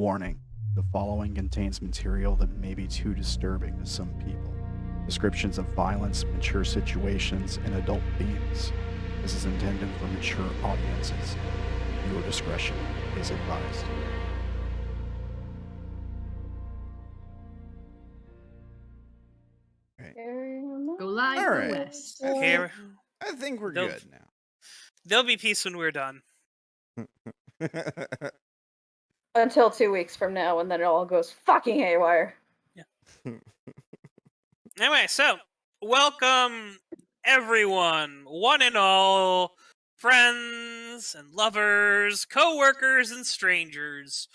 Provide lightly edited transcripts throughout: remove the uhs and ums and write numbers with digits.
Warning, the following contains material that may be too disturbing to some people. Descriptions of violence, mature situations, and adult themes. This is intended for mature audiences. Your discretion is advised. Go live All or right. west. Here, I think we're Nope. good there'll be peace when we're done. now. Until 2 weeks from now, and then it all goes fucking haywire. Anyway, so welcome everyone, one and all, friends and lovers, co-workers and strangers,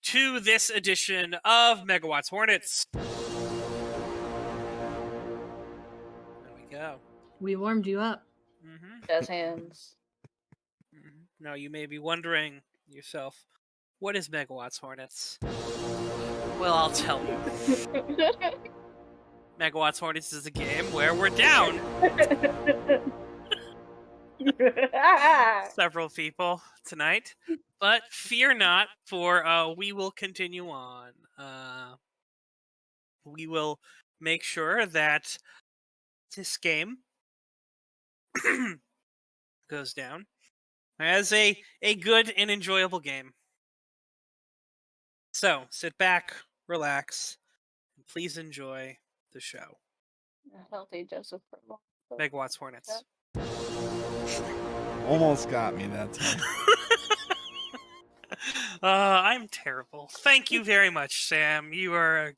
to this edition of Megawatts Hornets. There we go. We warmed you up. Jazz hands. Now you may be wondering yourself, what is Megawatts Hornets? Well, I'll tell you. Megawatts Hornets is a game where we're down several people tonight, but fear not, for we will continue on. We will make sure that this game goes down as a good and enjoyable game. So sit back, relax, and please enjoy the show. Healthy Joseph. Megawatts Hornets. Almost got me that time. I'm terrible. Thank you very much, Sam. You are a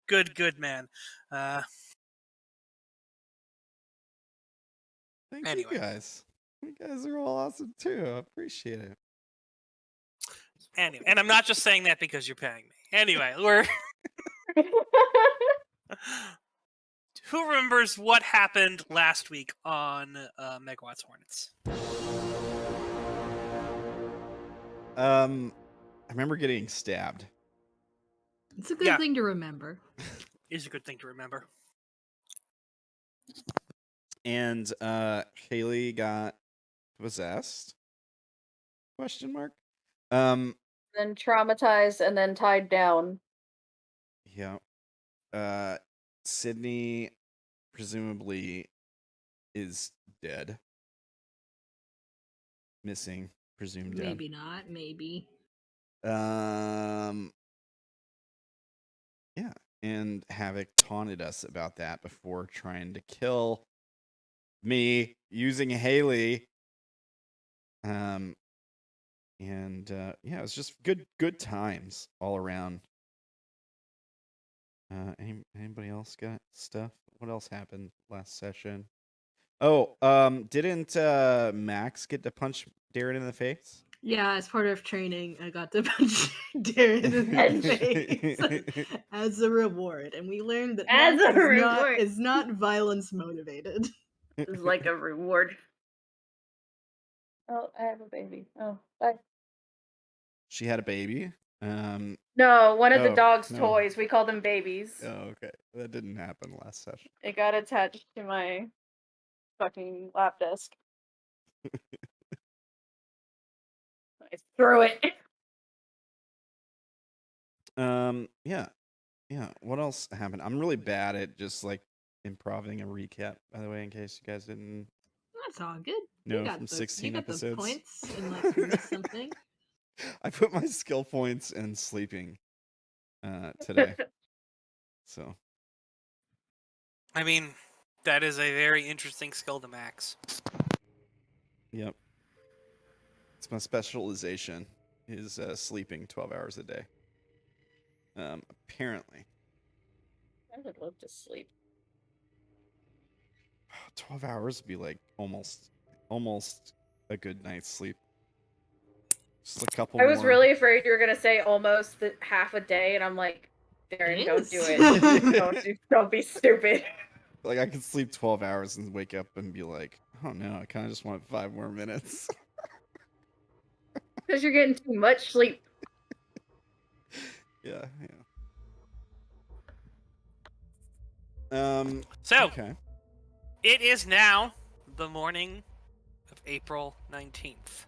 good man. Thank Anyway. you guys. You guys are all awesome too. I appreciate it. Anyway, and I'm not just saying that because you're paying me. Anyway, we're... Who remembers what happened last week on Megawatts Hornets? I remember getting stabbed. It's a good thing to remember. Is a good thing to remember. And Haley got possessed? Question mark. Then traumatized and then tied down. Yeah. Sydney presumably is dead. Missing, presumed dead. Maybe not. Maybe. Yeah, and Havoc taunted us about that before trying to kill me using Haley. Yeah, it was just good times all around. Anybody else got stuff? What else happened last session? Oh, didn't Max get to punch Darren in the face? Yeah, as part of training, I got to punch Darren in the face as a reward, and we learned that As Max a reward. is not violence motivated. It's like a reward. Oh, I have a baby. Oh, bye. She had a baby. No, one of the Oh, dog's no. toys. We call them babies. Oh, okay. That didn't happen last session. It got attached to my fucking lap desk. I threw it. Yeah. What else happened? I'm really bad at just like improving a recap, by the way, in case you guys didn't That's all good. know you got from the, 16 you got episodes. The points unless you missed something. I put my skill points in sleeping today. So I mean, that is a very interesting skill to max. yep. It's my specialization is sleeping 12 hours a day. Apparently. I would love to sleep. 12 hours would be like almost a good night's sleep. Just a couple I was more. really afraid you were gonna say almost half a day, and I'm like, Darren, don't do it. Don't be stupid. Like I could sleep 12 hours and wake up and be like, oh no, I kind of just want 5 more minutes. Because you're getting too much sleep. Yeah. So, okay. it is now the morning of April 19th.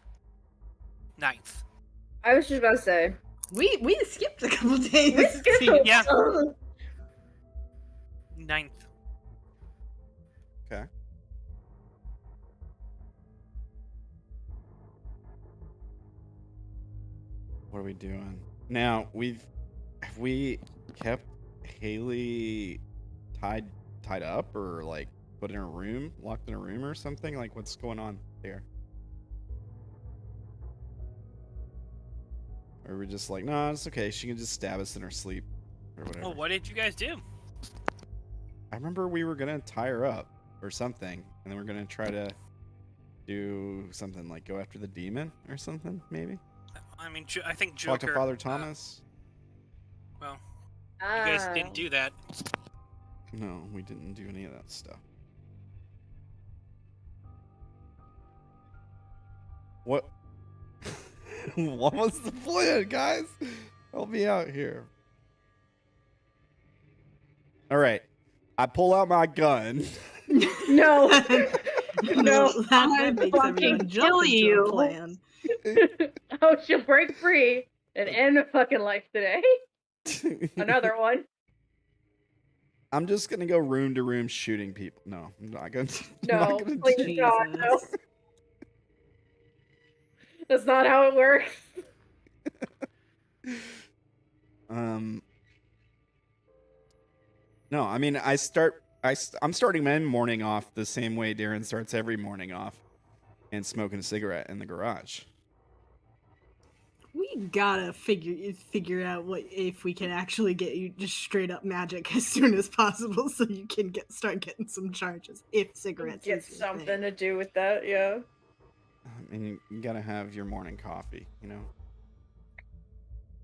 9th. I was just about to say. We skipped a couple days. We skipped a Yeah. while. 9th. Okay. What are we doing now? Have we kept Haley tied up, or like put in a room, locked in a room or something? Like, what's going on there? Or are we just like, no, it's okay. She can just stab us in her sleep or whatever. Well, what did you guys do? I remember we were gonna tie her up or something, and then we're gonna try to do something like go after the demon or something, maybe. I mean, I think Talk Joker. to Father Thomas. Well, you guys didn't do that. No, we didn't do any of that stuff. What? What was the plan, guys? Help me out here. All right, I pull out my gun. No. No, that makes fucking everyone kill jump into you. a plan. Oh, she'll break free and end a fucking life today. Another one. I'm just gonna go room to room shooting people. No, I'm not gonna. I'm No, not gonna please do- God, no. Jesus. That's not how it works. No, I mean, I'm starting my morning off the same way Darren starts every morning off, and smoking a cigarette in the garage. We gotta figure out what if we can actually get you just straight up magic as soon as possible, so you can start getting some charges. If cigarettes Get is your something thing. to do with that, yeah. I mean, you gotta have your morning coffee, you know,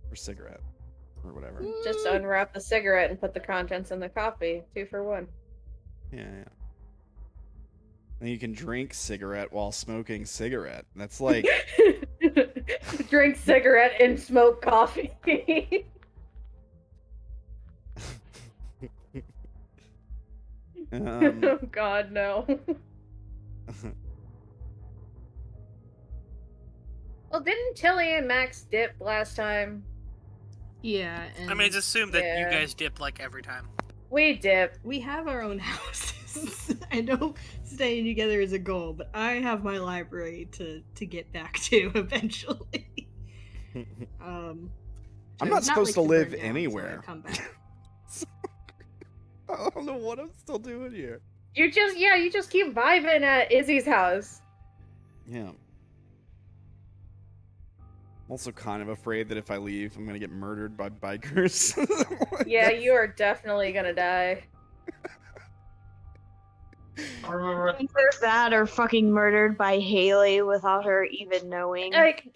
or cigarette, or whatever. Just unwrap the cigarette and put the contents in the coffee. 2 for 1. Yeah. And you can drink cigarette while smoking cigarette. That's like, Drink cigarette and smoke coffee. Oh God, no. Well, didn't Tilly and Max dip last time? Yeah, and I mean, it's assumed that Yeah. you guys dip like every time. We dip. we have our own houses. I know staying together is a goal, but I have my library to get back to eventually. I'm I not would supposed like to burn live down, so I anywhere. come back. I don't know what I'm still doing here. You just keep vibing at Izzy's house. Yeah. I'm also kind of afraid that if I leave, I'm gonna get murdered by bikers. Yeah, you are definitely gonna die. Either that or fucking murdered by Haley without her even knowing. Like,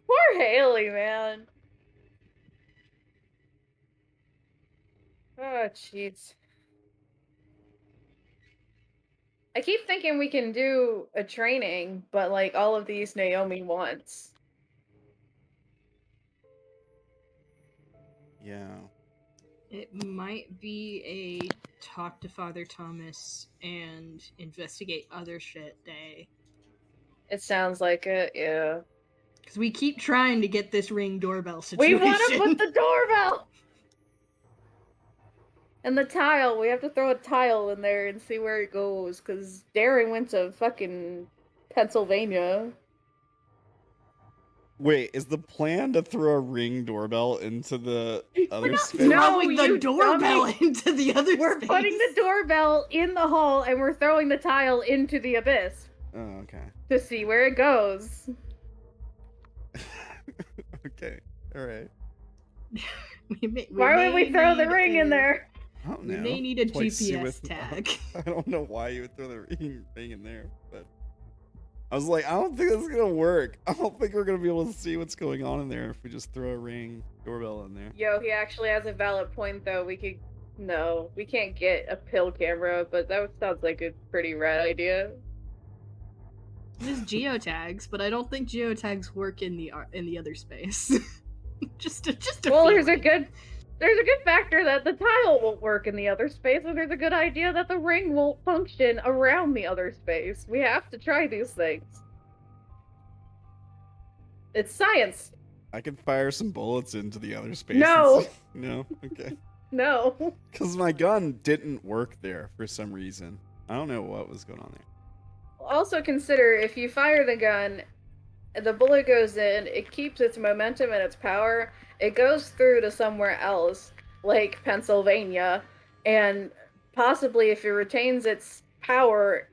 poor Haley, man. Oh, jeez. I keep thinking we can do a training, but like all of these Naomi wants. Yeah. It might be a talk to Father Thomas and investigate other shit day. It sounds like it, yeah. Because we keep trying to get this ring doorbell We situation. want to put the doorbell! And the tile, we have to throw a tile in there and see where it goes, because Darren went to fucking Pennsylvania. Wait, is the plan to throw a ring doorbell into the other not space? No, throwing the you doorbell dummy. into the other We're space. putting the doorbell in the hall and we're throwing the tile into the abyss Oh, okay. to see where it goes. Okay. All right. Why would we may throw the need ring in there? I don't We know. may need a Like, see GPS with- tag. I don't know why you would throw the ring in there, but I was like, I don't think that's gonna work. I don't think we're gonna be able to see what's going on in there if we just throw a ring doorbell in there. Yo, he actually has a valid point though. No, we can't get a pill camera, but that sounds like a pretty rad idea. There's geotags, but I don't think geotags work in the other space. just a Well, feeling. there's a good factor that the tile won't work in the other space, and there's a good idea that the ring won't function around the other space. We have to try these things. It's science. I can fire some bullets into the other space. No. No? Okay. No. Because my gun didn't work there for some reason. I don't know what was going on there. Also consider if you fire the gun, the bullet goes in, it keeps its momentum and its power, it goes through to somewhere else, like Pennsylvania, and possibly if it retains its power,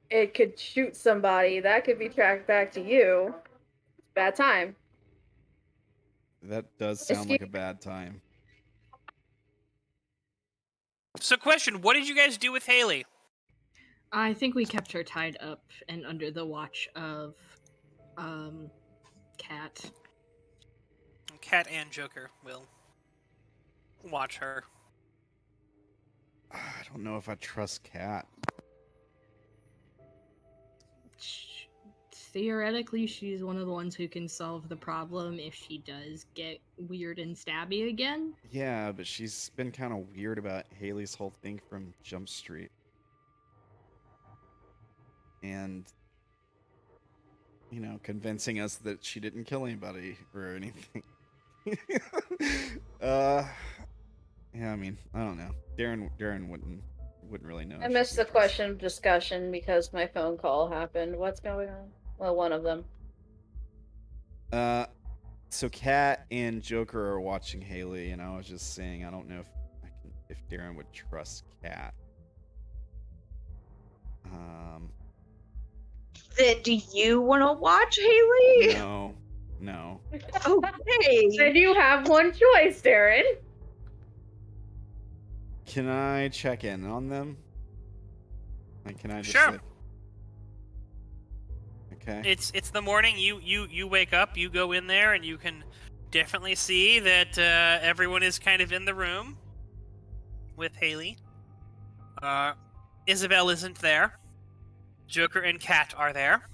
it could shoot somebody. That could be tracked back to you. Bad time. That does sound like a bad time. So, question: what did you guys do with Haley? I think we kept her tied up and under the watch of, Cat. Cat and Joker will watch her. I don't know if I trust Cat. Theoretically, she's one of the ones who can solve the problem if she does get weird and stabby again. Yeah, but she's been kind of weird about Haley's whole thing from Jump Street. And, you know, convincing us that she didn't kill anybody or anything. Yeah, I mean, I don't know. Darren wouldn't really know. I missed the question of discussion because my phone call happened. What's going on? Well, one of them. So Kat and Joker are watching Haley, and I was just saying, I don't know if Darren would trust Kat. Then do you want to watch Haley? No. Okay. Then you have one choice, Darren. Can I check in on them? Like, can I just Sure. like... Okay. It's the morning. You wake up. You go in there, and you can definitely see that everyone is kind of in the room with Haley. Isobel isn't there. Joker and Cat are there.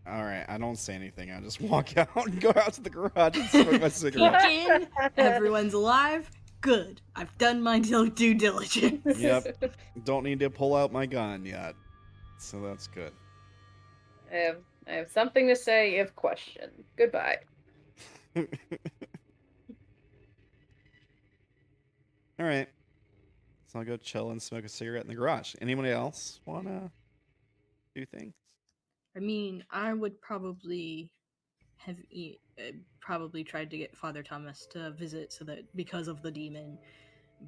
All right, I don't say anything. I just walk out and go out to the garage and smoke my cigarette. Peek in, everyone's alive. Good. I've done my due diligence. Yep. Don't need to pull out my gun yet. So that's good. I have something to say if questioned. Goodbye. All right. So I'll go chill and smoke a cigarette in the garage. Anybody else want to do things? I mean, I would probably have probably tried to get Father Thomas to visit so that because of the demon,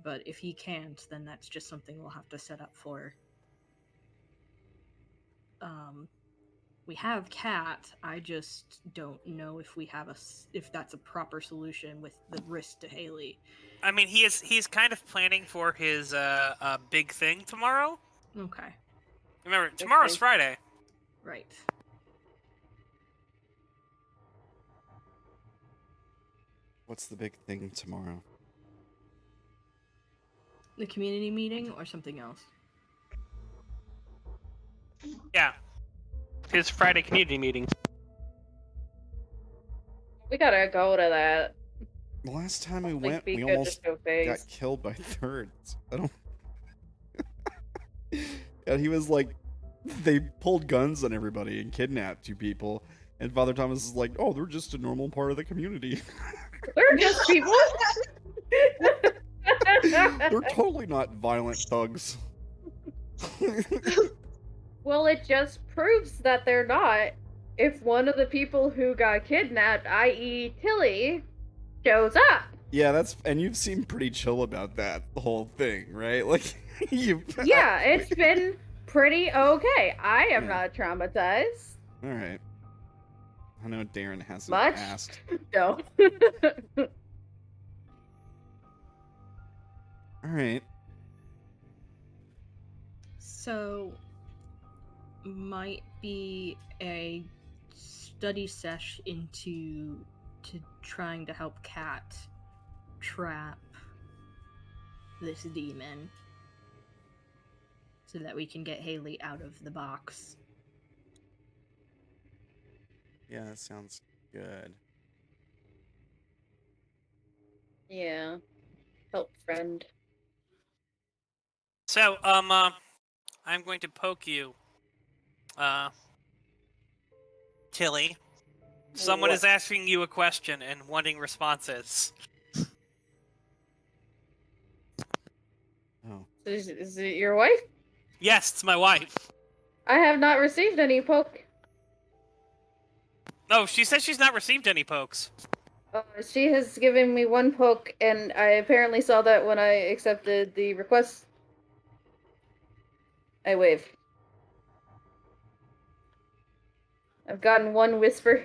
but if he can't, then that's just something we'll have to set up for. We have Cat. I just don't know if we have if that's a proper solution with the risk to Haley. I mean, he's kind of planning for his big thing tomorrow. Okay. Remember, tomorrow's Friday. Right. What's the big thing tomorrow? The community meeting or something else? Yeah. His Friday community meeting. We gotta go to that. The last time we Like, went, be we good almost to show face. got killed by thirds. I don't... And he was like... They pulled guns on everybody and kidnapped 2 people. And Father Thomas is like, oh, they're just a normal part of the community. We're just people. They're totally not violent thugs. Well, it just proves that they're not. If one of the people who got kidnapped, i.e. Tilly, shows up. Yeah, that's... And you've seemed pretty chill about that, the whole thing, right? Like, you... Yeah, it's been pretty okay. I am not traumatized. Alright. I know Darren hasn't Much? asked. No. Alright. So, might be a study sesh into trying to help Cat trap this demon so that we can get Haley out of the box. Yeah, that sounds good. Yeah. Help friend. So, I'm going to poke you. Tilly. Someone What? is asking you a question and wanting responses. Oh. Is it your wife? Yes, it's my wife. I have not received any poke. No, she says she's not received any pokes. She has given me one poke, and I apparently saw that when I accepted the request. I wave. I've gotten one whisper.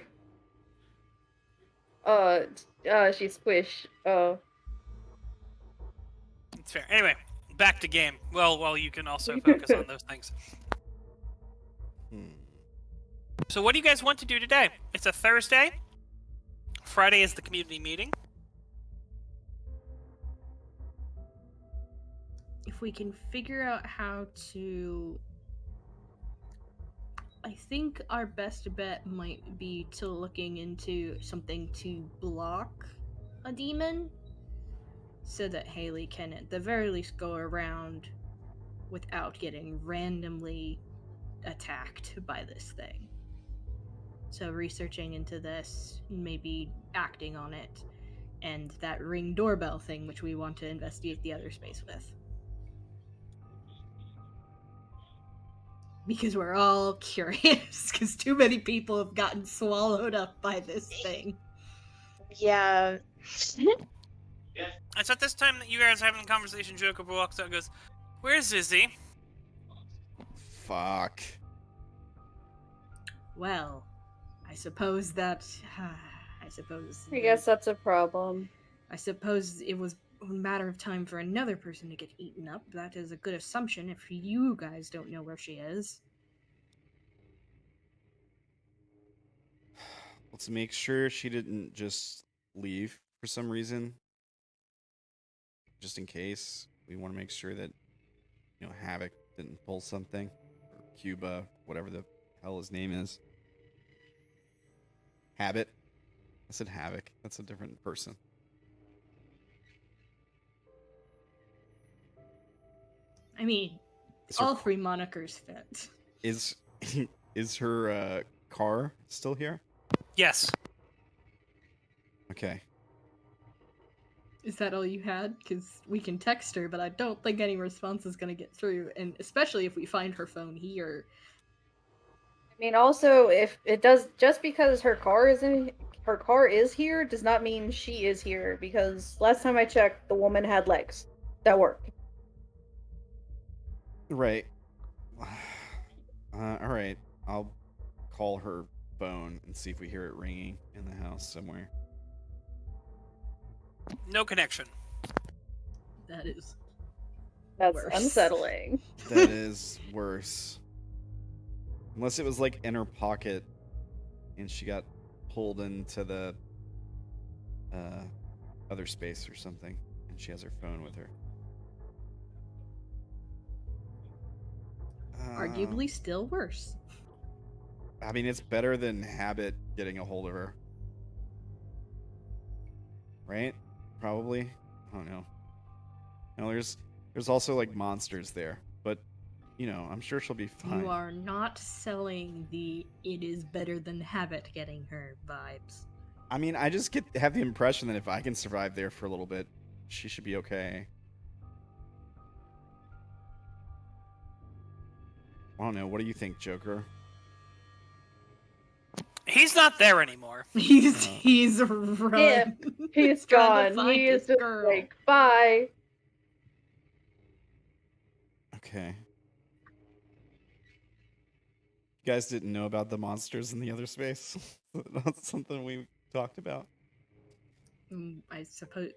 She squish. It's fair. Anyway, back to game. Well, you can also focus on those things. Hmm. So what do you guys want to do today? It's a Thursday. Friday is the community meeting. If we can figure out how to... I think our best bet might be to looking into something to block a demon, so that Haley can at the very least go around without getting randomly attacked by this thing. So researching into this, maybe acting on it, and that ring doorbell thing which we want to investigate the other space with. Because we're all curious, because too many people have gotten swallowed up by this thing. Yeah. It's at this time that you guys are having a conversation. Jacob walks out and goes, "Where's Izzy?" Fuck. Well, I suppose that... I guess that's a problem. I suppose it was a matter of time for another person to get eaten up. That is a good assumption if you guys don't know where she is. Let's make sure she didn't just leave for some reason. Just in case. We want to make sure that, Havoc didn't pull something. Or Cuba, whatever the hell his name is. Habit. I said Havoc. That's a different person. I mean, Is her, all three monikers fit. is is her car still here? Yes. Okay. Is that all you had? Because we can text her, but I don't think any response is going to get through, and especially if we find her phone here. I mean, also, if it does, just because her car is here, does not mean she is here. Because last time I checked, the woman had legs that worked. Right. All right. I'll call her phone and see if we hear it ringing in the house somewhere. No connection. That's That's worse. unsettling. That is worse. Unless it was like in her pocket and she got pulled into the other space or something and she has her phone with her. Arguably still worse. I mean, it's better than Habit getting a hold of her. Right? Probably. I don't know. No, there's also like monsters there, but I'm sure she'll be fine. You are not selling the "it is better than habit" getting her vibes. I mean, I just have the impression that if I can survive there for a little bit, she should be okay. I don't know. What do you think, Joker? He's not there anymore. He's run. Yeah, he's trying to gone. find He is his just girl. like, bye. Okay. You guys didn't know about the monsters in the other space? That's something we talked about. I suppose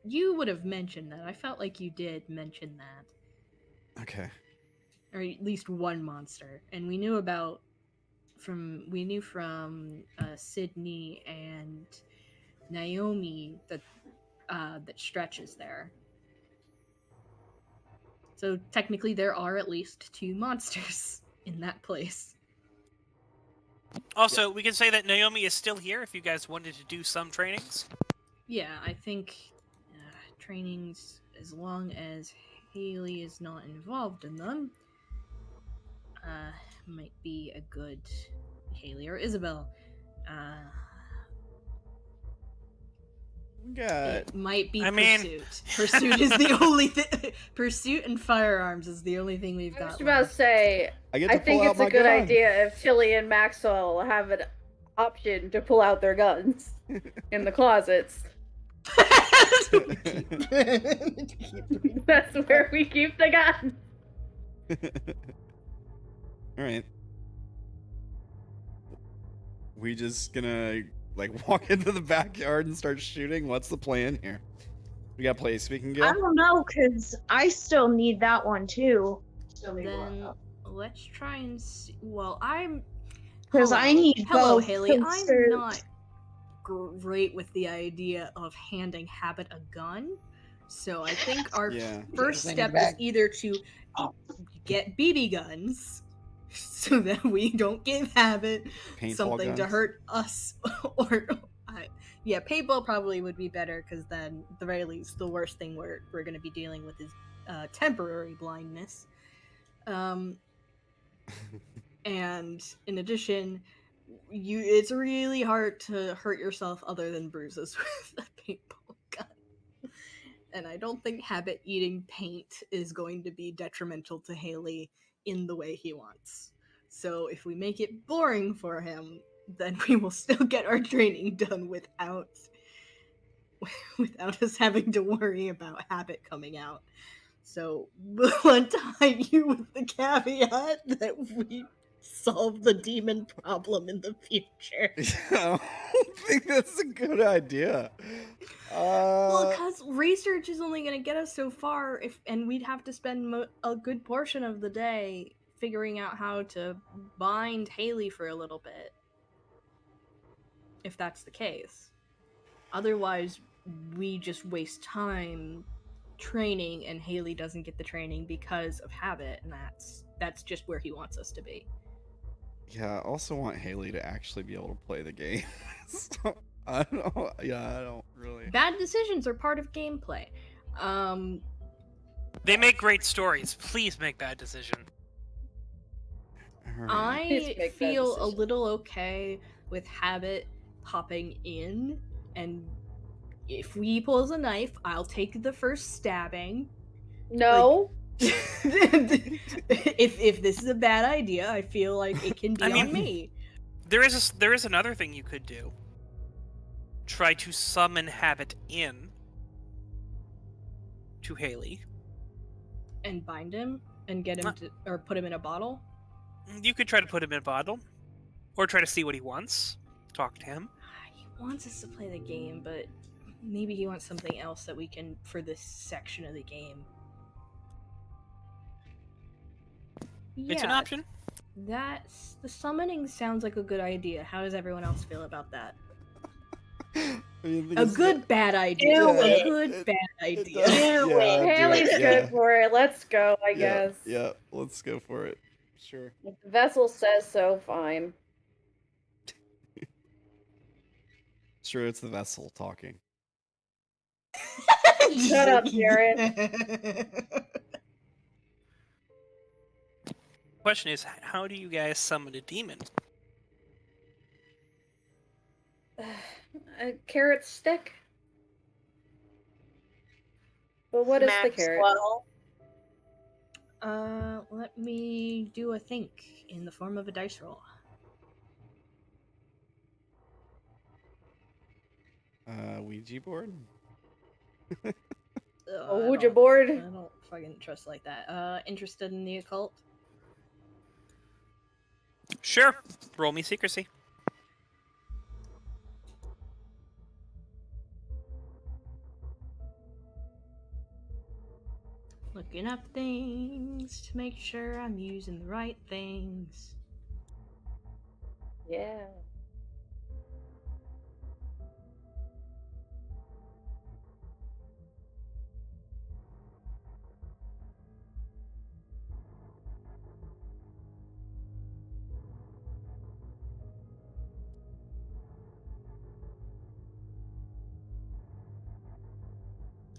you would have mentioned that. I felt like you did mention that, Okay. or at least one monster, and we knew from Sydney and Naomi that stretches there. So technically, there are at least two monsters in that place. Also, we can say that Naomi is still here if you guys wanted to do some trainings. Yeah, I think trainings, as long as Haley is not involved in them, might be a good. Haley or Isobel. We got It might be I mean- pursuit. Pursuit is the only thing. Pursuit and firearms is the only thing we've I was got about to left. say, I get to I pull think out it's a my good gun. idea if Tilly and Maxwell have an option to pull out their guns in the closets. That's where we keep the gun. All right. We just gonna like walk into the backyard and start shooting? What's the plan here? We got play speaking I Gil? don't know, because I still need that one too. Then let's try and see. Well, I'm. Because I need Hello, both. Haley. I'm concerts. not great with the idea of handing Habit a gun. So I think our Yeah. first Yes, I need step it is back. either to get BB guns so that we don't give Habit Paintball something to guns? hurt us, or yeah, paintball probably would be better, because then at the very least the worst thing we're going to be dealing with is temporary blindness. And in addition, it's really hard to hurt yourself other than bruises with a paintball gun. And I don't think Habit eating paint is going to be detrimental to Haley in the way he wants. So if we make it boring for him, then we will still get our training done without us having to worry about Habit coming out. So we'll untie you with the caveat that we solve the demon problem in the future. I don't think that's a good idea. Well, because research is only going to get us so far, and we'd have to spend a good portion of the day figuring out how to bind Haley for a little bit. If that's the case. Otherwise, we just waste time training, and Haley doesn't get the training because of Habit, and that's just where he wants us to be. Yeah, I also want Haley to actually be able to play the game. So, I don't know. Yeah, I don't really. Bad decisions are part of gameplay. They make great stories. Please make bad decisions. All right. Please I make that feel a decision. little okay with Habit popping in, and if he pulls a knife, I'll take the first stabbing. No. if this is a bad idea, I feel like it can be I mean- on me. There is another thing you could do. Try to summon Habit in to Haley. And bind him and get him to, or put him in a bottle. You could try to put him in a bottle, or try to see what he wants. Talk to him. He wants us to play the game, but maybe he wants something else that we can for this section of the game. It's an option. That's the summoning sounds like a good idea. How does everyone else feel about that? I mean, A good bad idea. Do A it. good bad idea. does- Do yeah, it. do Haley's it, good yeah. for it. Let's go, I Yeah, guess. Yeah, let's go for it. Sure. If the vessel says so, fine. Sure, it's the vessel talking. Shut up, Darren. Question is, how do you guys summon a demon? A carrot stick? But what is the carrot? Maxwell. Let me do a think in the form of a dice roll. Ouija board? A Ouija board? I don't fucking trust like that. Interested in the occult? Sure. Roll me secrecy. Looking up things to make sure I'm using the right things. Yeah.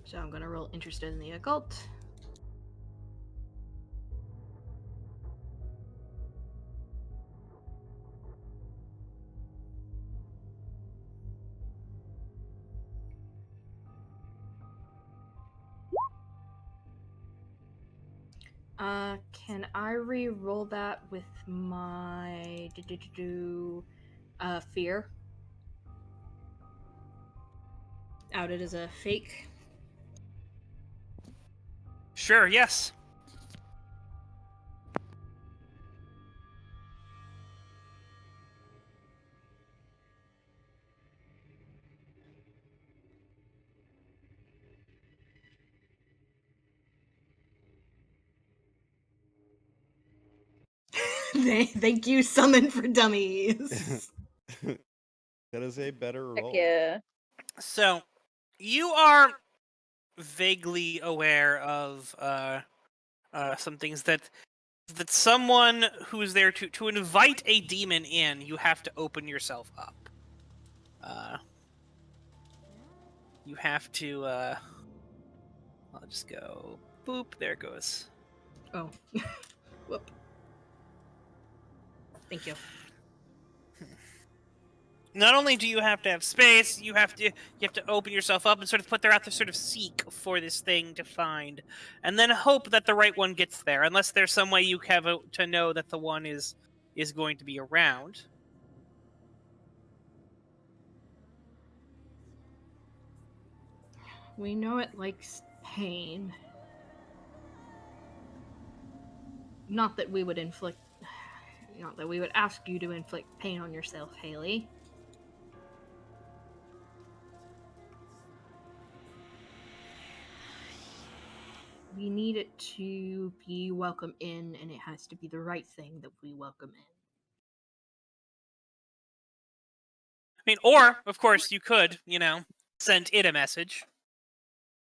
So I'm gonna roll interested in the occult. Can I re-roll that with my fear? Outed as a fake. Sure, yes. Thank you, Summon for Dummies. That is a better Heck roll. yeah. So, you are vaguely aware of some things that someone who's there to invite a demon in, you have to open yourself up. You have to. I'll just go. Boop. There it goes. Oh. Whoop. Thank you. Not only do you have to have space, you have to open yourself up and sort of put there out to sort of seek for this thing to find, and then hope that the right one gets there. Unless there's some way you have to know that the one is going to be around. We know it likes pain. Not that we would ask you to inflict pain on yourself, Haley. We need it to be welcome in, and it has to be the right thing that we welcome in. I mean, or of course you could, send it a message.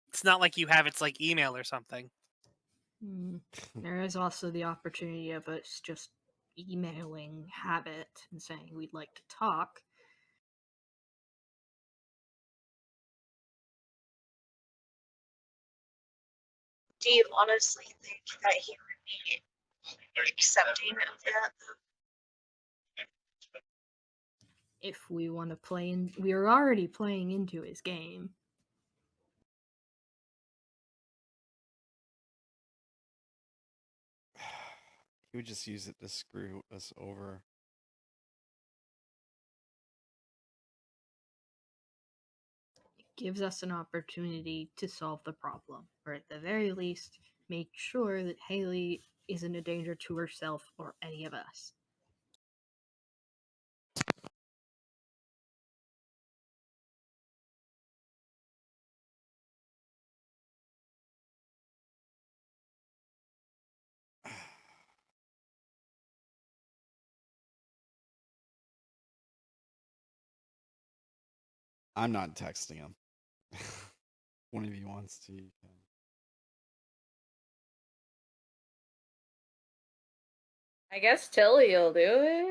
It's not like you have its like email or something. There is also the opportunity of us just emailing Habit and saying we'd like to talk. Do you honestly think that he would be accepting of that? If we want to play in, we are already playing into his game. He would just use it to screw us over. It gives us an opportunity to solve the problem, or at the very least, make sure that Haley isn't a danger to herself or any of us. I'm not texting him. One of you wants to, you can. I guess Tilly will do it.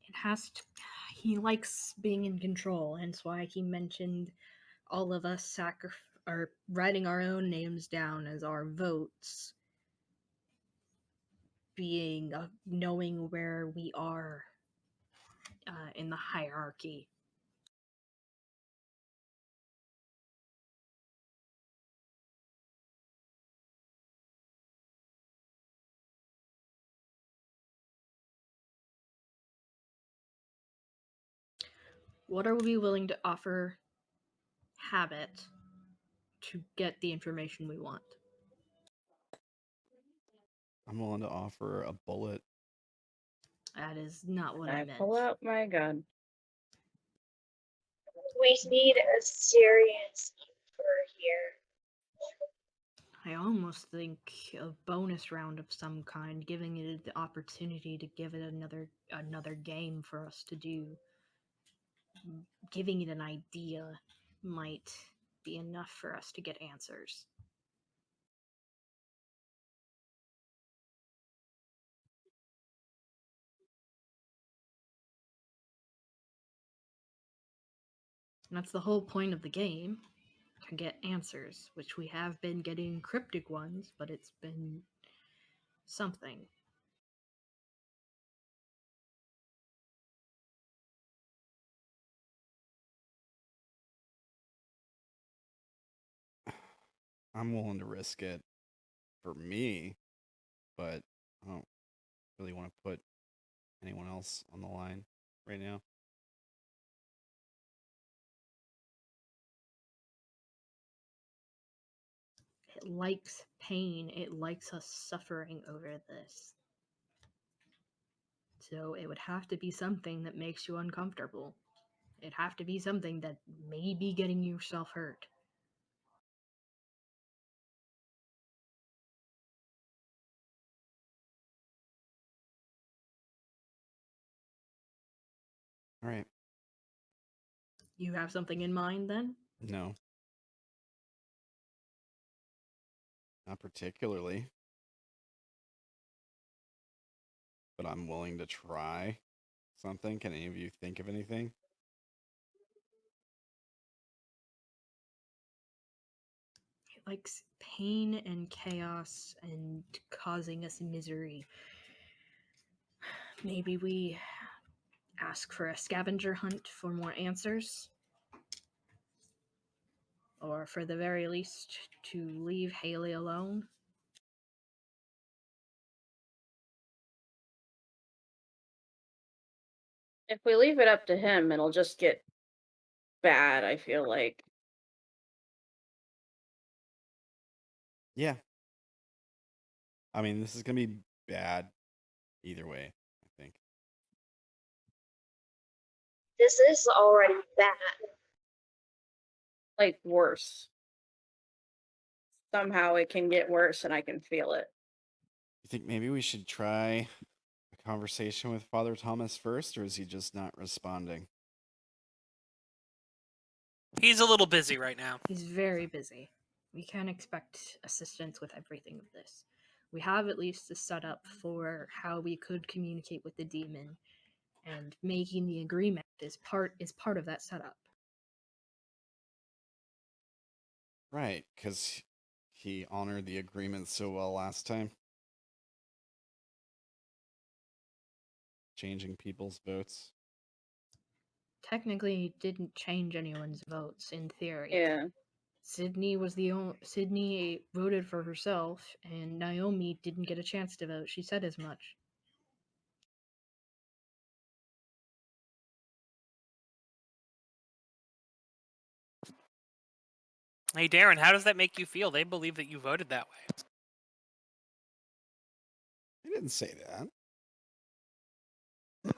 It has to. He likes being in control, hence why he mentioned all of us or writing our own names down as our votes, being knowing where we are in the hierarchy. What are we willing to offer Habit to get the information we want? I'm willing to offer a bullet. That is not what I meant. Pull out my gun. We need a serious offer here. I almost think a bonus round of some kind, giving it the opportunity to give it another game for us to do. Giving it an idea might be enough for us to get answers. And that's the whole point of the game, to get answers, which we have been getting cryptic ones, but it's been something. I'm willing to risk it for me, but I don't really want to put anyone else on the line right now. It likes pain. It likes us suffering over this. So it would have to be something that makes you uncomfortable. It'd have to be something that may be getting yourself hurt. All right. You have something in mind then? No. Not particularly. But I'm willing to try something. Can any of you think of anything? It likes pain and chaos and causing us misery. Maybe we ask for a scavenger hunt for more answers? Or for the very least, to leave Haley alone? If we leave it up to him, it'll just get bad, I feel like. Yeah. I mean, this is going to be bad either way, I think. This is already bad. Like, worse. Somehow it can get worse and I can feel it. You think maybe we should try a conversation with Father Thomas first, or is he just not responding? He's a little busy right now. He's very busy. We can't expect assistance with everything of this. We have at least a setup for how we could communicate with the demon, and making the agreement is part of that setup. Right, because he honored the agreement so well last time. Changing people's votes. Technically, it didn't change anyone's votes in theory. Yeah. Sydney voted for herself, and Naomi didn't get a chance to vote. She said as much. Hey, Darren, how does that make you feel? They believe that you voted that way. He didn't say that.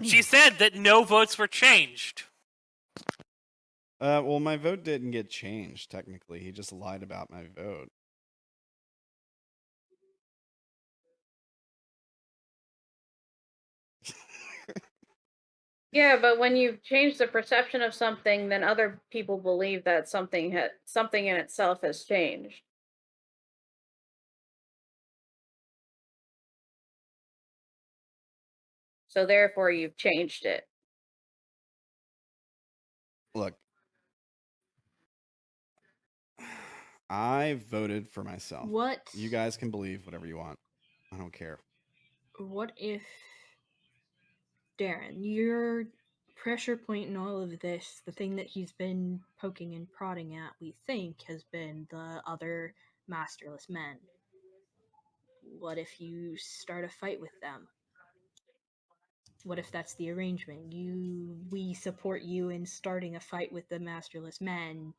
She said that no votes were changed. Well, my vote didn't get changed, technically. He just lied about my vote. Yeah, but when you change the perception of something, then other people believe that something in itself has changed. So therefore you've changed it. Look, I voted for myself. What? You guys can believe whatever you want. I don't care. What if, Darren, your pressure point in all of this, the thing that he's been poking and prodding at, we think, has been the other masterless men? What if you start a fight with them? What if that's the arrangement? We support you in starting a fight with the masterless men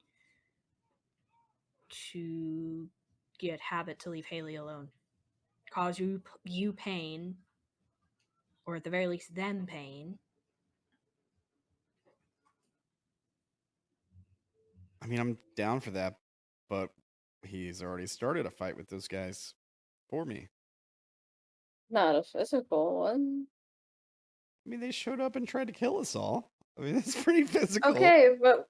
to get Habit to leave Haley alone. Cause you pain, or at the very least them pain. I mean, I'm down for that, but he's already started a fight with those guys for me. Not a physical one. I mean, they showed up and tried to kill us all. I mean, that's pretty physical. Okay, but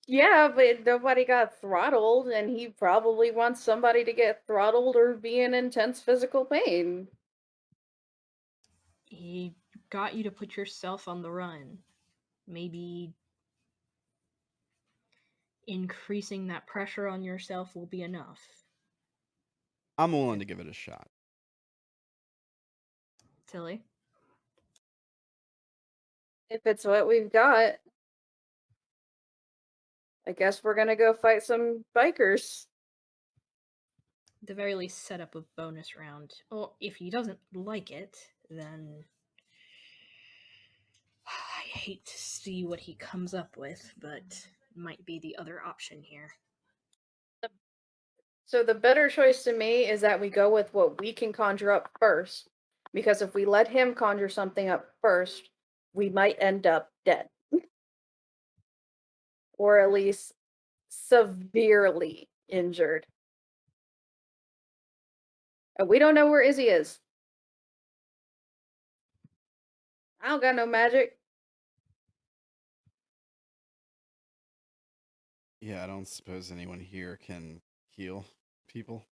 yeah, but nobody got throttled, and he probably wants somebody to get throttled or be in intense physical pain. He got you to put yourself on the run. Maybe increasing that pressure on yourself will be enough. I'm willing to give it a shot. Tilly? If it's what we've got, I guess we're gonna go fight some bikers. the very least set up a bonus round. Or if he doesn't like it, then I hate to see what he comes up with, but might be the other option here. So the better choice to me is that we go with what we can conjure up first, because if we let him conjure something up first, we might end up dead. Or at least severely injured. And we don't know where Izzy is. I don't got no magic. Yeah, I don't suppose anyone here can heal people.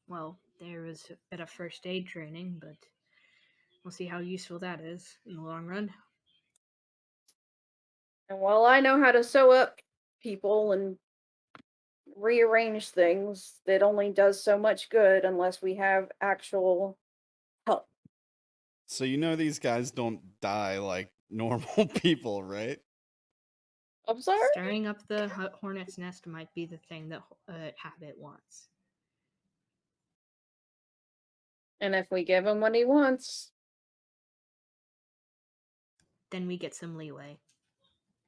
Well, there was a bit of first aid training, but we'll see how useful that is in the long run. And while I know how to sew up people and rearrange things, it only does so much good unless we have actual help. So you know these guys don't die like normal people, right? I'm sorry? Stirring up the hornet's nest might be the thing that Habit wants. And if we give him what he wants, then we get some leeway.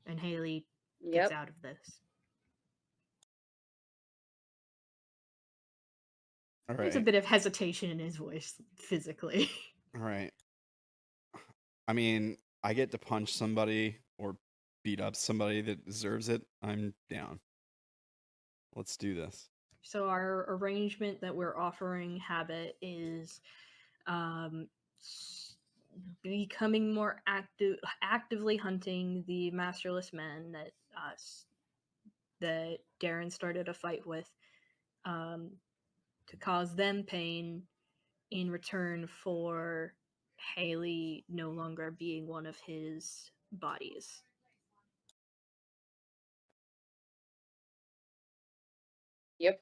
And Haley yep. gets out of this. All There's a right. bit of hesitation in his voice physically. All right. I mean, I get to punch somebody or beat up somebody that deserves it. I'm down. Let's do this. So our arrangement that we're offering Habit is becoming more actively hunting the masterless men that Darren started a fight with, to cause them pain in return for Haley no longer being one of his bodies. Yep.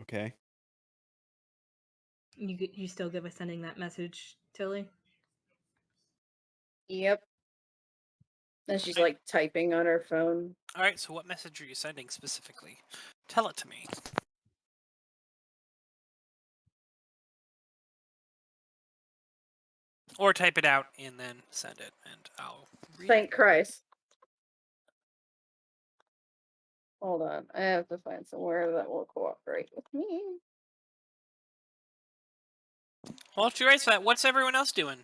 Okay. You still good with sending that message, Tilly? Yep. And she's Okay. like typing on her phone. All right, so what message are you sending specifically? Tell it to me. Or type it out and then send it, and I'll read Thank it. Christ. Hold on. I have to find somewhere that will cooperate with me. Well, if you write that, what's everyone else doing?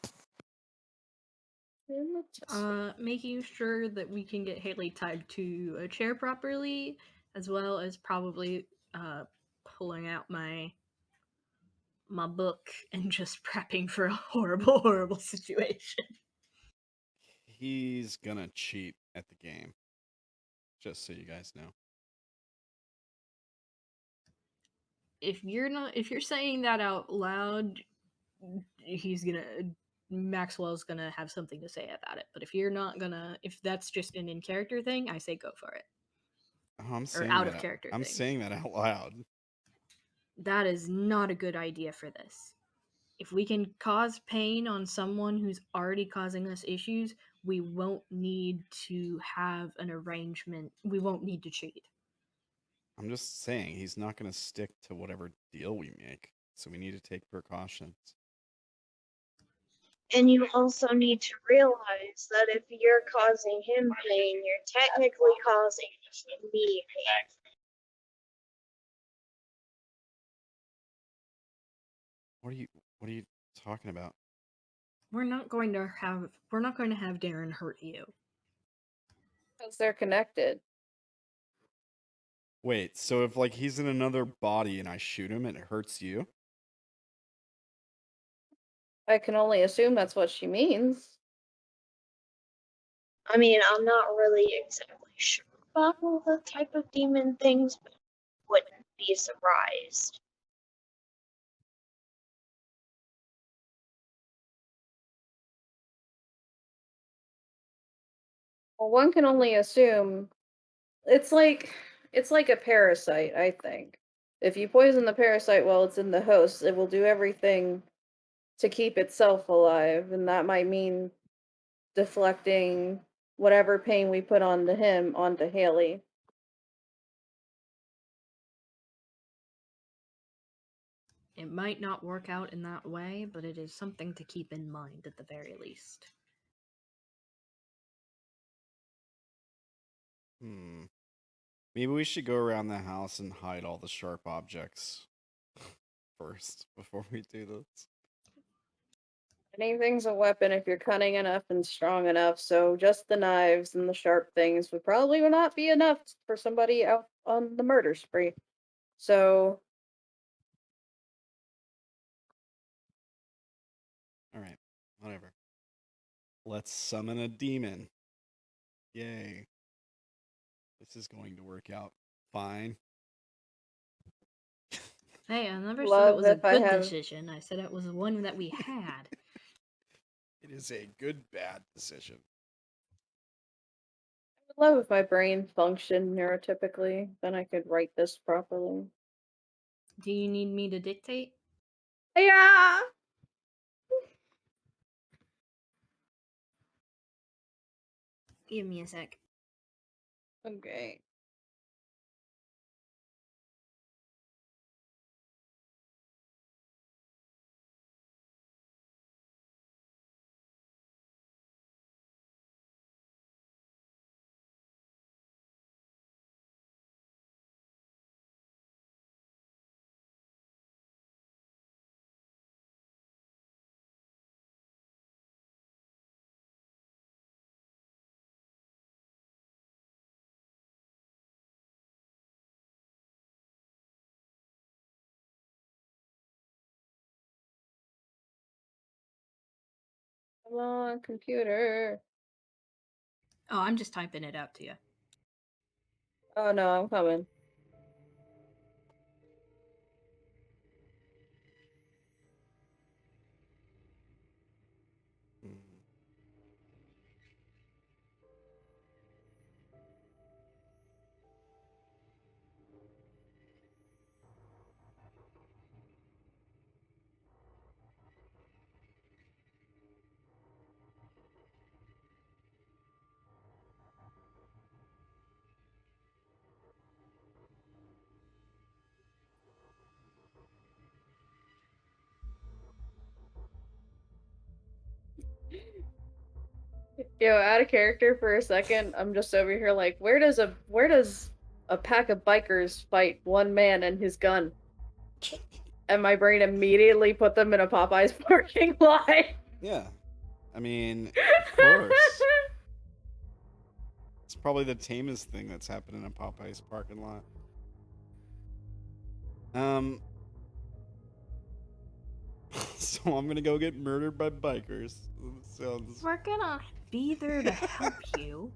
Making sure that we can get Haley tied to a chair properly, as well as probably pulling out my book and just prepping for a horrible situation. He's gonna cheat at the game. Just so you guys know. If you're saying that out loud, Maxwell's gonna have something to say about it. But if that's just an in character thing, I say go for it. Oh, I'm Or saying out that of character I'm things. saying that out loud. That is not a good idea for this. If we can cause pain on someone who's already causing us issues, we won't need to have an arrangement. We won't need to cheat. I'm just saying he's not gonna stick to whatever deal we make. So we need to take precautions. And you also need to realize that if you're causing him pain, you're technically causing me pain. What are you talking about? We're not going to have Darren hurt you. Because they're connected. Wait, so if like he's in another body and I shoot him, it hurts you? I can only assume that's what she means. I mean, I'm not really exactly sure about all the type of demon things, but wouldn't be surprised. Well, one can only assume it's like a parasite, I think. If you poison the parasite while it's in the host, it will do everything to keep itself alive, and that might mean deflecting whatever pain we put onto him onto Haley. It might not work out in that way, but it is something to keep in mind at the very least. Maybe we should go around the house and hide all the sharp objects first before we do this. Anything's a weapon if you're cunning enough and strong enough, so just the knives and the sharp things would probably not be enough for somebody out on the murder spree. So, Alright, whatever. Let's summon a demon. Yay. This is going to work out fine. Hey, I never said it Love was a if I good have- decision. I said it was one that we had. It is a good, bad decision. I would love if my brain functioned neurotypically, then I could write this properly. Do you need me to dictate? Yeah! Give me a sec. Okay. Come on, computer. Oh, I'm just typing it out to you. Oh no, I'm coming. Hmm. Yo, out of character for a second, I'm just over here like, where does a pack of bikers fight one man and his gun? And my brain immediately put them in a Popeyes parking lot. Yeah. I mean, of course. It's probably the tamest thing that's happened in a Popeyes parking lot. So I'm gonna go get murdered by bikers. Sounds... We're gonna be there to help you.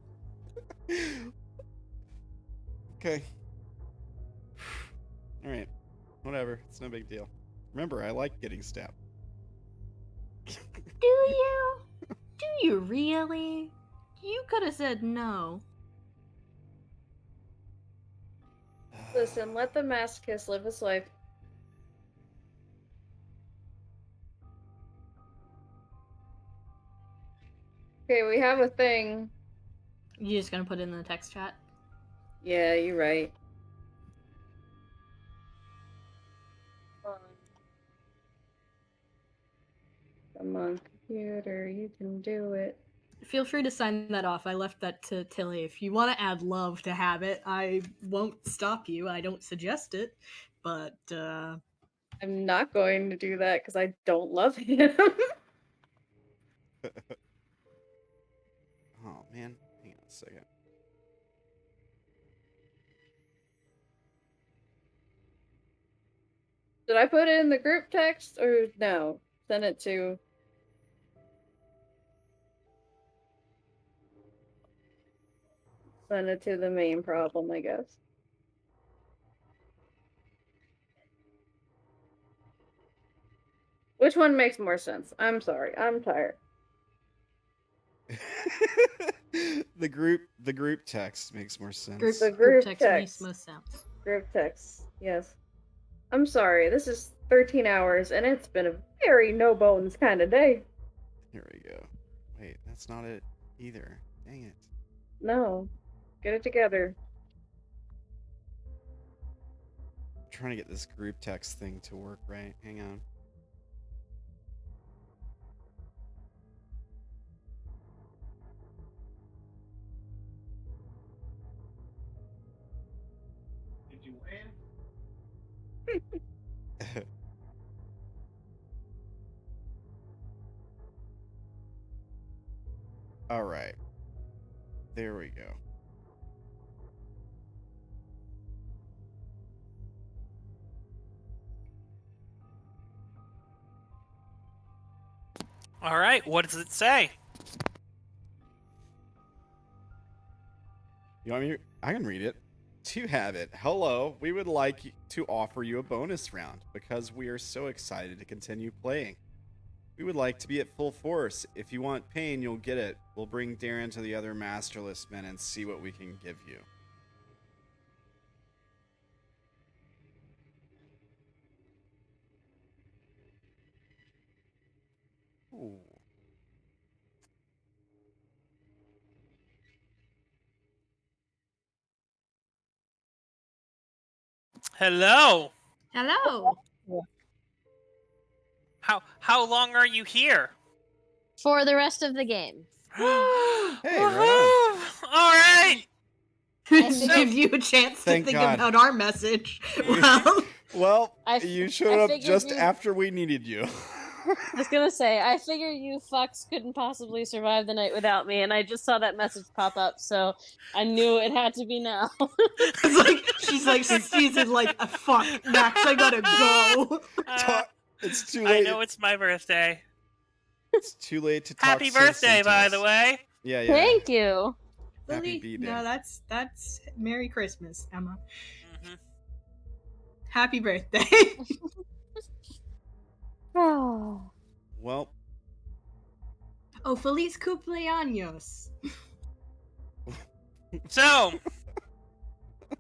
Okay. Alright. Whatever. It's no big deal. Remember, I like getting stabbed. Do you? Do you really? You could have said no. Listen, let the masochist live his life. Okay, we have a thing. You just gonna put it in the text chat? Yeah, you're right. Come on, computer, you can do it. Feel free to sign that off. I left that to Tilly. If you want to add love to have it, I won't stop you. I don't suggest it, but I'm not going to do that because I don't love him. Oh, man. Hang on a second. Did I put it in the group text or no? Send it to. Send it to the main problem, I guess. Which one makes more sense? I'm sorry. I'm tired. The group text makes more sense. The group group text text. makes most sense. Group text. Yes. I'm sorry. This is 13 hours and it's been a very no bones kind of day. Here we go. Wait, that's not it either. Dang it. No. Get it together. trying to get this group text thing to work right. Hang on. Did you win? All right. There we go. All right, what does it say? You want me? I can read it. To have it. Hello, we would like to offer you a bonus round because we are so excited to continue playing. We would like to be at full force. If you want pain, you'll get it. We'll bring Darren to the other masterless men and see what we can give you. Ooh. Hello. Hello. How long are you here? For the rest of the game. Hey, right All right. think- Give you a chance to Thank think God. about our message. Well, Well, I you showed up figured just you- after we needed you. I was gonna say, I figure you fucks couldn't possibly survive the night without me, and I just saw that message pop up, so I knew it had to be now. it's like she's in like a fuck, Max. I gotta go. It's too I late. know it's my birthday. It's too late to talk Happy sense birthday, into by us. the way. Yeah, yeah. Thank you. Happy Lily, B-Day. no, that's Merry Christmas, Emma. hmm Happy birthday. Oh. Well, Oh, feliz cumpleaños. So,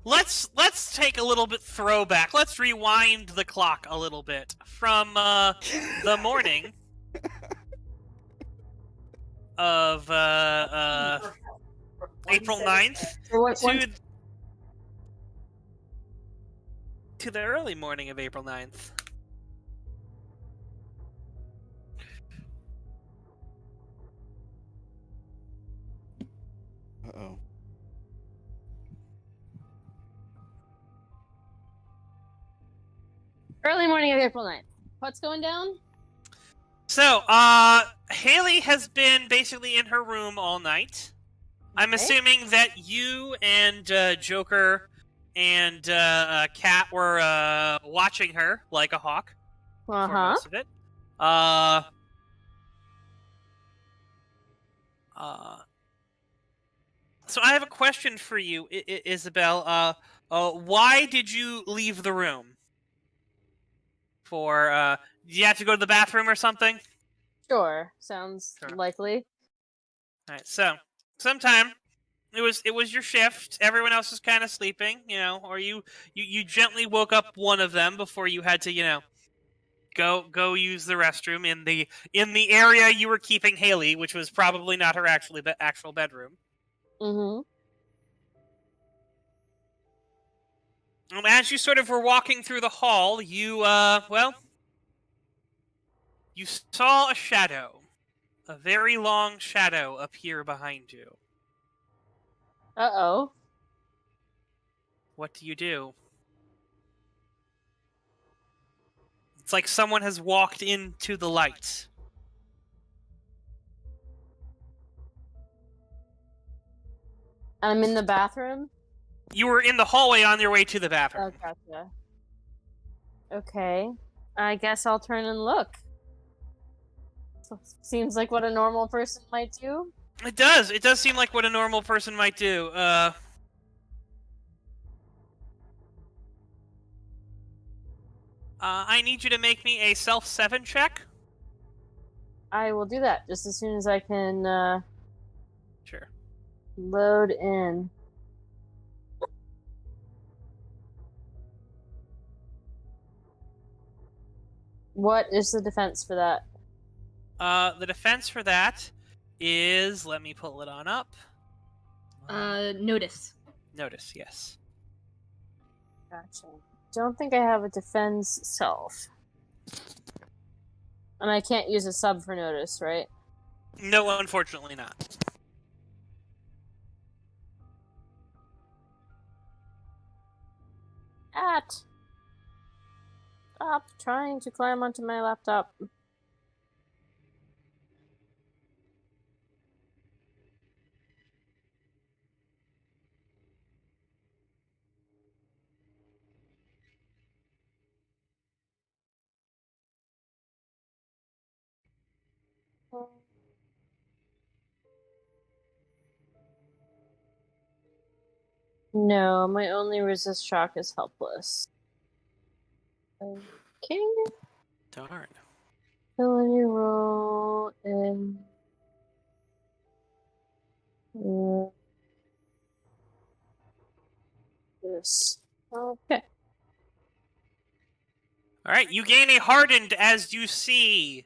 let's take a little bit throwback. Let's rewind the clock a little bit from the morning of April 9th to the early morning of April 9th. uh-oh. Early morning of April 9th. What's going down? So, Haley has been basically in her room all night. I'm Okay. assuming that you and Joker and Cat were watching her like a hawk for Uh-huh. most of it. So I have a question for you, Isobel. Why did you leave the room? For do you have to go to the bathroom or something? Sure. Sounds Sure. likely. All right. So sometime it was your shift. Everyone else was kind of sleeping, or you gently woke up one of them before you had to, go use the restroom in the area you were keeping Haley, which was probably not her actual bedroom. Mm-hmm. As you sort of were walking through the hall, you you saw a shadow, a very long shadow appear behind you. Uh-oh. What do you do? It's like someone has walked into the light. I'm in the bathroom? You were in the hallway on your way to the bathroom. Oh, gotcha. Okay. I guess I'll turn and look. Seems like what a normal person might do. It does. It does seem like what a normal person might do. I need you to make me a self-7 check. I will do that just as soon as I can Sure. load in. What is the defense for that? The defense for that is, let me pull it on up. Notice. Notice, yes. Gotcha. don't think I have a defense self. And I can't use a sub for notice, right? No, unfortunately not. Stop trying to climb onto my laptop. No, my only resist shock is helpless. Okay. Darn. Ability roll and this. Okay. All right, you gain a hardened as you see.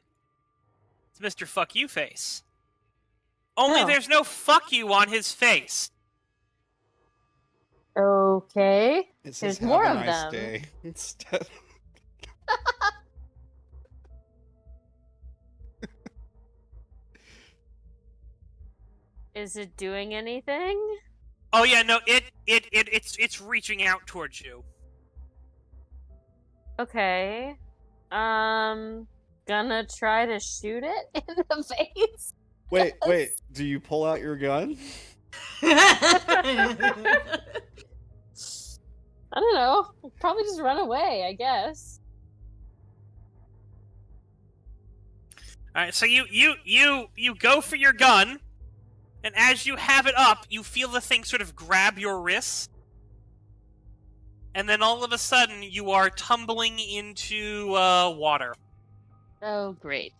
It's Mr. Fuck You face. Only Oh. there's no fuck you on his face. Okay. It says There's have more a of nice them. day instead. Is it doing anything? Oh yeah, no, it's reaching out towards you. Okay. Gonna try to shoot it in the face. Wait, do you pull out your gun? I don't know. Probably just run away, I guess. All right, so you go for your gun, and as you have it up, you feel the thing sort of grab your wrist, and then all of a sudden you are tumbling into water. Oh, great.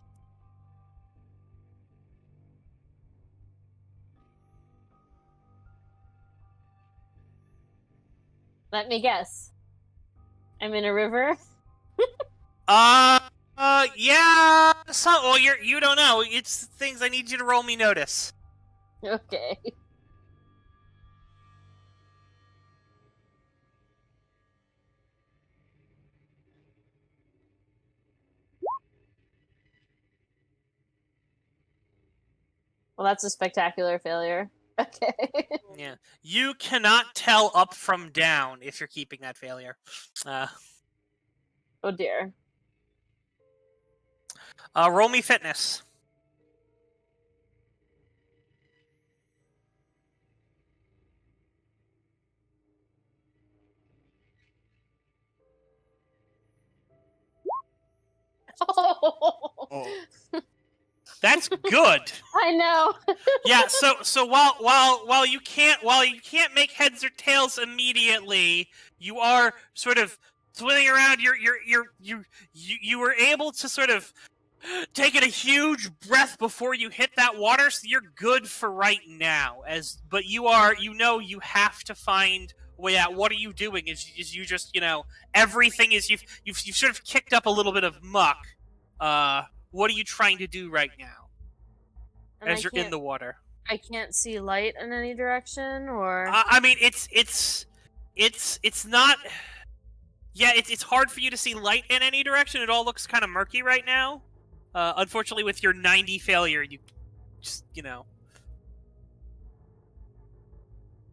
Let me guess. I'm in a river? Yeah. So, well, you don't know. It's things I need you to roll me notice. Okay. Well, that's a spectacular failure. Okay. Yeah. You cannot tell up from down if you're keeping that failure. Oh dear. Roll me fitness. Oh, That's good. I know. Yeah, so while you can't make heads or tails immediately, you are sort of swimming around. You were able to sort of take in a huge breath before you hit that water, so you're good for right now. But you have to find a way out. What are you doing? Is you just everything is you've sort of kicked up a little bit of muck. What are you trying to do right now? And As you're in the water. I can't see light in any direction, or I mean, it's not. Yeah, it's hard for you to see light in any direction. It all looks kind of murky right now. Unfortunately, with your 90 failure, you just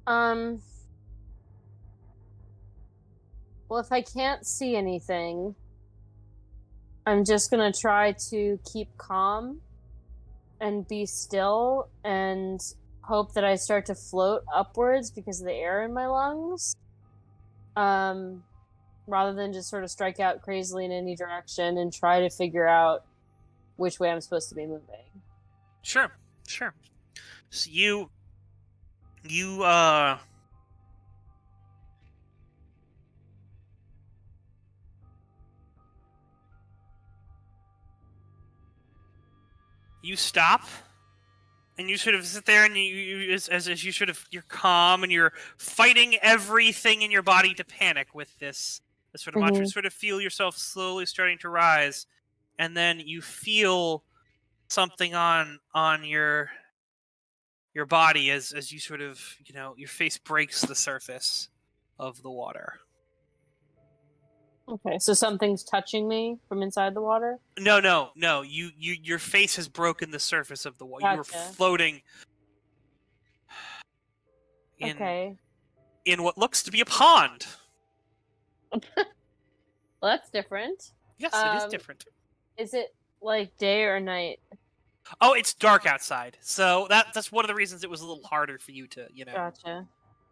Well, if I can't see anything, I'm just gonna try to keep calm and be still and hope that I start to float upwards because of the air in my lungs. Rather than just sort of strike out crazily in any direction and try to figure out which way I'm supposed to be moving. Sure. So you stop. And you sort of sit there, and as you sort of you're calm, and you're fighting everything in your body to panic with this sort of mantra. You sort of feel yourself slowly starting to rise, and then you feel something on your body as you sort of your face breaks the surface of the water. Okay, so something's touching me from inside the water? No. Your face has broken the surface of the water. You were Gotcha. floating in Okay. in what looks to be a pond. Well, that's different. Yes, it is different. Is it like day or night? Oh, it's dark outside, so that's one of the reasons it was a little harder for you to, Gotcha.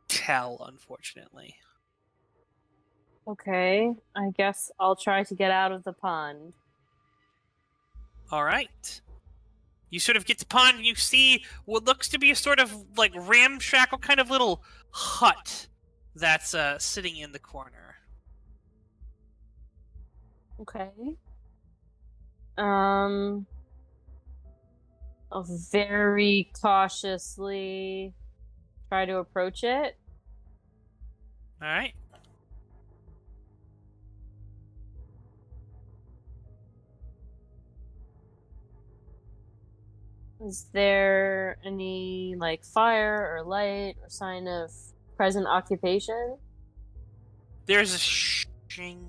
tell, unfortunately. Okay, I guess I'll try to get out of the pond. All right. You sort of get to pond and you see what looks to be a sort of like ramshackle kind of little hut that's sitting in the corner. Okay. I'll very cautiously try to approach it. All right. Is there any like fire or light or sign of present occupation? There's a shing.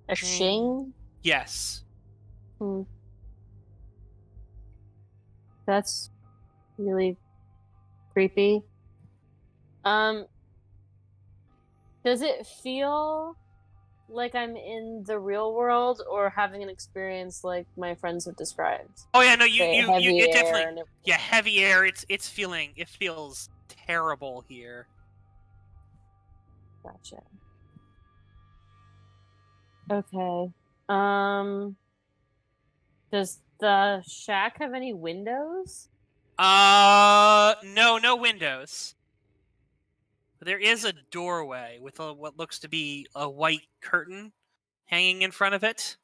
A shing? Yes. That's really creepy. Does it feel like I'm in the real world or having an experience like my friends have described? Oh yeah, no, Heavy it air definitely, and yeah, heavy air. It feels terrible here. Gotcha. Okay. Does the shack have any windows? No windows. There is a doorway with what looks to be a white curtain hanging in front of it.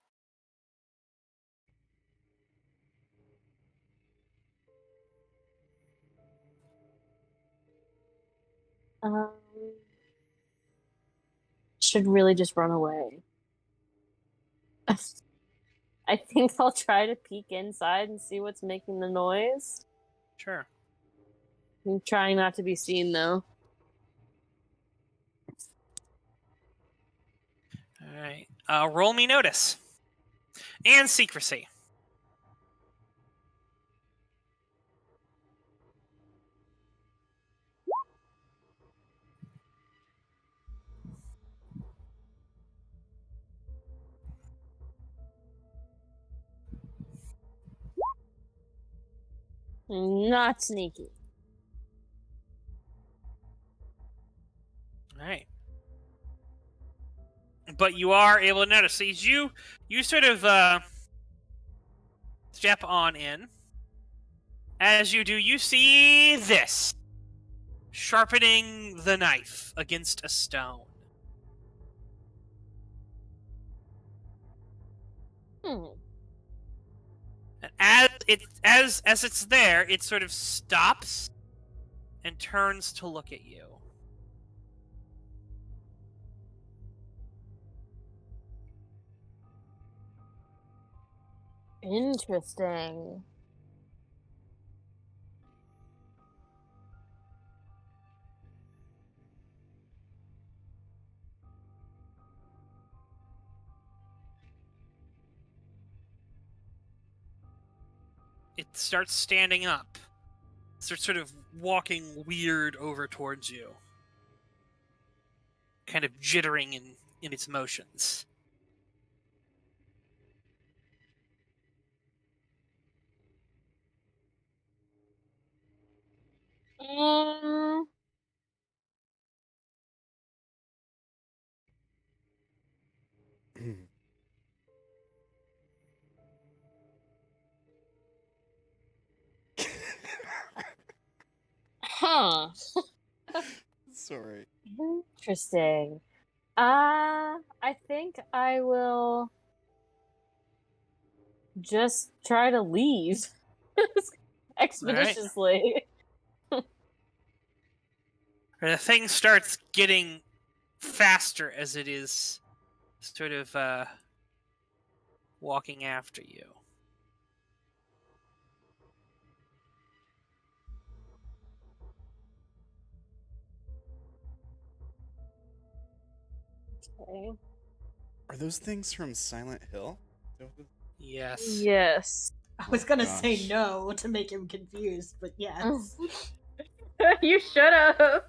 Should really just run away. I think I'll try to peek inside and see what's making the noise. Sure. I'm trying not to be seen, though. All right. Roll me notice. And secrecy. Not sneaky. All right. But you are able to notice. So as you sort of step on in. As you do, you see this. Sharpening the knife against a stone. And as it's there, it sort of stops and turns to look at you. Interesting. It starts standing up. Starts sort of walking weird over towards you. Kind of jittering in its motions. Huh. Sorry. Interesting. I think I will just try to leave expeditiously. The thing starts getting faster as it is sort of walking after you. Okay. Are those things from Silent Hill? Yes. Yes. I was gonna say gosh. no to make him confused, but yes. You should have.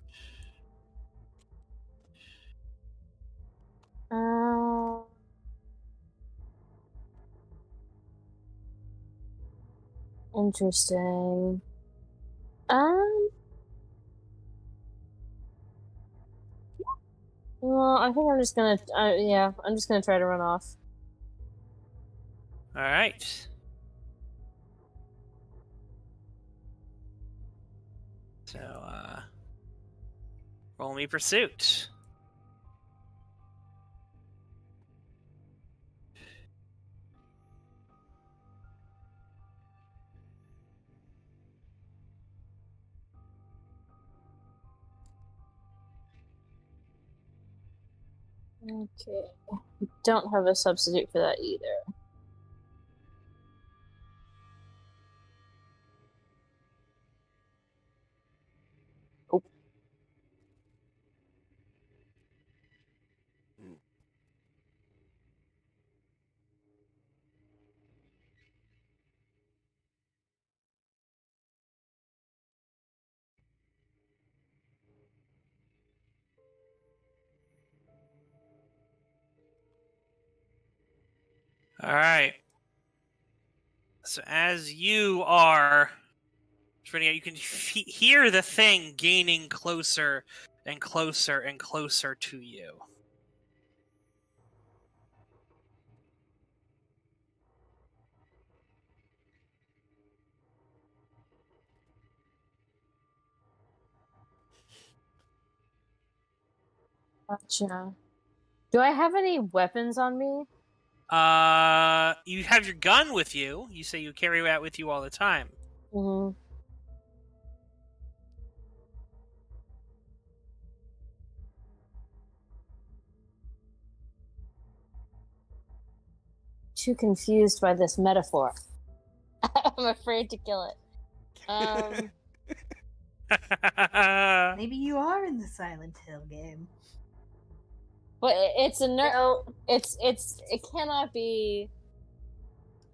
Interesting. Well, I think I'm just gonna. Yeah, I'm just gonna try to run off. All right. So, roll me pursuit. Okay. Don't have a substitute for that either. Oh. All right. So as you are running out, you can hear the thing gaining closer and closer and closer to you. Gotcha. Do I have any weapons on me? You have your gun with you. You say you carry that with you all the time. Mm-hmm. Too confused by this metaphor. I'm afraid to kill it. Maybe you are in the Silent Hill game. But it's a No. it cannot be.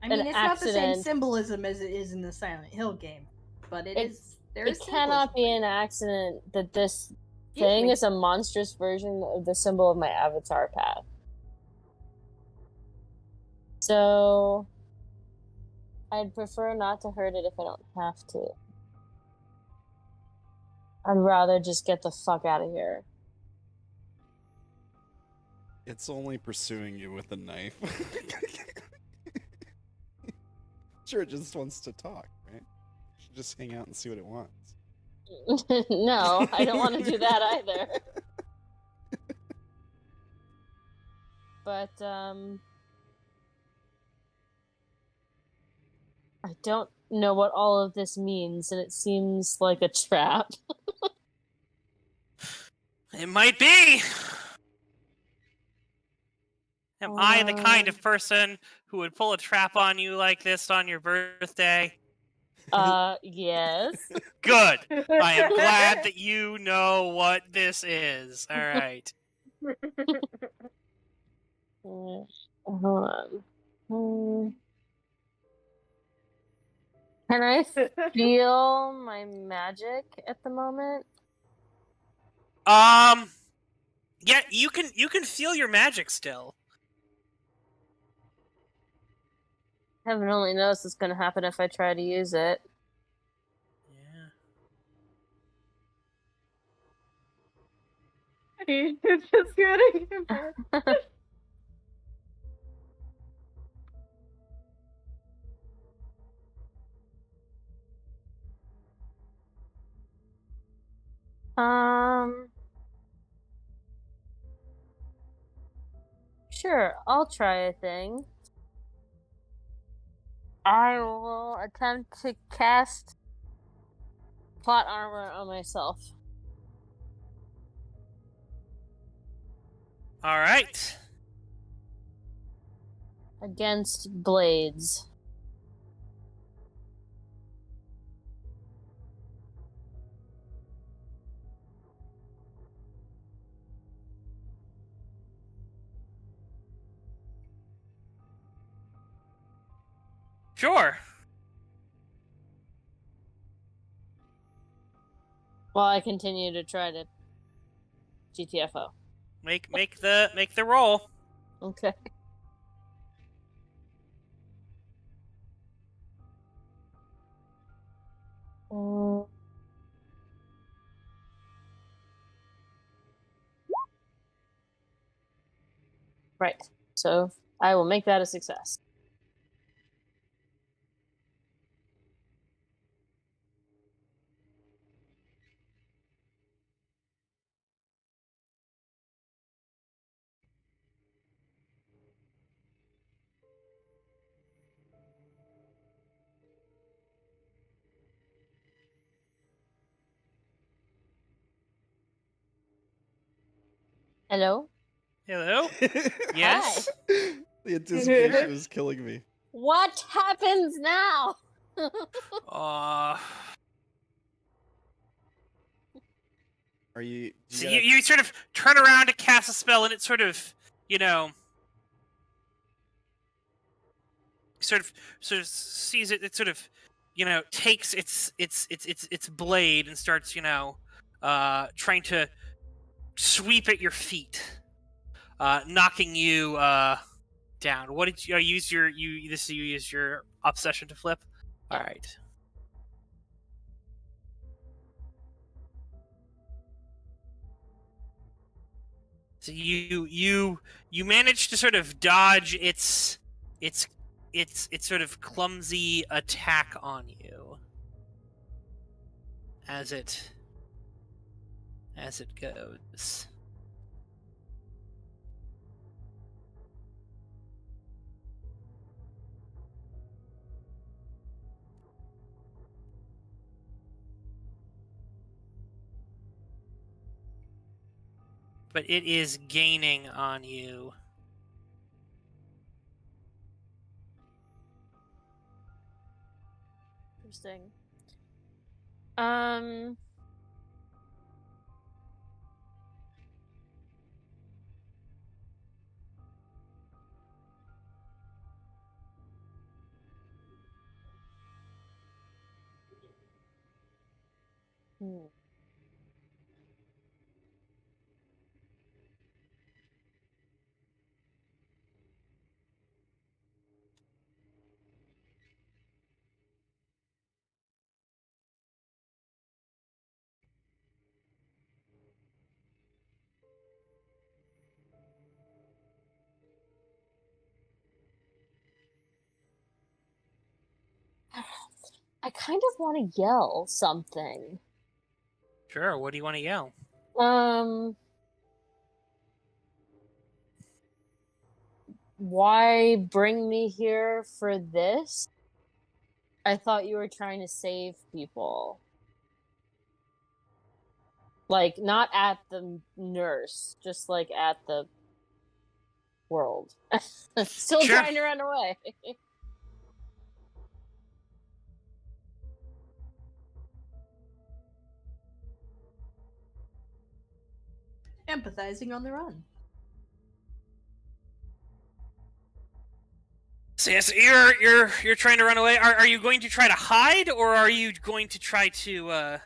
I mean, An it's not the same accident. symbolism as it is in the Silent Hill game, but there It is cannot be symbolism an accident that this Excuse thing me. is a monstrous version of the symbol of my avatar path. So I'd prefer not to hurt it if I don't have to. I'd rather just get the fuck out of here. It's only pursuing you with a knife. Sure, it just wants to talk, right? You should just hang out and see what it wants. No, I don't want to do that either. But I don't know what all of this means, and it seems like a trap. It might be. Am I the kind of person who would pull a trap on you like this on your birthday? Yes. Good. I am glad that you know what this is. All right. Hold on. Can I feel my magic at the moment? Yeah, you can feel your magic still. Heaven only knows what's gonna happen if I try to use it. Yeah. You're just getting him. Sure, I'll try a thing. I will attempt to cast plot armor on myself. All right. Against blades. Sure. While I continue to try to GTFO. Make the roll. Okay. Right. So I will make that a success. Hello? Hello. Yes. The anticipation is killing me. What happens now? Are you? So you sort of turn around to cast a spell, and it sort of, sort of sees it. It sort of, takes its blade and starts, trying to sweep at your feet, knocking you down. What did you use your you use your obsession to flip? All right. So you manage to sort of dodge its sort of clumsy attack on you as it goes. But it is gaining on you. Interesting. I kind of want to yell something. Sure. What do you want to yell? Why bring me here for this? I thought you were trying to save people. Like, not at the nurse, just like at the world. Still Sure. trying to run away. Empathizing on the run. So yes, you're trying to run away. Are you going to try to hide, or are you going to try to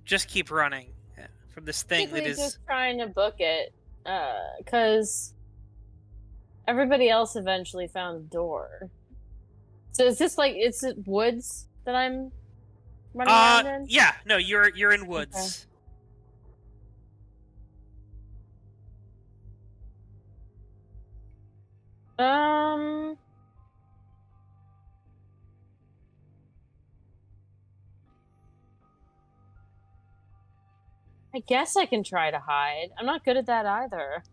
just keep running from this thing that is just trying to book it, because everybody else eventually found a door. So is this like, it's woods that I'm running around in? Yeah, no, you're in woods. Okay. I guess I can try to hide. I'm not good at that either.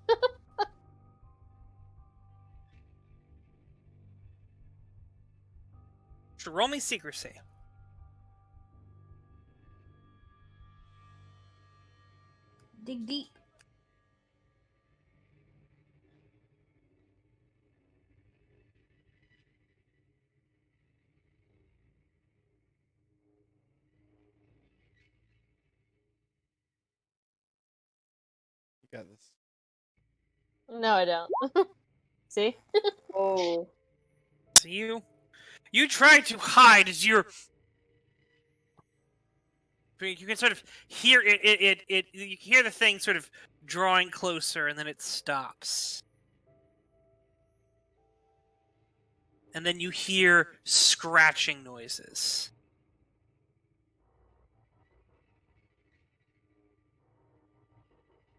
So roll me secrecy. Dig deep. You got this. No, I don't. See? Oh. So you try to hide as you're. You can sort of hear it. You hear the thing sort of drawing closer, and then it stops. And then you hear scratching noises.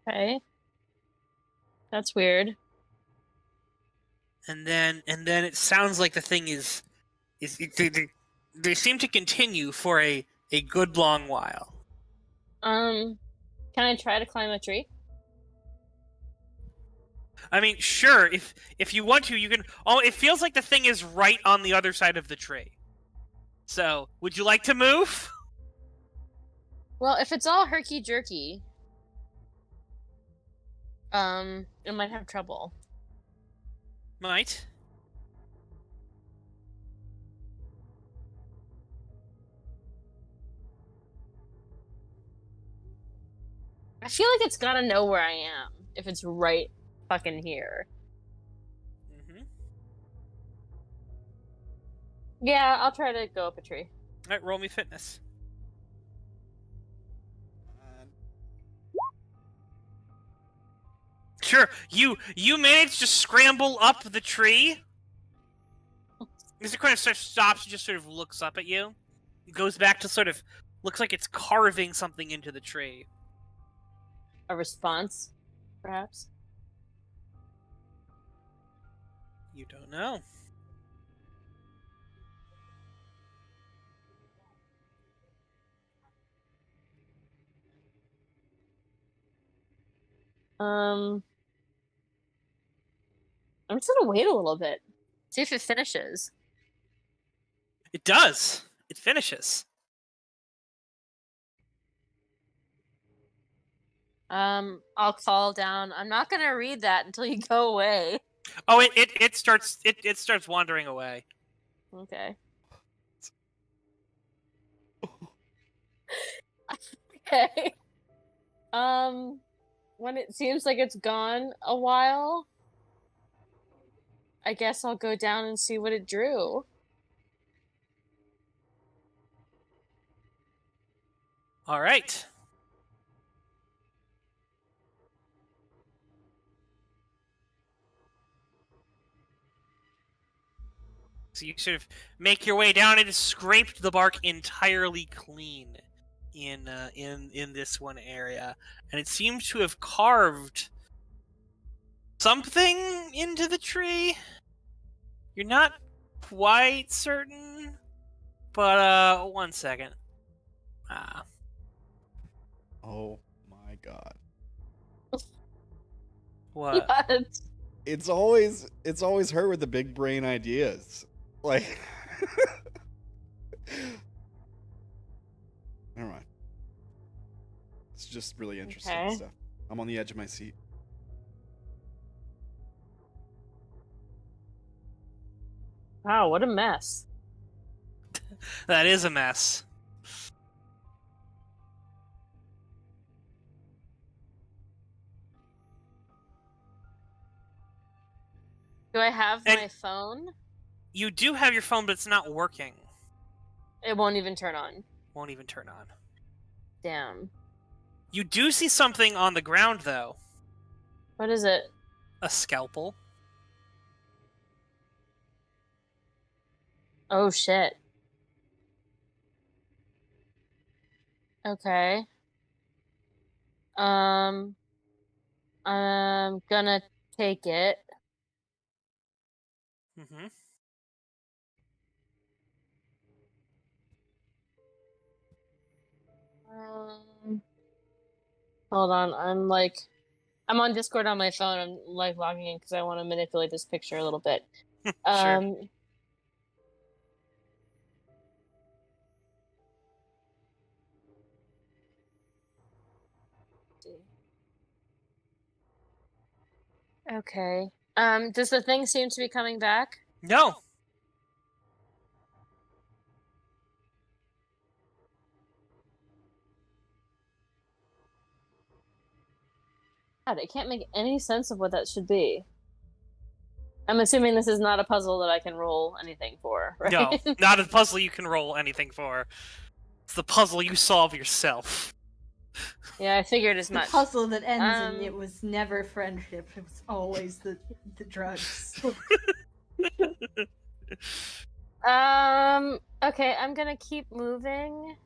Okay. That's weird. And then it sounds like the thing they seem to continue for a good long while. Can I try to climb a tree? I mean, sure, if you want to, you can. Oh, it feels like the thing is right on the other side of the tree. So, would you like to move? Well, if it's all herky jerky, it might have trouble. Might. I feel like it's gotta know where I am if it's right fucking here. Mm-hmm. Yeah, I'll try to go up a tree. All right, roll me fitness. Sure, you manage to scramble up the tree. Mr. kind of stops and just sort of looks up at you. It goes back to sort of looks like it's carving something into the tree. A response, perhaps? You don't know. I'm just gonna wait a little bit. See if it finishes. It does. It finishes. I'll call down. I'm not gonna read that until you go away. Oh, it starts wandering away. Okay. Okay. When it seems like it's gone a while, I guess I'll go down and see what it drew. All right. So you sort of make your way down and scraped the bark entirely clean in this one area, and it seems to have carved something into the tree. You're not quite certain, but one second. Oh my god. What? What? It's always her with the big brain ideas. Like never mind. It's just really interesting Okay. stuff. I'm on the edge of my seat. Wow, what a mess. That is a mess. Do I have And- my phone? You do have your phone, but it's not working. It won't even turn on. Won't even turn on. Damn. You do see something on the ground, though. What is it? A scalpel. Oh shit. Okay. I'm gonna take it. Mm-hmm. Hold on, I'm on Discord on my phone. I'm like logging in because I want to manipulate this picture a little bit. Sure. Okay. Does the thing seem to be coming back? No. God, I can't make any sense of what that should be. I'm assuming this is not a puzzle that I can roll anything for, right? No, not a puzzle you can roll anything for. It's the puzzle you solve yourself. Yeah, I figured as The much. puzzle that ends in it Um, was never friendship. It was always the drugs. Okay, I'm gonna keep moving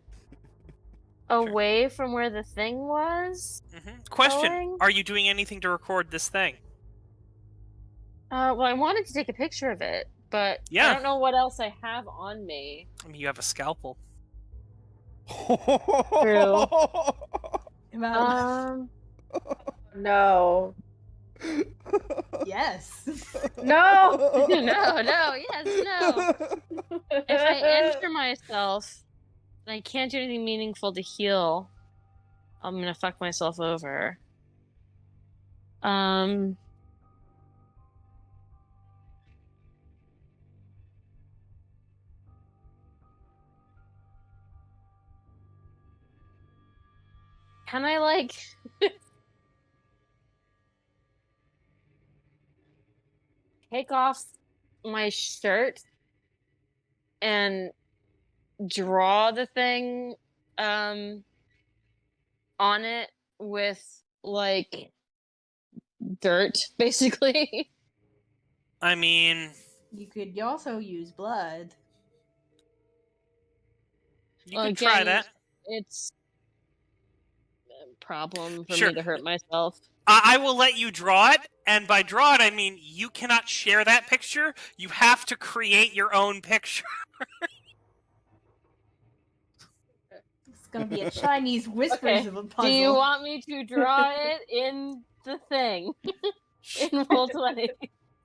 away from where the thing was. Question: Going? Are you doing anything to record this thing? Well, I wanted to take a picture of it, but Yeah. I don't know what else I have on me. I mean, you have a scalpel. True. Well, No. yes. No! no, yes, no. If I injure myself and I can't do anything meaningful to heal, I'm gonna fuck myself over. Can I, like... take off my shirt and draw the thing on it with, like, dirt, basically? I mean, You could also use blood. you Well, could try again, that. It's a problem for Sure. me to hurt myself. I will let you draw it, and by draw it, I mean you cannot share that picture. You have to create your own picture. It's gonna be a Chinese whispers Okay. of a puzzle. Do you want me to draw it in the thing? In Roll20?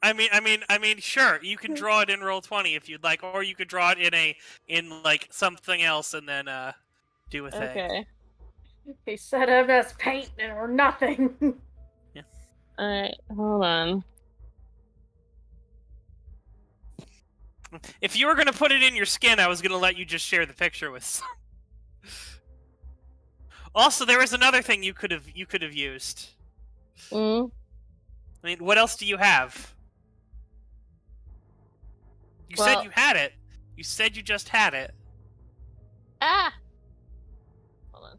I mean, sure. You can draw it in Roll20 if you'd like, or you could draw it in like something else and then do a thing. Okay. He said MS Paint or nothing. Alright, hold on. If you were gonna put it in your skin, I was gonna let you just share the picture with some. Also, there was another thing you could have used. Mm. I mean, what else do you have? You said you had it. You said you just had it. Ah! Hold on.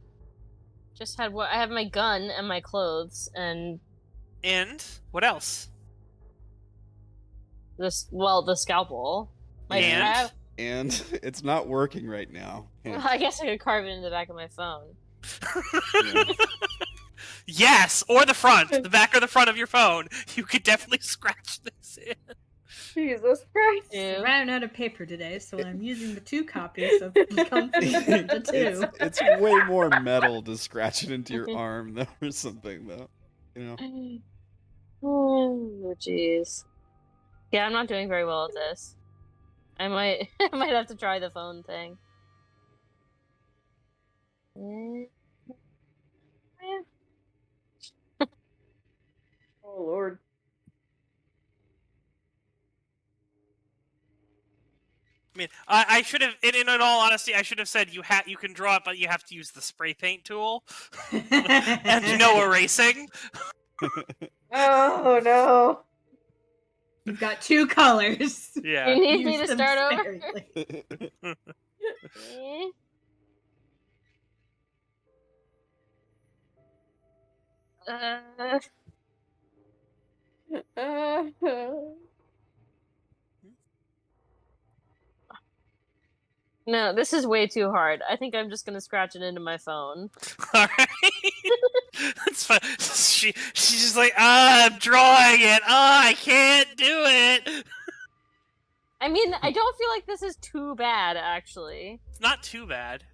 Just had what? I have my gun and my clothes and... And what else? the scalpel. And? And it's not working right now. Well, I guess I could carve it in the back of my phone. Yeah. Yes, or the front, the back or the front of your phone. You could definitely scratch this in. Jesus Christ. Ew. I ran out of paper today, so I'm using the 2 copies of Confronting the 2. It's way more metal to scratch it into your arm though, or something though. You know. Oh, jeez. Yeah, I'm not doing very well at this. I might have to try the phone thing. Oh Lord. I mean, I should have, in all honesty, I should have said you can draw it, but you have to use the spray paint tool and no erasing. Oh no. You've got 2 colors. Yeah. You need me Use to them start over? sparingly. No, this is way too hard. I think I'm just gonna scratch it into my phone. All right. That's fine. She's just like, I'm drawing it. I can't do it. I mean, I don't feel like this is too bad, actually. It's not too bad.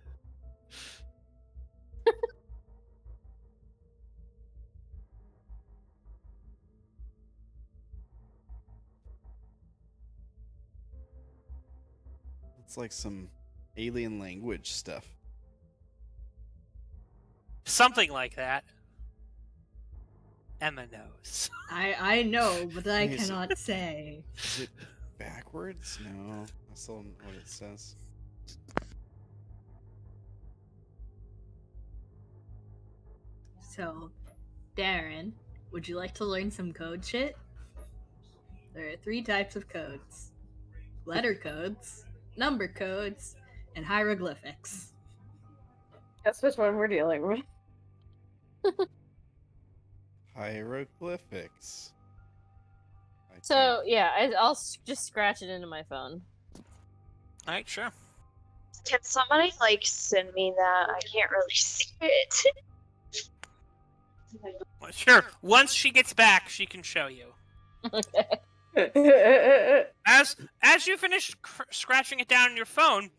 It's like some alien language stuff. Something like that. Emma knows. I know, but I Is it- cannot say. Is it backwards? No, that's not what it says. So, Darren, Would you like to learn some code shit? There are 3 types of codes: letter codes, number codes, and hieroglyphics. That's which one we're dealing with. Hieroglyphics. So yeah, I'll just scratch it into my phone. All right, sure. Can somebody like send me that? I can't really see it. Sure. Once she gets back, she can show you. Okay. As you finish scratching it down on your phone,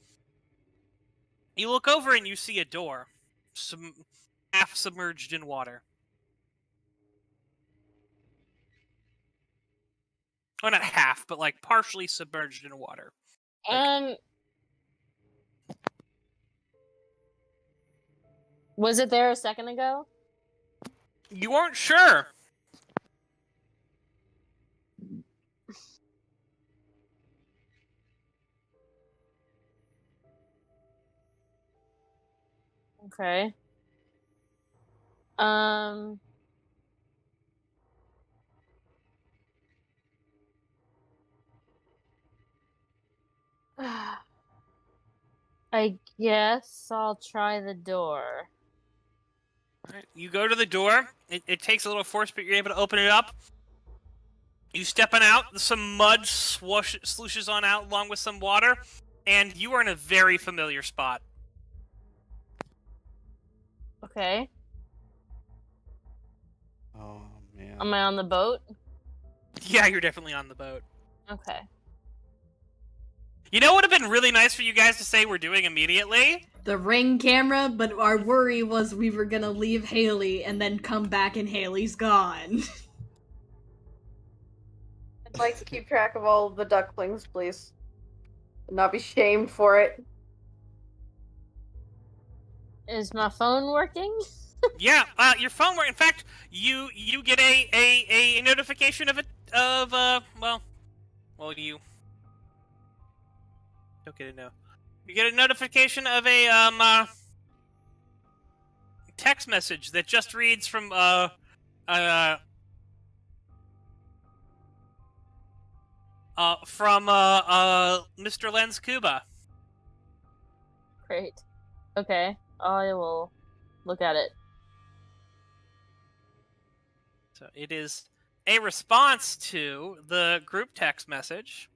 you look over and you see a door, half submerged in water. Well, not half, but like partially submerged in water. Was it there a second ago? You aren't sure. Okay. I guess I'll try the door. Alright, you go to the door. It takes a little force, but you're able to open it up. You stepping out, some mud swooshes on out along with some water, and you are in a very familiar spot. Okay. Oh man. Am I on the boat? Yeah, you're definitely on the boat. Okay. You know what would have been really nice for you guys to say we're doing immediately? The ring camera, but our worry was we were gonna leave Haley and then come back and Haley's gone. I'd like to keep track of all of the ducklings, please. And not be shamed for it. Is my phone working? Yeah, your phone works. In fact, you get a notification of you don't get a no. You get a notification of a text message that just reads from Mr. Lenz Cuba. Great. Okay. I will look at it. So it is a response to the group text message,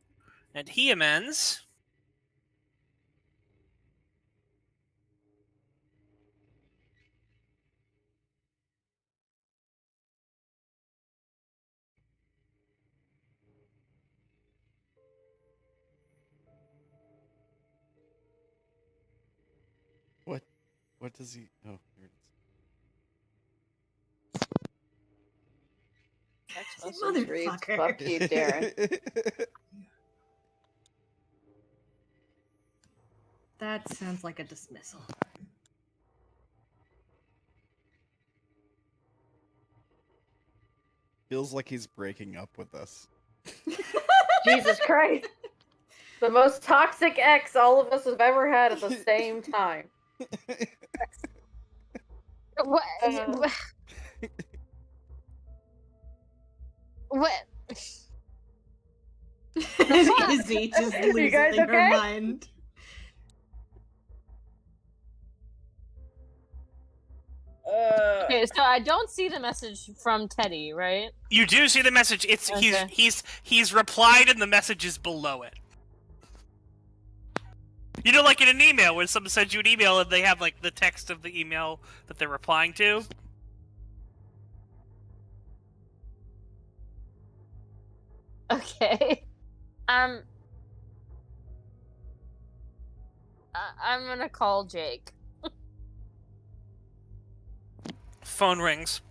and he amends. What does he? Oh, here it Text message reads, Motherfucker. fuck you, Darren. is. That sounds like a dismissal. Feels like he's breaking up with us. Jesus Christ. The most toxic ex all of us have ever had at the same time. What? What? Izzy just You losing guys her okay? mind. Okay, so I don't see the message from Teddy, right? You do see the message. It's Okay. he's replied, and the message is below it. You know, like in an email, when someone sends you an email and they have like the text of the email that they're replying to. Okay. I'm gonna call Jake. Phone rings.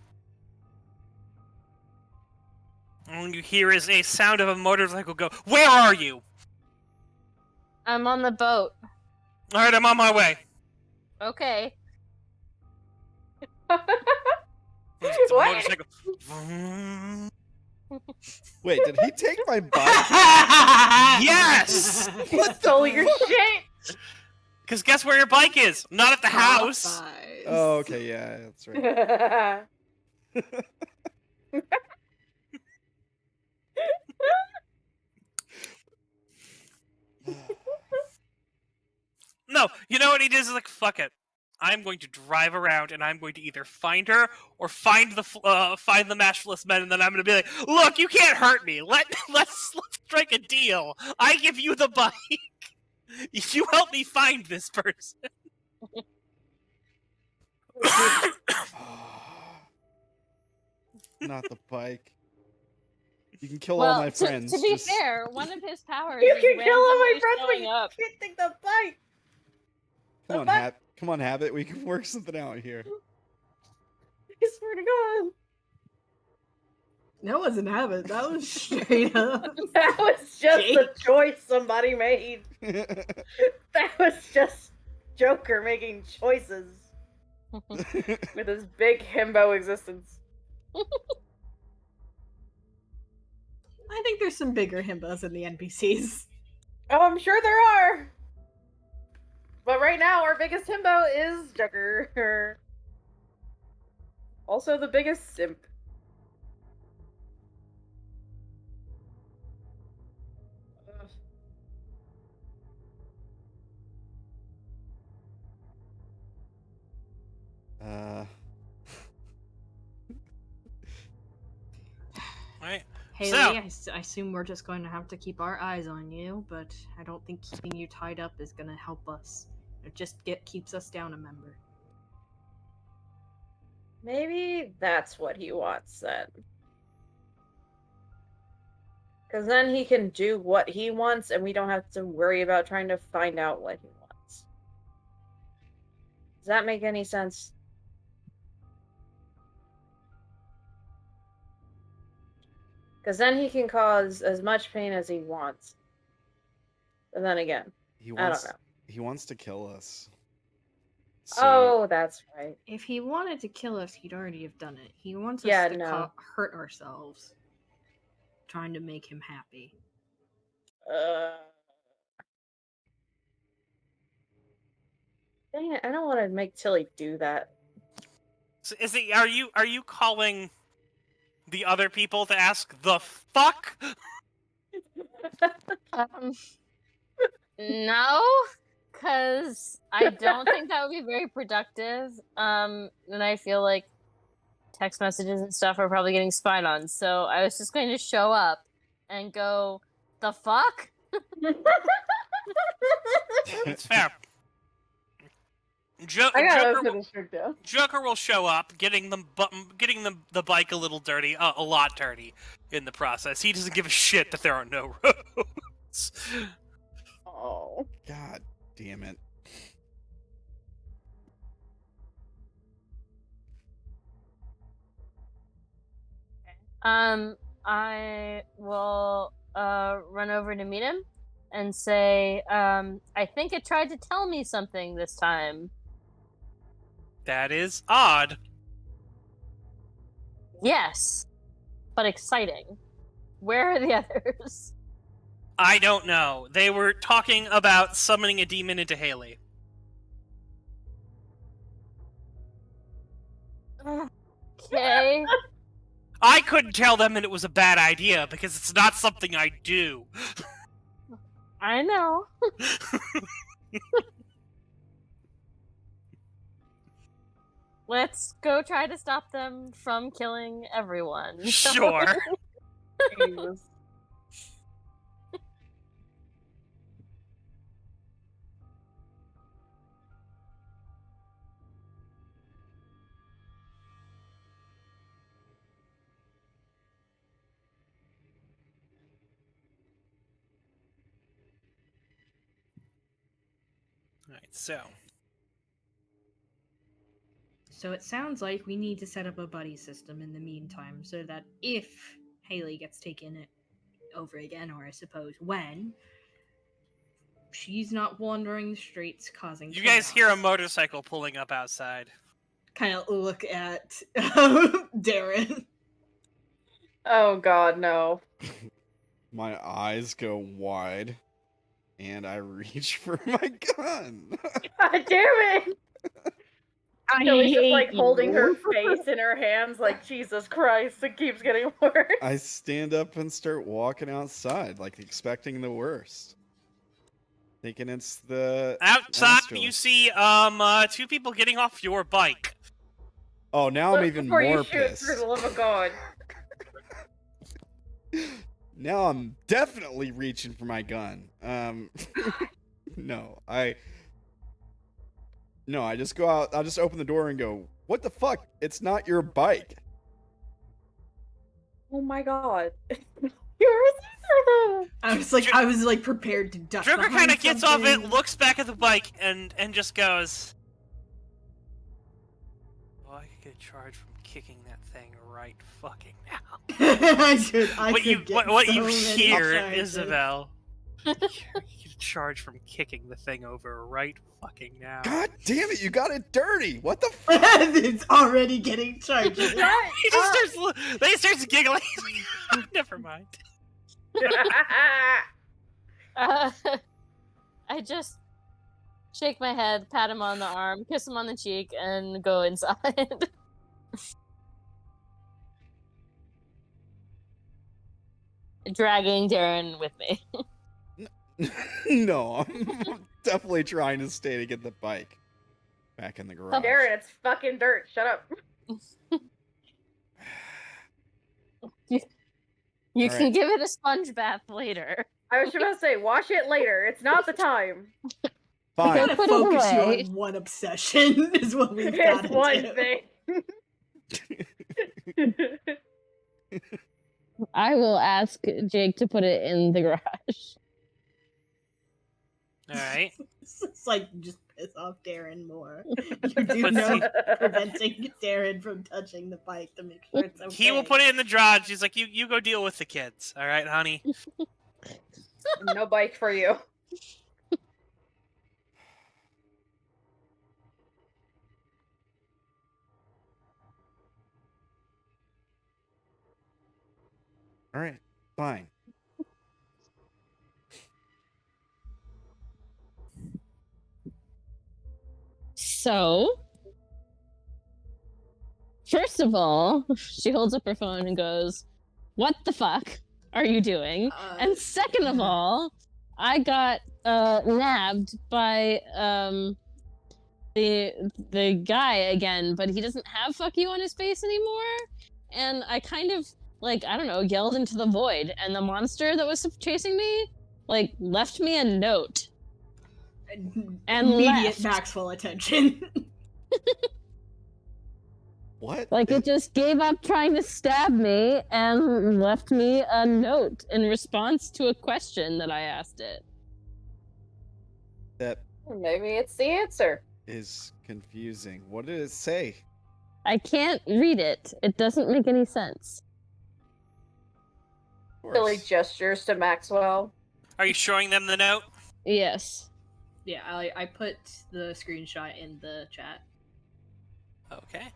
And what you hear is a sound of a motorcycle go, "Where are you?" I'm on the boat. Alright, I'm on my way. Okay. The What? motorcycle. Wait, did he take my bike? Yes! You stole your shit! Because guess where your bike is? Not at the house. Oh, okay, yeah, that's right. No, you know what he does? Is like, fuck it. I'm going to drive around and I'm going to either find her or find the mashless men, and then I'm going to be like, look, you can't hurt me. Let's strike a deal. I give you the bike. You help me find this person. Not the bike. You can kill Well, all my friends. to be just- fair, one of his powers You is can kill all my randomly friends, but showing you up. can't take the bike. Come on, Habit. We can work something out here. I swear to God. That wasn't habit. That was straight up. That was just Jake. a choice somebody made. That was just Joker making choices with his big himbo existence. I think there's some bigger himbos in the NPCs. Oh, I'm sure there are. But right now, our biggest himbo is Joker. Also the biggest simp. Right. Haley, I assume we're just going to have to keep our eyes on you, but I don't think keeping you tied up is going to help us. It just keeps us down a member. Maybe that's what he wants then. Because then he can do what he wants and we don't have to worry about trying to find out what he wants. Does that make any sense? Because then he can cause as much pain as he wants. And then again, I don't know. He wants to kill us. Oh, that's right. If he wanted to kill us, he'd already have done it. He wants us Yeah, to no. hurt ourselves, trying to make him happy. Dang it, I don't want to make Tilly do that. So are you calling the other people to ask the fuck? No, because I don't think that would be very productive. And I feel like text messages and stuff are probably getting spied on. So I was just going to show up and go, the fuck? It's fair. I gotta finish her down. Joker will show up, getting the bike a little dirty, a lot dirty, in the process. He doesn't give a shit that there are no roads. Oh. God damn it. I will run over to meet him and say, I think it tried to tell me something this time. That is odd. Yes, but exciting. Where are the others? I don't know. They were talking about summoning a demon into Haley. Okay. I couldn't tell them that it was a bad idea because it's not something I do. I know. Let's go try to stop them from killing everyone. Sure. Jesus. Alright, so it sounds like we need to set up a buddy system in the meantime, so that if Haley gets taken over again, or I suppose when, she's not wandering the streets causing you guys hear a chaos. motorcycle pulling up outside. Kind of look at Darren. Oh God, no. My eyes go wide, and I reach for my gun. God damn it! I Kelly's just hate like holding her you. face in her hands, like Jesus Christ, it keeps getting worse. I stand up and start walking outside, like expecting the worst. Thinking it's the Outside, Astral. you see 2 people getting off your bike. Oh, now I'm Look even before more you shoot, pissed. for the love of God. Now I'm definitely reaching for my gun. No, I just go out. I'll just open the door and go, "What the fuck? It's not your bike." Oh my God. You're though. I was like prepared to duck. Joker kind of gets off it, looks back at the bike, and just goes, "Well, I could get charged from kicking that thing right fucking now." What you hear, Isabel? You get charged from kicking the thing over right fucking now. God damn it! You got it dirty. What the fuck? It's already getting charged. He just starts giggling. Never mind. I just shake my head, pat him on the arm, kiss him on the cheek, and go inside. Dragging Darren with me. No, I'm definitely trying to stay to get the bike back in the garage. Darren, it's fucking dirt. Shut up. You can right. give it a sponge bath later. I was about to say, wash it later. It's not the time. Fine. Gotta Put it focus you away. on one obsession is what we've got It's to one do. thing. I will ask Jake to put it in the garage. Alright. It's like just piss off Darren more. You do Let's know see. preventing Darren from touching the bike to make sure it's okay. He will put it in the garage. He's like, you go deal with the kids. Alright, honey? No bike for you. All right, fine. So, first of all, she holds up her phone and goes, "What the fuck are you doing?" And second of all, I got nabbed by the guy again, but he doesn't have "fuck you" on his face anymore. And I kind of, like, I don't know, yelled into the void, and the monster that was chasing me, like, left me a note. And immediate left. Maxwell attention. What? Like, it just gave up trying to stab me and left me a note in response to a question that I asked it. That Maybe it's the answer. is confusing. What did it say? I can't read it. It doesn't make any sense. Of Silly course. gestures to Maxwell. Are you showing them the note? Yes. Yeah, I put the screenshot in the chat. Okay.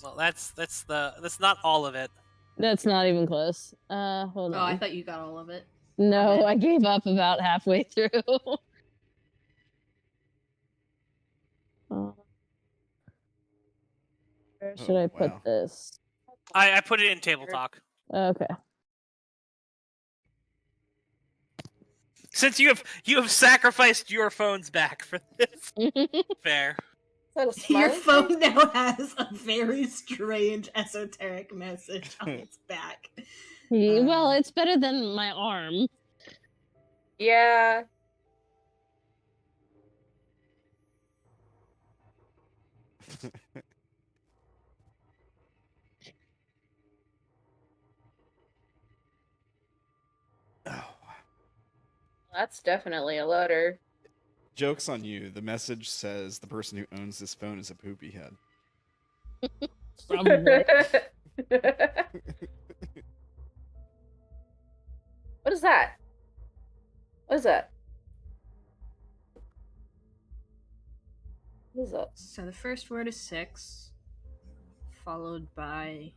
Well, that's not all of it. That's not even close. Hold Oh, on. I thought you got all of it. No, I gave up about halfway through. Where should Oh, I put wow. this? I put it in table talk. Okay. Since you have sacrificed your phones back for this. Fair. Is that a Your smiley phone now has a very strange esoteric message on its back. Well, it's better than my arm. Yeah. Oh, That's definitely a letter. joke's on you. The message says the person who owns this phone is a poopy head. Probably. What is that? What is that? What is that? So the first word is 6, followed by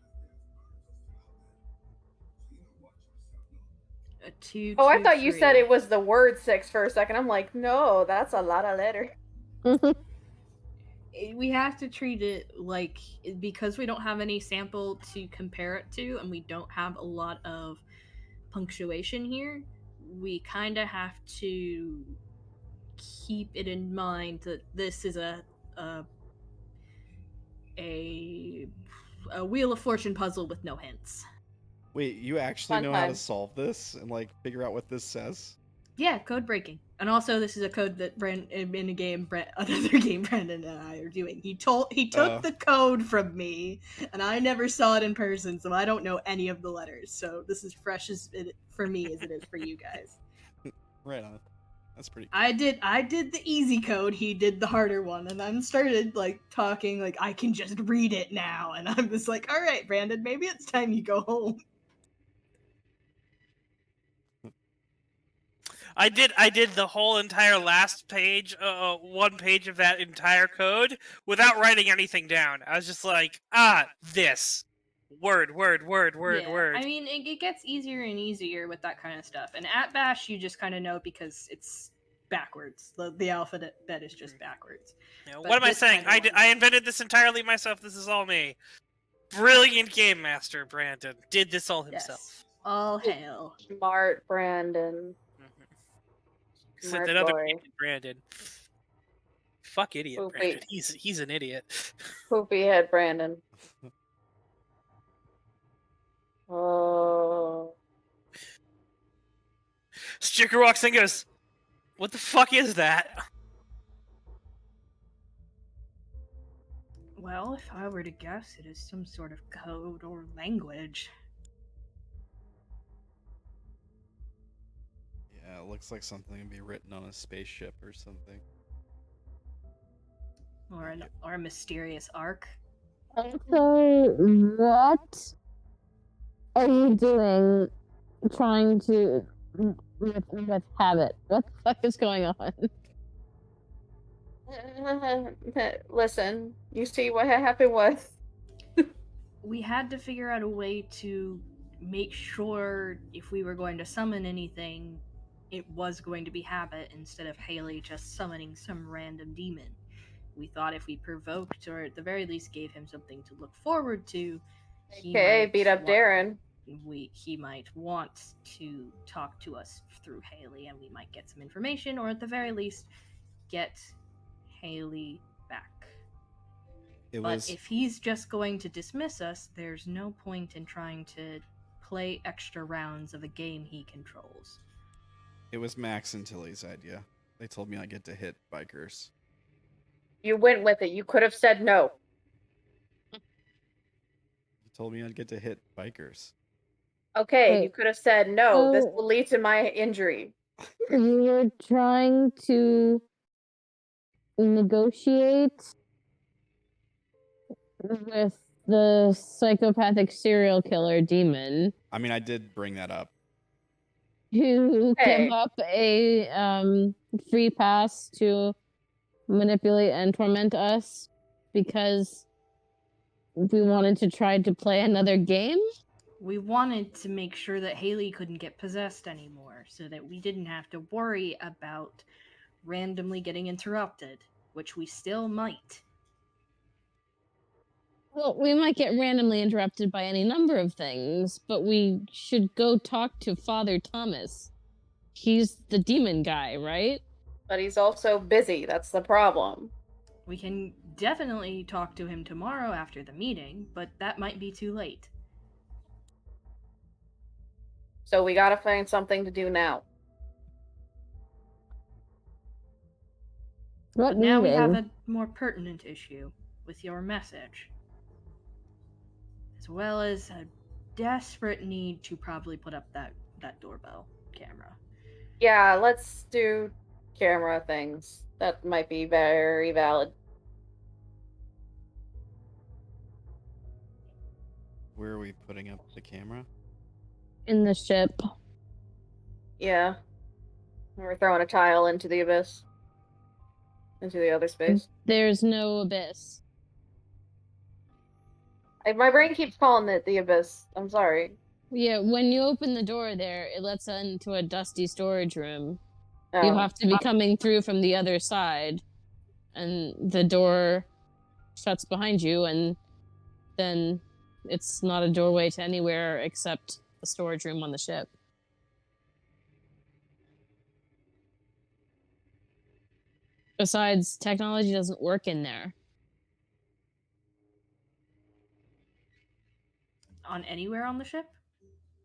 2, Oh, I 2, thought you said 3. it was the word 6 for a second. I'm like, no, that's a lot of letters. We have to treat it like, because we don't have any sample to compare it to, and we don't have a lot of punctuation here, we kind of have to keep it in mind that this is a Wheel of Fortune puzzle with no hints. Wait, you actually Fun know how to times. solve this and like figure out what this says? Yeah, code breaking. And also, this is a code that in a game, another game Brandon and I are doing. He took the code from me, and I never saw it in person, so I don't know any of the letters. So this is fresh for me as it is for you guys. Right on. That's pretty cool. I did the easy code, he did the harder one, and then started like talking like I can just read it now, and I'm just like, all right, Brandon, maybe it's time you go home. I did the whole entire last page, 1 page of that entire code without writing anything down. I was just like, this. Word. I mean, it gets easier and easier with that kind of stuff. And at Bash, you just kind of know because it's backwards. The alphabet is just backwards. You know, But what am I this saying? kind of I invented this entirely myself. This is all me. Brilliant game master, Brandon. Did this all himself. Yes. All hail. Smart Brandon. Except Smart that other boy. idiot Brandon. Fuck idiot Poopy. Brandon. He's an idiot. Poopy head Brandon. Oh. Stricker walks in and goes, what the fuck is that? Well, if I were to guess, it is some sort of code or language. Yeah, it looks like something would be written on a spaceship or something. Or a mysterious arc. So, what are you doing trying to with habit? What the fuck is going on? Listen, you see what happened was We had to figure out a way to make sure if we were going to summon anything, it was going to be habit instead of Haley just summoning some random demon. We thought if we provoked, or at the very least gave him something to look forward to, okay, beat up Darren. He might want to talk to us through Haley, and we might get some information, or at the very least get Haley back. But if he's just going to dismiss us, there's no point in trying to play extra rounds of a game he controls. It was Max and Tilly's idea. They told me I get to hit bikers. You went with it. You could have said no. He told me I'd get to hit bikers. Okay, Wait. you could have said no. This Oh. will lead to my injury. You were trying to negotiate with the psychopathic serial killer demon I mean, I did bring that up. who Hey. gave up a free pass to manipulate and torment us because we wanted to try to play another game. We wanted to make sure that Haley couldn't get possessed anymore, so that we didn't have to worry about randomly getting interrupted, which we still might. Well, we might get randomly interrupted by any number of things, but we should go talk to Father Thomas. He's the demon guy, right? But he's also busy. That's the problem. We can definitely talk to him tomorrow after the meeting, but that might be too late. So we gotta find something to do now. What But now we have meeting? a more pertinent issue with your message, as well as a desperate need to probably put up that doorbell camera. Yeah, let's do camera things. That might be very valid. Where are we putting up the camera? In the ship. Yeah. We're throwing a tile into the abyss. Into the other space. There's no abyss. My brain keeps calling it the abyss. I'm sorry. Yeah, when you open the door there, it lets into a dusty storage room. Oh. You have to be coming through from the other side, and the door shuts behind you, and then it's not a doorway to anywhere except a storage room on the ship. Besides, technology doesn't work in there. On anywhere on the ship?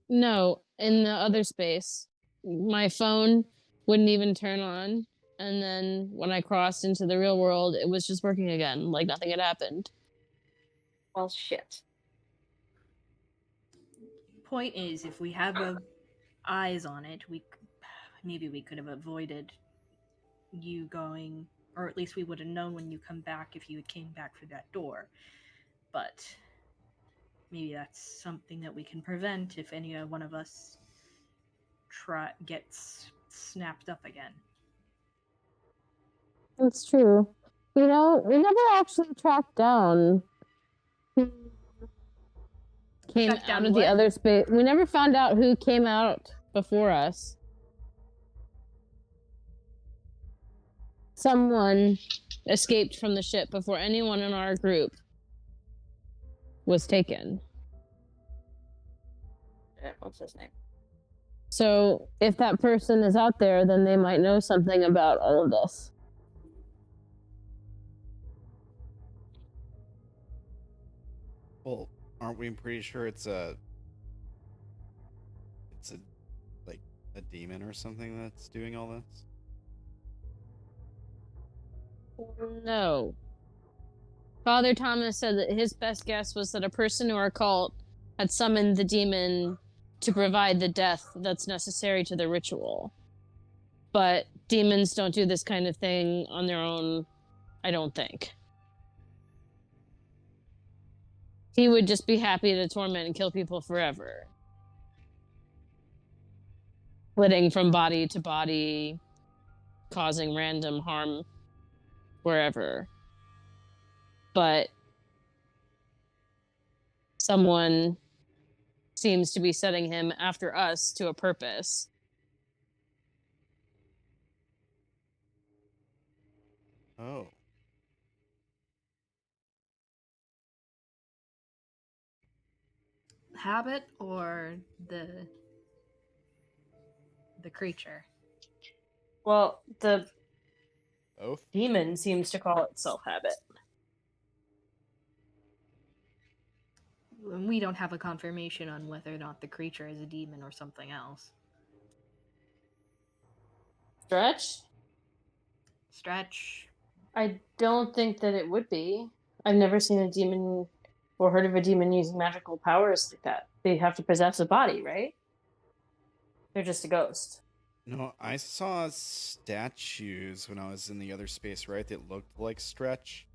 No, in the other space. My phone wouldn't even turn on. And then when I crossed into the real world, it was just working again, like nothing had happened. Well, shit. Point is, if we have eyes on it, maybe we could have avoided you going, or at least we would have known when you come back if you came back through that door. But maybe that's something that we can prevent if any one of us gets snapped up again. That's true. You know, we never actually tracked down who came Tracked down out of the what? other space. We never found out who came out before us. Someone escaped from the ship before anyone in our group was taken. What's his name? So if that person is out there, then they might know something about all of this. Well, aren't we pretty sure it's a like a demon or something that's doing all this? No. Father Thomas said that his best guess was that a person or a cult had summoned the demon to provide the death that's necessary to the ritual. But demons don't do this kind of thing on their own, I don't think. He would just be happy to torment and kill people forever. Flitting from body to body, causing random harm wherever. But someone seems to be setting him after us to a purpose. Oh. Habit or the creature? Well, the Both? demon seems to call itself habit. We don't have a confirmation on whether or not the creature is a demon or something else. Stretch? Stretch. I don't think that it would be. I've never seen a demon or heard of a demon using magical powers like that. They have to possess a body, right? They're just a ghost. No, I saw statues when I was in the other space, right? That looked like Stretch.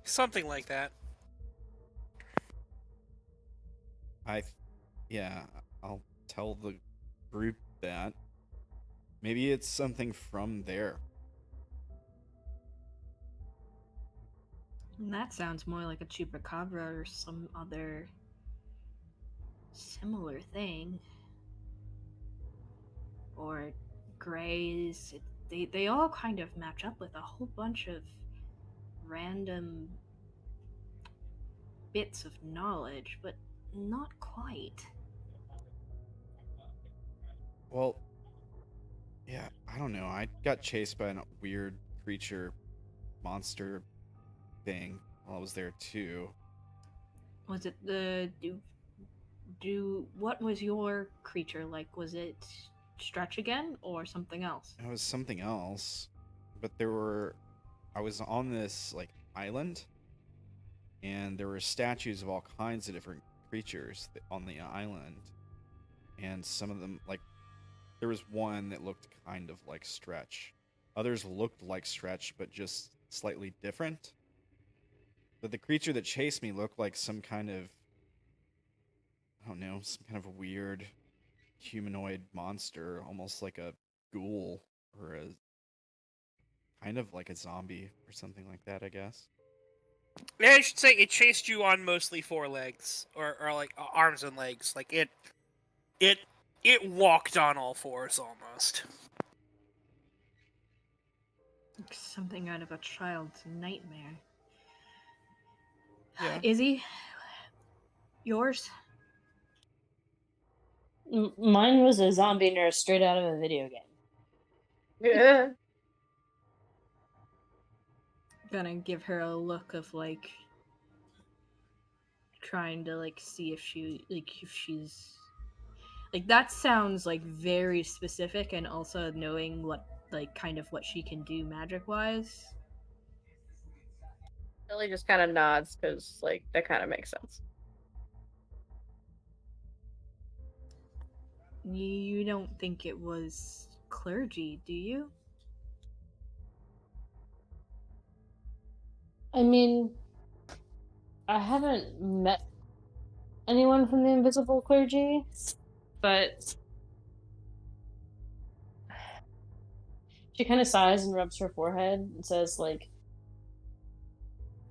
Something like that. Yeah, I'll tell the group that. Maybe it's something from there. That sounds more like a chupacabra or some other similar thing. Or greys. They all kind of match up with a whole bunch of random bits of knowledge, but not quite. Well, yeah, I don't know. I got chased by a weird creature monster thing while I was there too. Was it the what was your creature like? Was it Stretch again or something else? It was something else, but I was on this like island, and there were statues of all kinds of different creatures on the island, and some of them, like, there was one that looked kind of like Stretch. Others looked like Stretch, but just slightly different. But the creature that chased me looked like some kind of, I don't know, some kind of weird humanoid monster, almost like a ghoul or a kind of like a zombie or something like that, I guess. I should say it chased you on mostly 4 legs, or like arms and legs. Like it walked on all 4s almost. Something out of a child's nightmare. Yeah. Izzy, yours? Mine was a zombie nurse straight out of a video game. Yeah. Gonna give her a look of like trying to like see if she's like, that sounds like very specific, and also knowing what like kind of what she can do magic wise. Billy just kind of nods because, like, that kind of makes sense. You don't think it was clergy, do you? I mean, I haven't met anyone from the invisible clergy, but she kind of sighs and rubs her forehead and says, like,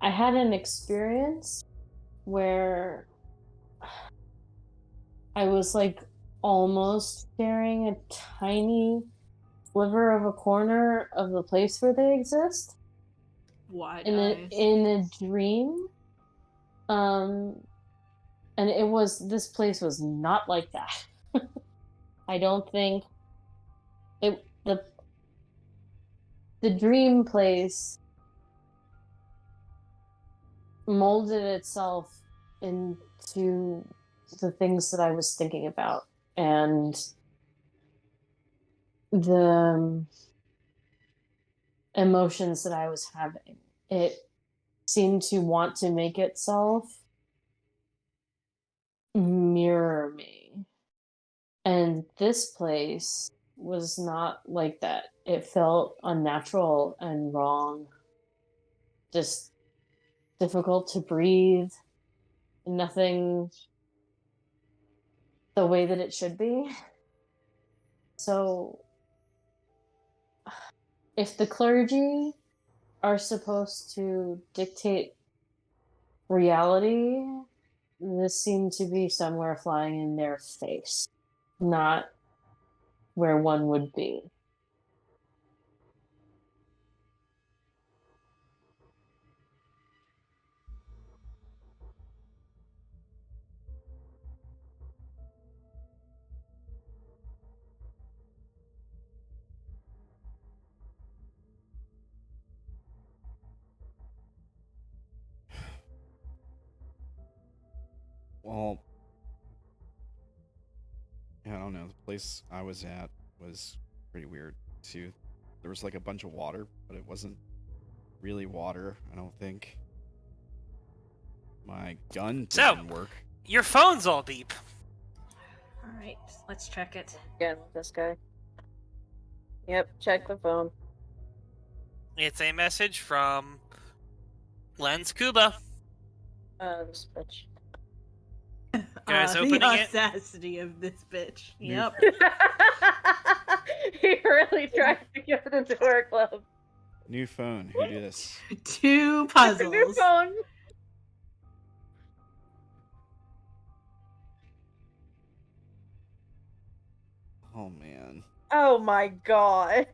I had an experience where I was, like, almost sharing a tiny sliver of a corner of the place where they exist. Wide in eyes. in a dream. And this place was not like that. I don't think the dream place molded itself into the things that I was thinking about, and the emotions that I was having. It seemed to want to make itself mirror me. And this place was not like that. It felt unnatural and wrong. Just difficult to breathe. Nothing the way that it should be. So, if the clergy are supposed to dictate reality, this seemed to be somewhere flying in their face, not where one would be. Well, yeah, I don't know. The place I was at was pretty weird too. There was like a bunch of water, but it wasn't really water, I don't think. My gun So- didn't work. Your phone's all beep. Alright, let's check it. Again with this guy. Yep, check the phone. It's a message from Lens Kuba. This bitch. Guys, the opening it. audacity of this bitch. New- Yep. He really tried to get into our club. New phone. Who did this? 2 New puzzles. phone. Oh man. Oh my god.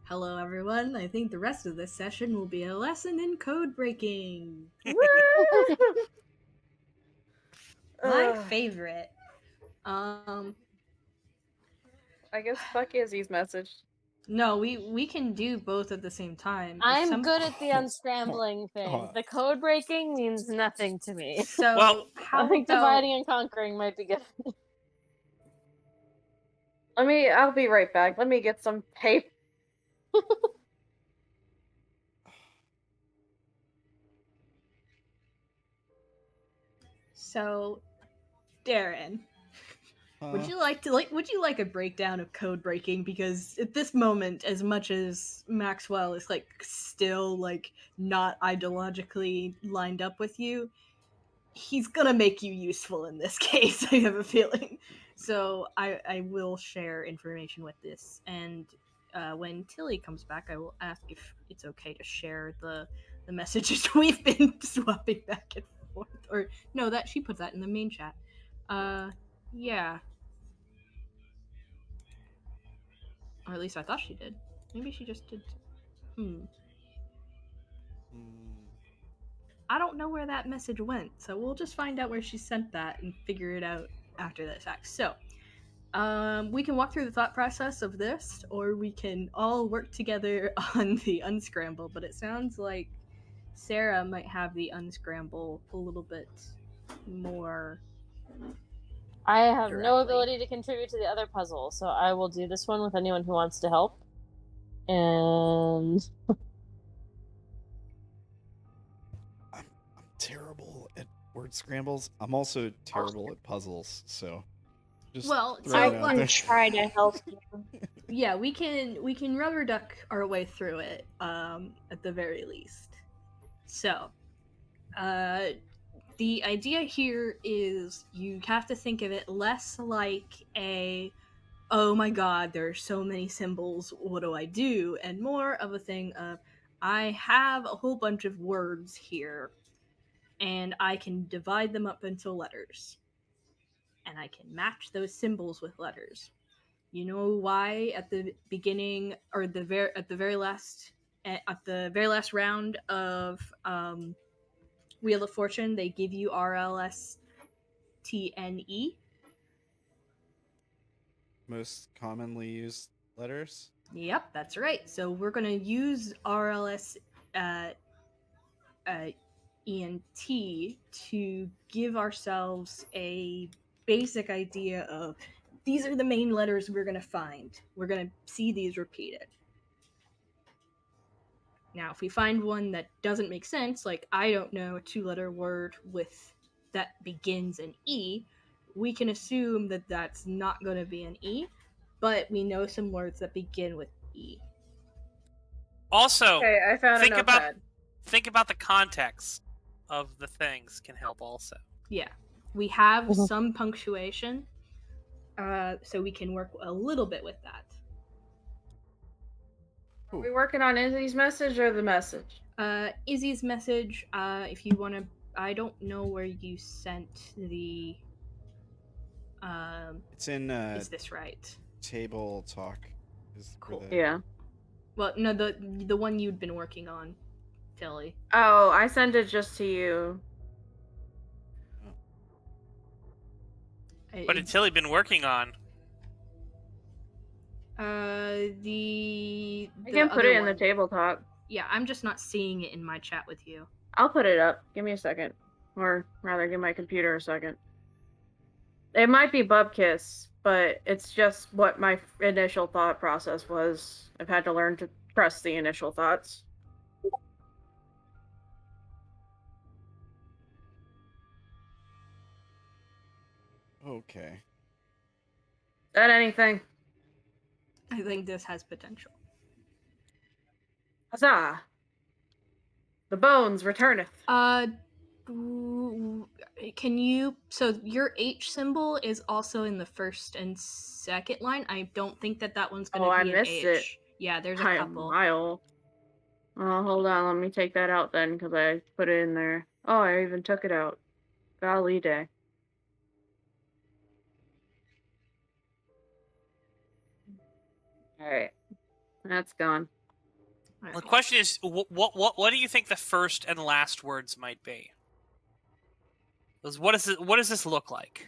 Hello, everyone. I think the rest of this session will be a lesson in code breaking. Woo! My Ugh. favorite. I guess fuck Izzy's message. No, we can do both at the same time. If I'm some- good at the unscrambling thing. The code breaking means nothing to me. So Well, how I think about dividing and conquering might be good. I'll be right back. Let me get some tape. so Darren, would you like a breakdown of code breaking? Because at this moment, as much as Maxwell is like still like not ideologically lined up with you, he's gonna make you useful in this case. I have a feeling. So I will share information with this, and when Tilly comes back, I will ask if it's okay to share the the messages we've been swapping back and forth. Or no, that she put that in the main chat. Yeah. Or at least I thought she did. Maybe she just did. I don't know where that message went, so we'll just find out where she sent that and figure it out after this act. So, we can walk through the thought process of this, or we can all work together on the unscramble, but it sounds like Sarah might have the unscramble a little bit more. I have no Directly. ability to contribute to the other puzzle, so I will do this one with anyone who wants to help. And I'm terrible at word scrambles. I'm also terrible at puzzles, so just Well, throw so it out what- there. Try to help you. Yeah, we can rubber duck our way through it, at the very least. So, the idea here is you have to think of it less like a, oh my god, there are so many symbols, what do I do? And more of a thing of, I have a whole bunch of words here, and I can divide them up into letters. And I can match those symbols with letters. You know why at the beginning, or at the very last round of Wheel of Fortune, they give you RLSTNE? Most commonly used letters. Yep, that's right. So we're going to use RLS ENT to give ourselves a basic idea of, these are the main letters we're going to find. We're going to see these repeated. Now, if we find one that doesn't make sense, like I don't know a 2-letter word that begins in E, we can assume that that's not going to be an E, but we know some words that begin with E. Also, Okay, I found think a about notepad. think about the context of the things can help also. Yeah, we have some punctuation, so we can work a little bit with that. Are we working on Izzy's message or the message? Izzy's message, if you want to, I don't know where you sent the, It's in is this right? table talk. Is Cool. where the- Yeah. Well, no, the one you'd been working on, Tilly. Oh, I sent it just to you. What had Tilly been working on? The I can put other it in the one. table talk. Yeah, I'm just not seeing it in my chat with you. I'll put it up. Give me a second. Or rather, give my computer a second. It might be Bubkiss, but it's just what my initial thought process was. I've had to learn to trust the initial thoughts. Okay. Is that anything? I think this has potential. Huzzah! The bones returneth. Can you? So your H symbol is also in the first and second line. I don't think that one's going to Oh, be I an missed H. it. Yeah, there's a By couple. mile. Oh, hold on. Let me take that out then, because I put it in there. Oh, I even took it out. Golly day. Alright. That's gone. The question is, what do you think the first and last words might be? Because what does this look like?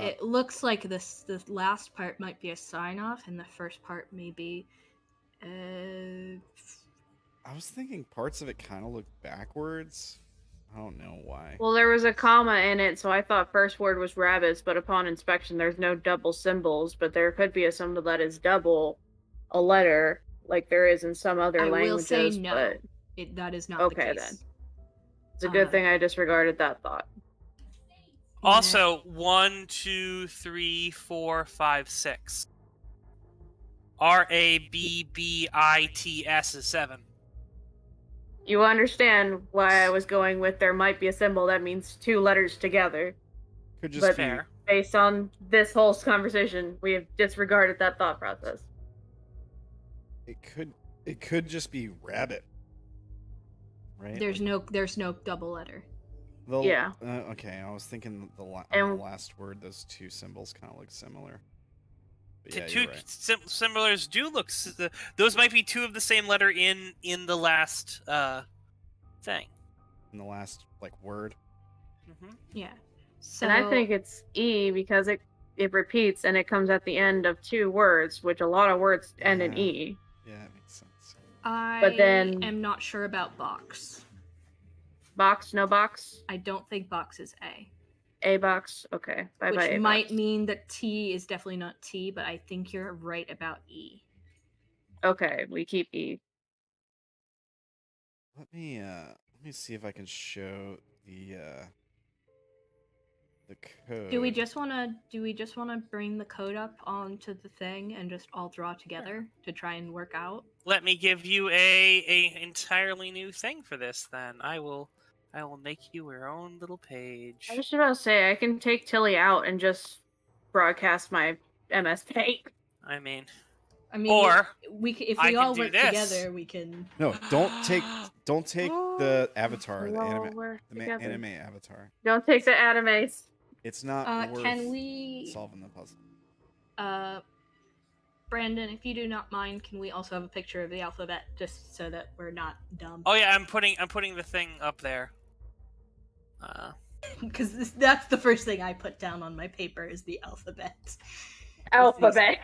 It looks like the last part might be a sign off, and the first part may be. I was thinking parts of it kind of look backwards. I don't know why. Well, there was a comma in it, so I thought first word was rabbits, but upon inspection, there's no double symbols, but there could be a symbol that is double a letter, like there is in some other I will languages, say no. but That is not okay the case. then. It's a good thing I disregarded that thought. Also, 1, 2, 3, 4, 5, 6. RABBITS is 7. You understand why I was going with there might be a symbol that means 2 letters together. Could just But be. Fair. based on this whole conversation, we have disregarded that thought process. It could It could just be rabbit. Right? There's no double letter. Yeah. Okay, I was thinking on And- the last word, those two symbols kind of look similar. But The yeah, two you're right. similars do look. Those might be two of the same letter in the last thing. In the last word. Mm-hmm. Yeah. So And I think it's E because it repeats and it comes at the end of two words, which a lot of words end in Yeah. E. Yeah, that makes sense. I then- am not sure about box. Box, no box, I don't think box is A. A box. Okay, bye Which bye. A might box. mean that T is definitely not T, but I think you're right about E. Okay, we keep E. Let me see if I can show the code. Do we just want to bring the code up onto the thing and just all draw together to try and work out? Let me give you a entirely new thing for this. Then I will make you your own little page. I was just about to say I can take Tilly out and just broadcast my MS Paint. I mean, Or if I we can all do work this. together, we can. No, don't take the avatar, the We'll anime, work the together. anime avatar. Don't take the animes. It's not worth Can we, solving the puzzle. Brandon, if you do not mind, can we also have a picture of the alphabet just so that we're not dumb? oh yeah, I'm putting the thing up there. Because that's the first thing I put down on my paper is the alphabet. Alphabet.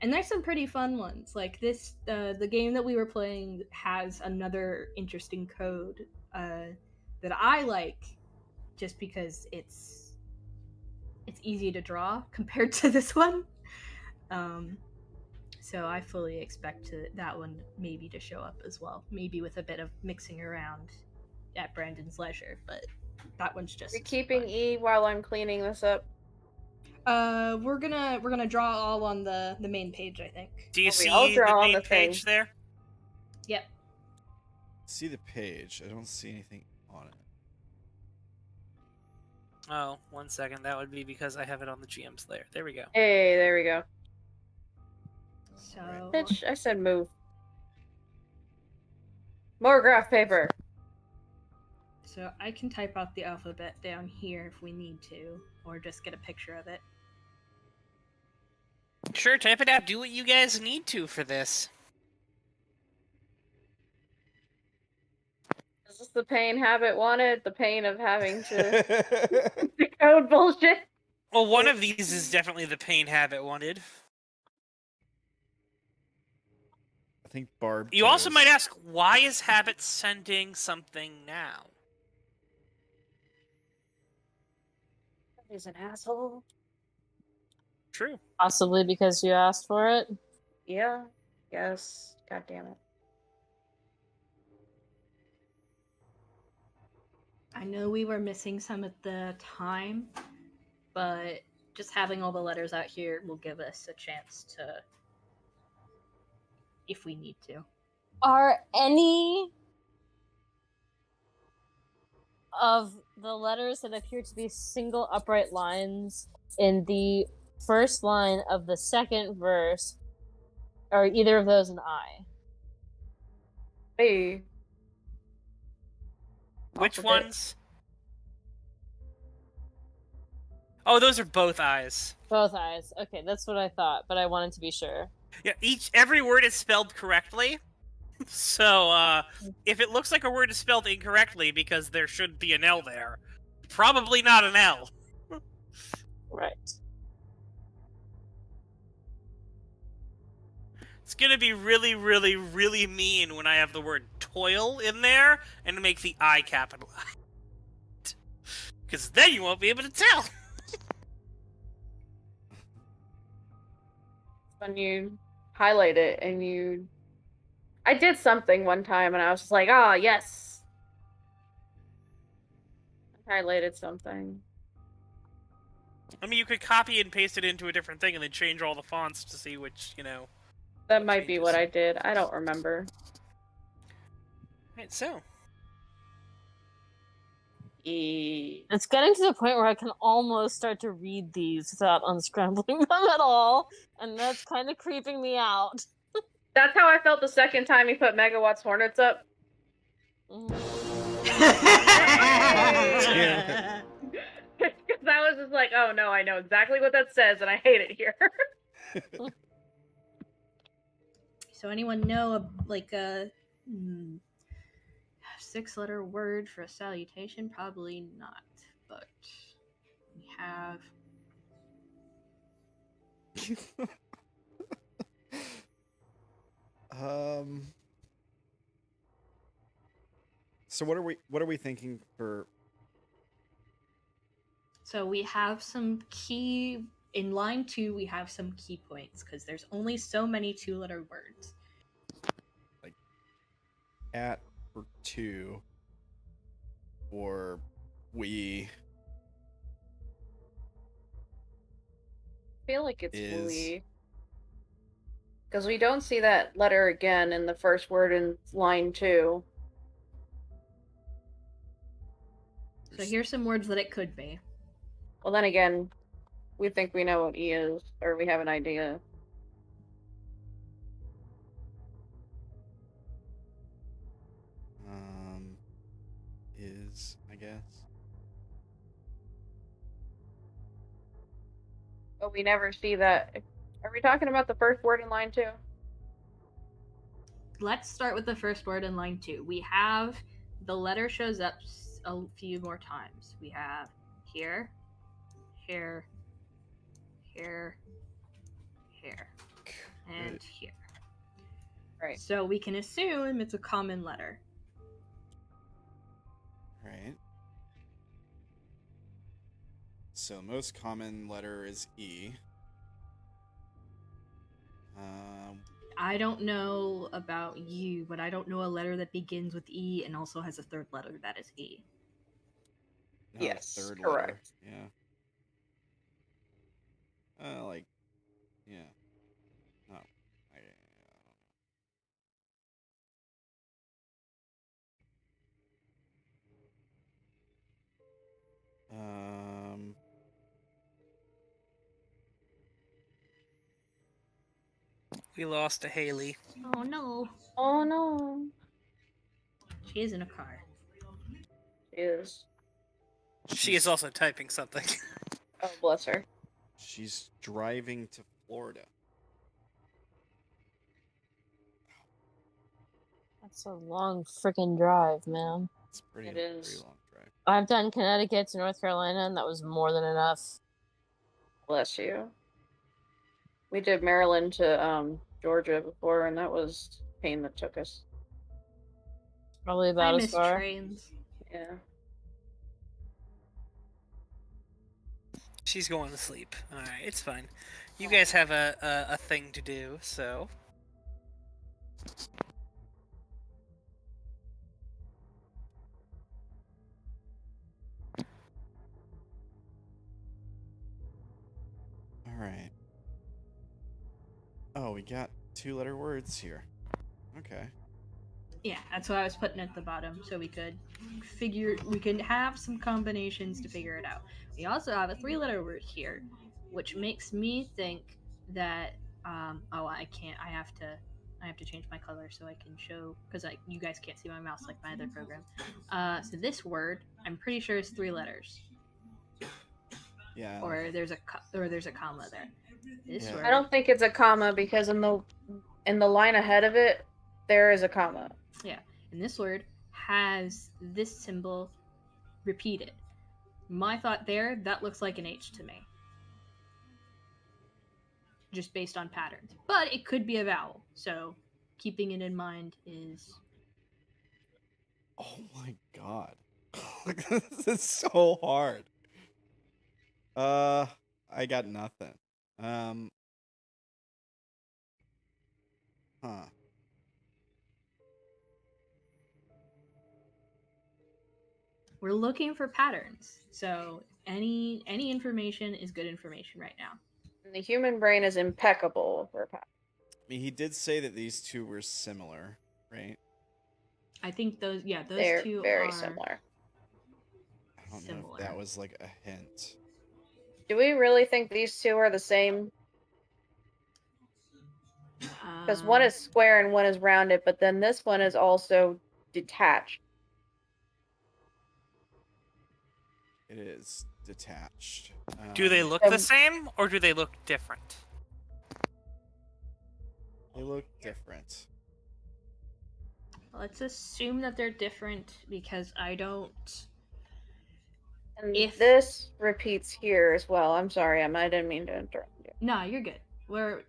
And there's some pretty fun ones. Like this, the game that we were playing has another interesting code that I like, just because it's easy to draw compared to this one. So I fully expect that one maybe to show up as well, maybe with a bit of mixing around at Brandon's leisure. But that one's just. We're as keeping fun. E while I'm cleaning this up. We're gonna draw all on the main page, I think. Do you Well, we see all the draw on main the thing. page there? Yep. See the page. I don't see anything on it. Oh, 1 second. That would be because I have it on the GM's layer. There we go. Hey, there we go. So Bitch, I said move. More graph paper. So I can type out the alphabet down here if we need to, or just get a picture of it. Sure, type it out. Do what you guys need to for this. Is this the pain Habit wanted? The pain of having to decode bullshit? Well, one of these is definitely the pain Habit wanted. I think Barb. You also chose- might ask, why is Habit sending something now? He's an asshole. True. Possibly because you asked for it. Yeah. Yes. God damn it. I know we were missing some at the time, but just having all the letters out here will give us a chance to, if we need to. Are any of the letters that appear to be single upright lines in the first line of the second verse, are either of those an I? Hey. Which Alphabet. ones? Oh, those are both eyes. Both I's. Okay, that's what I thought, but I wanted to be sure. Yeah, every word is spelled correctly. So, if it looks like a word is spelled incorrectly because there should be an L there, probably not an L. Right. It's gonna be really, really, really mean when I have the word toil in there and make the I capitalized. Because then you won't be able to tell. When you highlight it and you... I did something one time and I was just like, ah, yes. I highlighted something. I mean, you could copy and paste it into a different thing and then change all the fonts to see which, That might be changes. what I did. I don't remember. Right, so. E. It's getting to the point where I can almost start to read these without unscrambling them at all, and that's kind of creeping me out. That's how I felt the second time he put Megawatts Hornets up. Mhm. Damn Because I was just like, oh no, I know exactly what that says, and I hate it here. So anyone know like a 6-letter word for a salutation? Probably not, but we have. So what are we thinking for? So we have some key in line 2. We have some key points because there's only so many 2-letter words. At for 2 or we I feel like it's is we. Because we don't see that letter again in the first word in line 2. So here's some words that it could be. Well, then again, we think we know what E is, or we have an idea. is, I guess. But we never see that. Are we talking about the first word in line 2? Let's start with the first word in line 2. We have the letter shows up a few more times. We have here, here, here, here, and here. Right. So we can assume it's a common letter. Right. So most common letter is E. I don't know about you, but I don't know a letter that begins with E and also has a third letter that is E. Not Yes, a third correct. letter. Yeah. Like, yeah. No. I don't know. We lost to Haley. Oh no. Oh no. She is in a car. Is. She is also typing something. Oh, bless her. She's driving to Florida. That's a long freaking drive, man. It's pretty It is. pretty long drive. I've done Connecticut to North Carolina, and that was more than enough. Bless you. We did Maryland to Georgia before, and that was pain that took us. Probably I about as miss far. trains. Yeah. She's going to sleep. All right, it's fine. You guys have a thing to do, so. All right. Oh, we got 2-letter words here. Okay. Yeah, that's why I was putting it at the bottom, so we could have some combinations to figure it out. We also have a 3-letter word here, which makes me think that I have to change my color so I can show, because you guys can't see my mouse like my other program. So this word, I'm pretty sure is 3 letters. Yeah. Or there's a comma there. This Yeah. word. I don't think it's a comma because in the line ahead of it, there is a comma. Yeah, and this word has this symbol repeated. My thought there, that looks like an H to me. Just based on patterns. But it could be a vowel, so keeping it in mind is... Oh my god. This is so hard. I got nothing. Huh. We're looking for patterns, so any information is good information right now. And the human brain is impeccable for patterns. I mean, he did say that these two were similar, right? I think those They're two very are similar. I don't know similar. if that was like a hint. Do we really think these two are the same? Because one is square and one is rounded, but then this one is also detached. It is detached. Do they look the same, or do they look different? They look different. Let's assume that they're different because I don't. And If- this repeats here as well. I'm sorry, I didn't mean to interrupt you. No, you're good.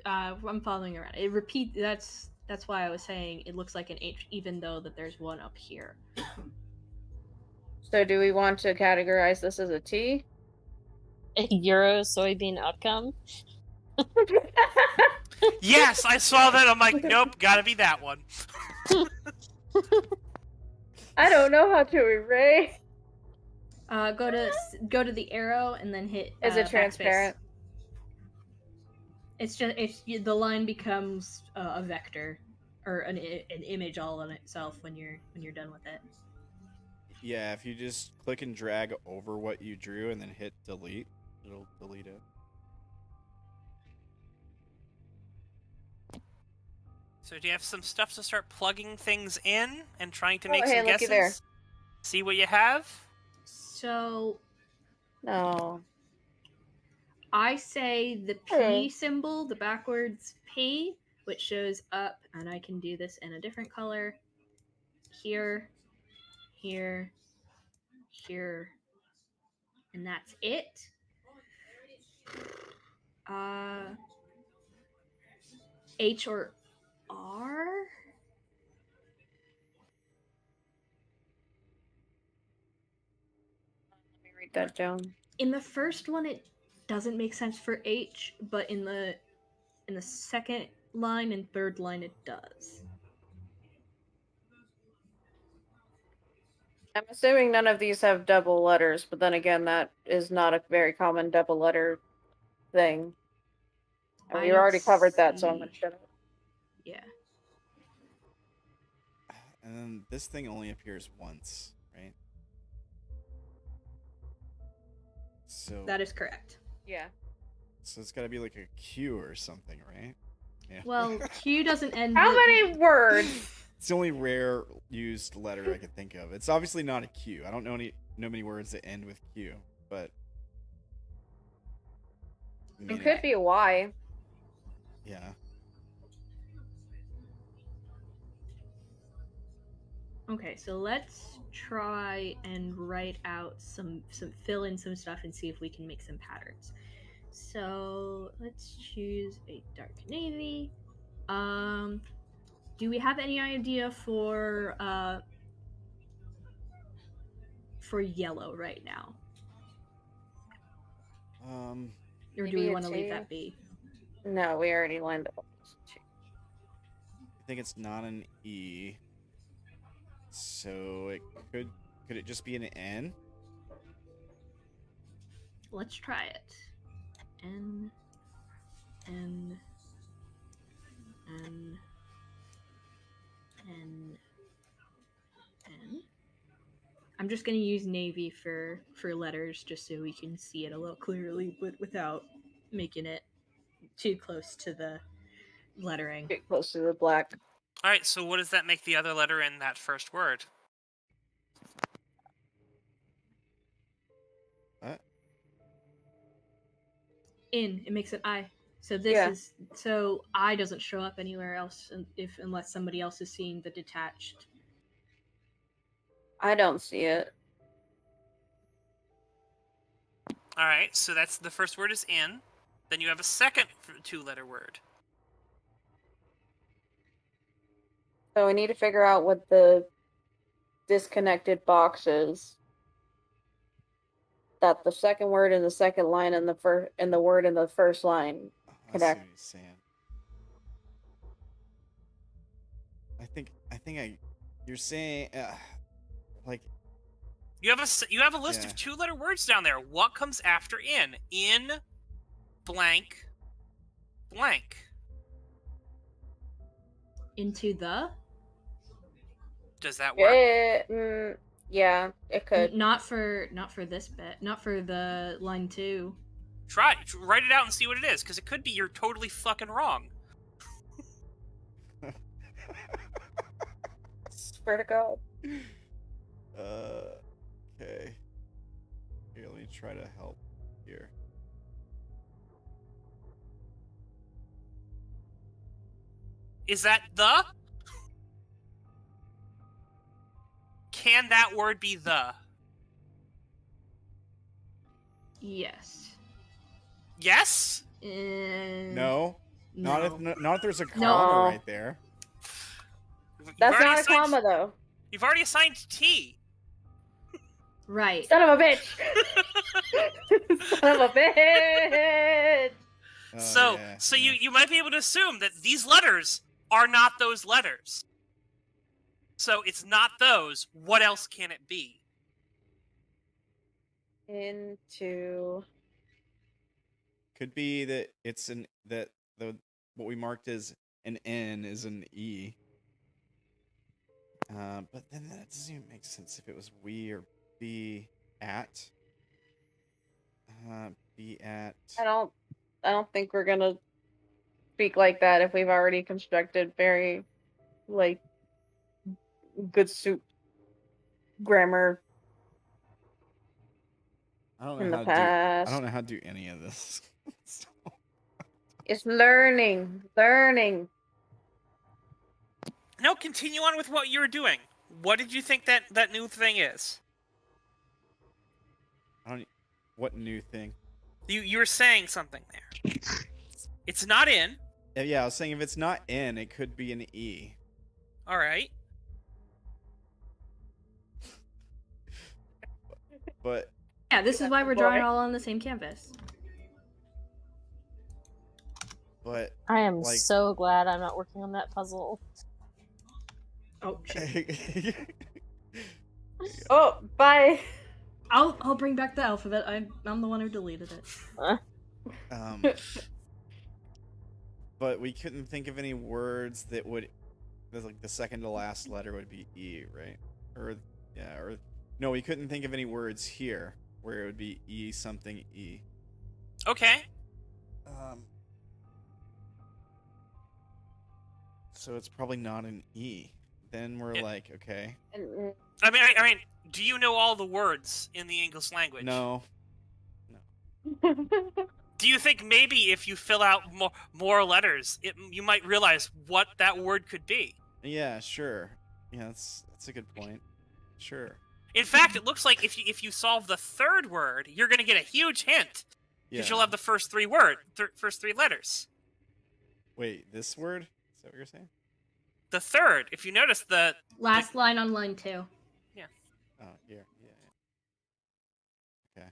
I'm following around. It repeat. That's why I was saying it looks like an H, even though that there's one up here. So do we want to categorize this as a T? A Euro soybean outcome. Yes, I saw that. I'm like, nope, gotta be that one. I don't know how to erase. Go to the arrow and then hit. Is it backspace. transparent? It's just the line becomes a vector or an image all on itself when you're done with it. Yeah, if you just click and drag over what you drew and then hit delete, it'll delete it. So do you have some stuff to start plugging things in and trying to make hey, some looky guesses? there. See what you have? So No. I say the P symbol, the backwards P, which shows up, and I can do this in a different color. Here, here, here, and that's it. H or R? Let me read that down. In the first one, it doesn't make sense for H, but in the second line and third line, it does. I'm assuming none of these have double letters, but then again, that is not a very common double letter thing. And we I already covered that, see. so I'm gonna shut up. Yeah. And then this thing only appears once, right? So That is correct. Yeah. So it's got to be like a Q or something, right? Yeah. Well, Q doesn't end. How with- many words? It's the only rare used letter I could think of. It's obviously not a Q. I don't know many words that end with Q, but I mean, It could be a Y. Yeah. Okay, so let's try and write out some fill in some stuff and see if we can make some patterns. So let's choose a dark navy. Do we have any idea for yellow right now? Or do Maybe we a want to leave T? that be? No, we already lined up. I think it's not an E. So it could it just be an N? Let's try it. N. I'm just gonna use navy for letters just so we can see it a little clearly, but without making it too close to the lettering. Get close to the black. All right, so what does that make the other letter in that first word? What? It makes it I. So this is I doesn't show up anywhere else unless somebody else is seeing the detached. I don't see it. All right, so that's the first word is in. Then you have a second two-letter word. So we need to figure out what the disconnected box is. That the second word in the second line and the word in the first line Oh, I see what connect. he's saying. You're saying like You have a list Yeah. of two-letter words down there. What comes after in? In blank blank. Into the? Does that work? Yeah, it could. Not for this bit. Not for the line 2. Try write it out and see what it is, because it could be you're totally fucking wrong. Swear to God. Okay. Here, let me try to help here. Is that the? Can that word be the? Yes. Yes? No. No. Not if there's a comma No. right there. You've That's already not a assigned- comma, though. You've already assigned T. Right. Son of a bitch! Son of a bitch! Oh, So yeah, so yeah. you might be able to assume that these letters are not those letters. So it's not those. What else can it be? Into... Could be that it's that the what we marked as an N is an E. But then that doesn't even make sense if it was we or be at. Be at. I don't think we're gonna speak like that if we've already constructed very, like, good soup grammar I don't know in the how to do. I past. don't know how to do any of this. It's learning. No, continue on with what you were doing. What did you think that new thing is? I don't. What new thing? You were saying something there. It's not in. Yeah, I was saying if it's not N, it could be an E. All right. But Yeah, this is why we're drawing all on the same canvas. but I am like- so glad I'm not working on that puzzle. Oh shit. Oh, bye. I'll bring back the alphabet. I'm the one who deleted it. But we couldn't think of any words that would, like the second to last letter would be E, right? Or no, we couldn't think of any words here where it would be E something E. Okay. So it's probably not an E. Then we're Yeah. like, okay, I mean, do you know all the words in the English language? no. Do you think maybe if you fill out more letters, you might realize what that word could be? Yeah, sure. Yeah, that's a good point. Sure. In fact, it looks like if you solve the third word, you're going to get a huge hint because Yeah. you'll have the first three first three letters. Wait, this word? Is that what you're saying? The third, if you notice the Last line on line 2. Oh, here. Yeah. Okay.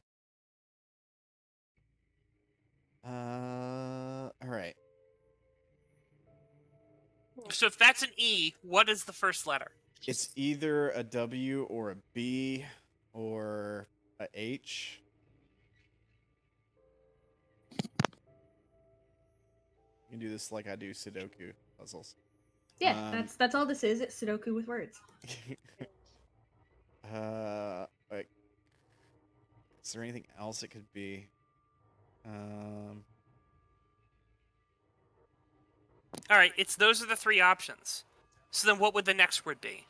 All right. so if that's an E, what is the first letter? It's either a W or a B or a H. You can do this like I do Sudoku puzzles. Yeah, that's all this is. It's Sudoku with words. Like, is there anything else it could be? All right, those are the three options. So then what would the next word be?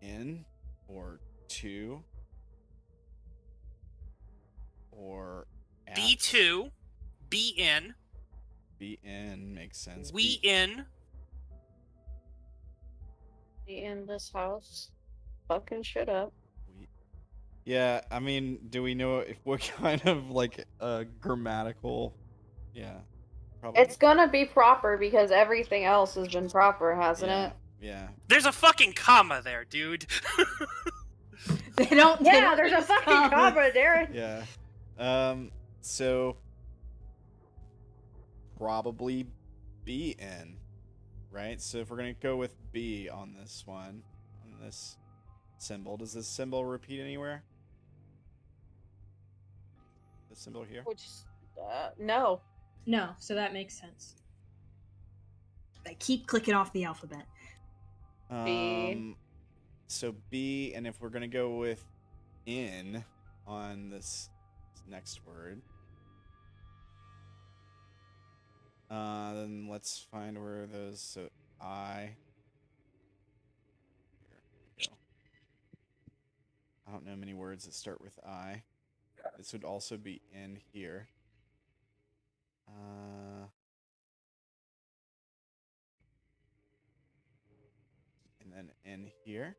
In or two or at. B2, B in, Be in makes sense. we Be- in. Be in this house. Fucking shit up. Yeah, I mean, do we know what kind of like grammatical? Yeah, probably. It's gonna be proper because everything else has been proper, hasn't yeah, it? Yeah. There's a fucking comma there, dude. They don't. Yeah, there's a fucking comma, Darren. Yeah. So probably B in, right? So if we're gonna go with B on this one, on this symbol, does this symbol repeat anywhere? The symbol here? Which, no. No, so that makes sense. I keep clicking off the alphabet. B. So B, and if we're gonna go with in on this next word, Then let's find where those. So I. Here we go. I don't know many words that start with I. This would also be in here. And then in here.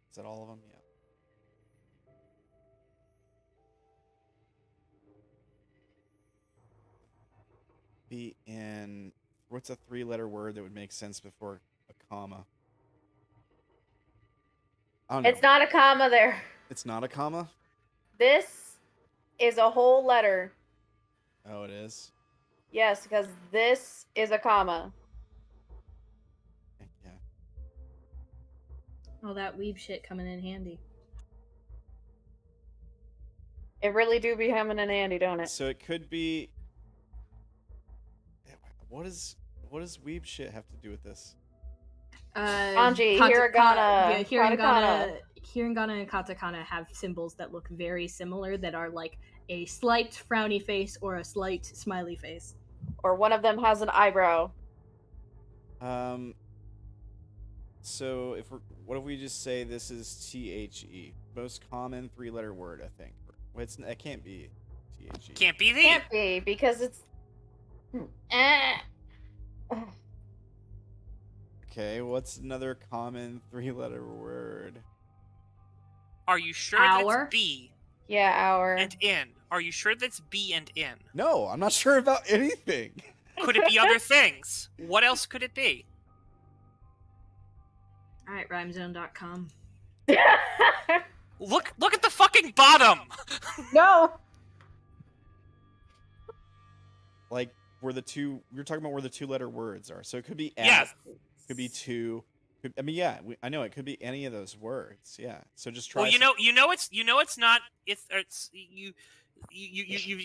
Is that all of them? Yeah. Be in. What's a 3-letter word that would make sense before a comma? I don't know. It's not a comma there. It's not a comma? This is a whole letter. Oh, it is? Yes, because this is a comma. Yeah. All that weeb shit coming in handy. It really do be hemming and Andy, don't it? So it could be. What does weeb shit have to do with this? Kanji, hiragana, hiragana and katakana have symbols that look very similar that are like a slight frowny face or a slight smiley face. Or one of them has an eyebrow. So what if we just say this is THE? Most common 3-letter word, I think. Well, it can't be THE. Can't be the. Can't be, because it's... Okay, what's another common 3-letter word? Are you sure Hour? that's B Yeah, hour. and in? Are you sure that's B and in? No, I'm not sure about anything. Could it be other things? What else could it be? Alright, rhymezone.com. Look at the fucking bottom. No! Like where the two we were talking about where the 2-letter words are. So it could be at, Yes. could be to. I mean, yeah, I know it could be any of those words. Yeah. So just try. Well, you know it's not. It's you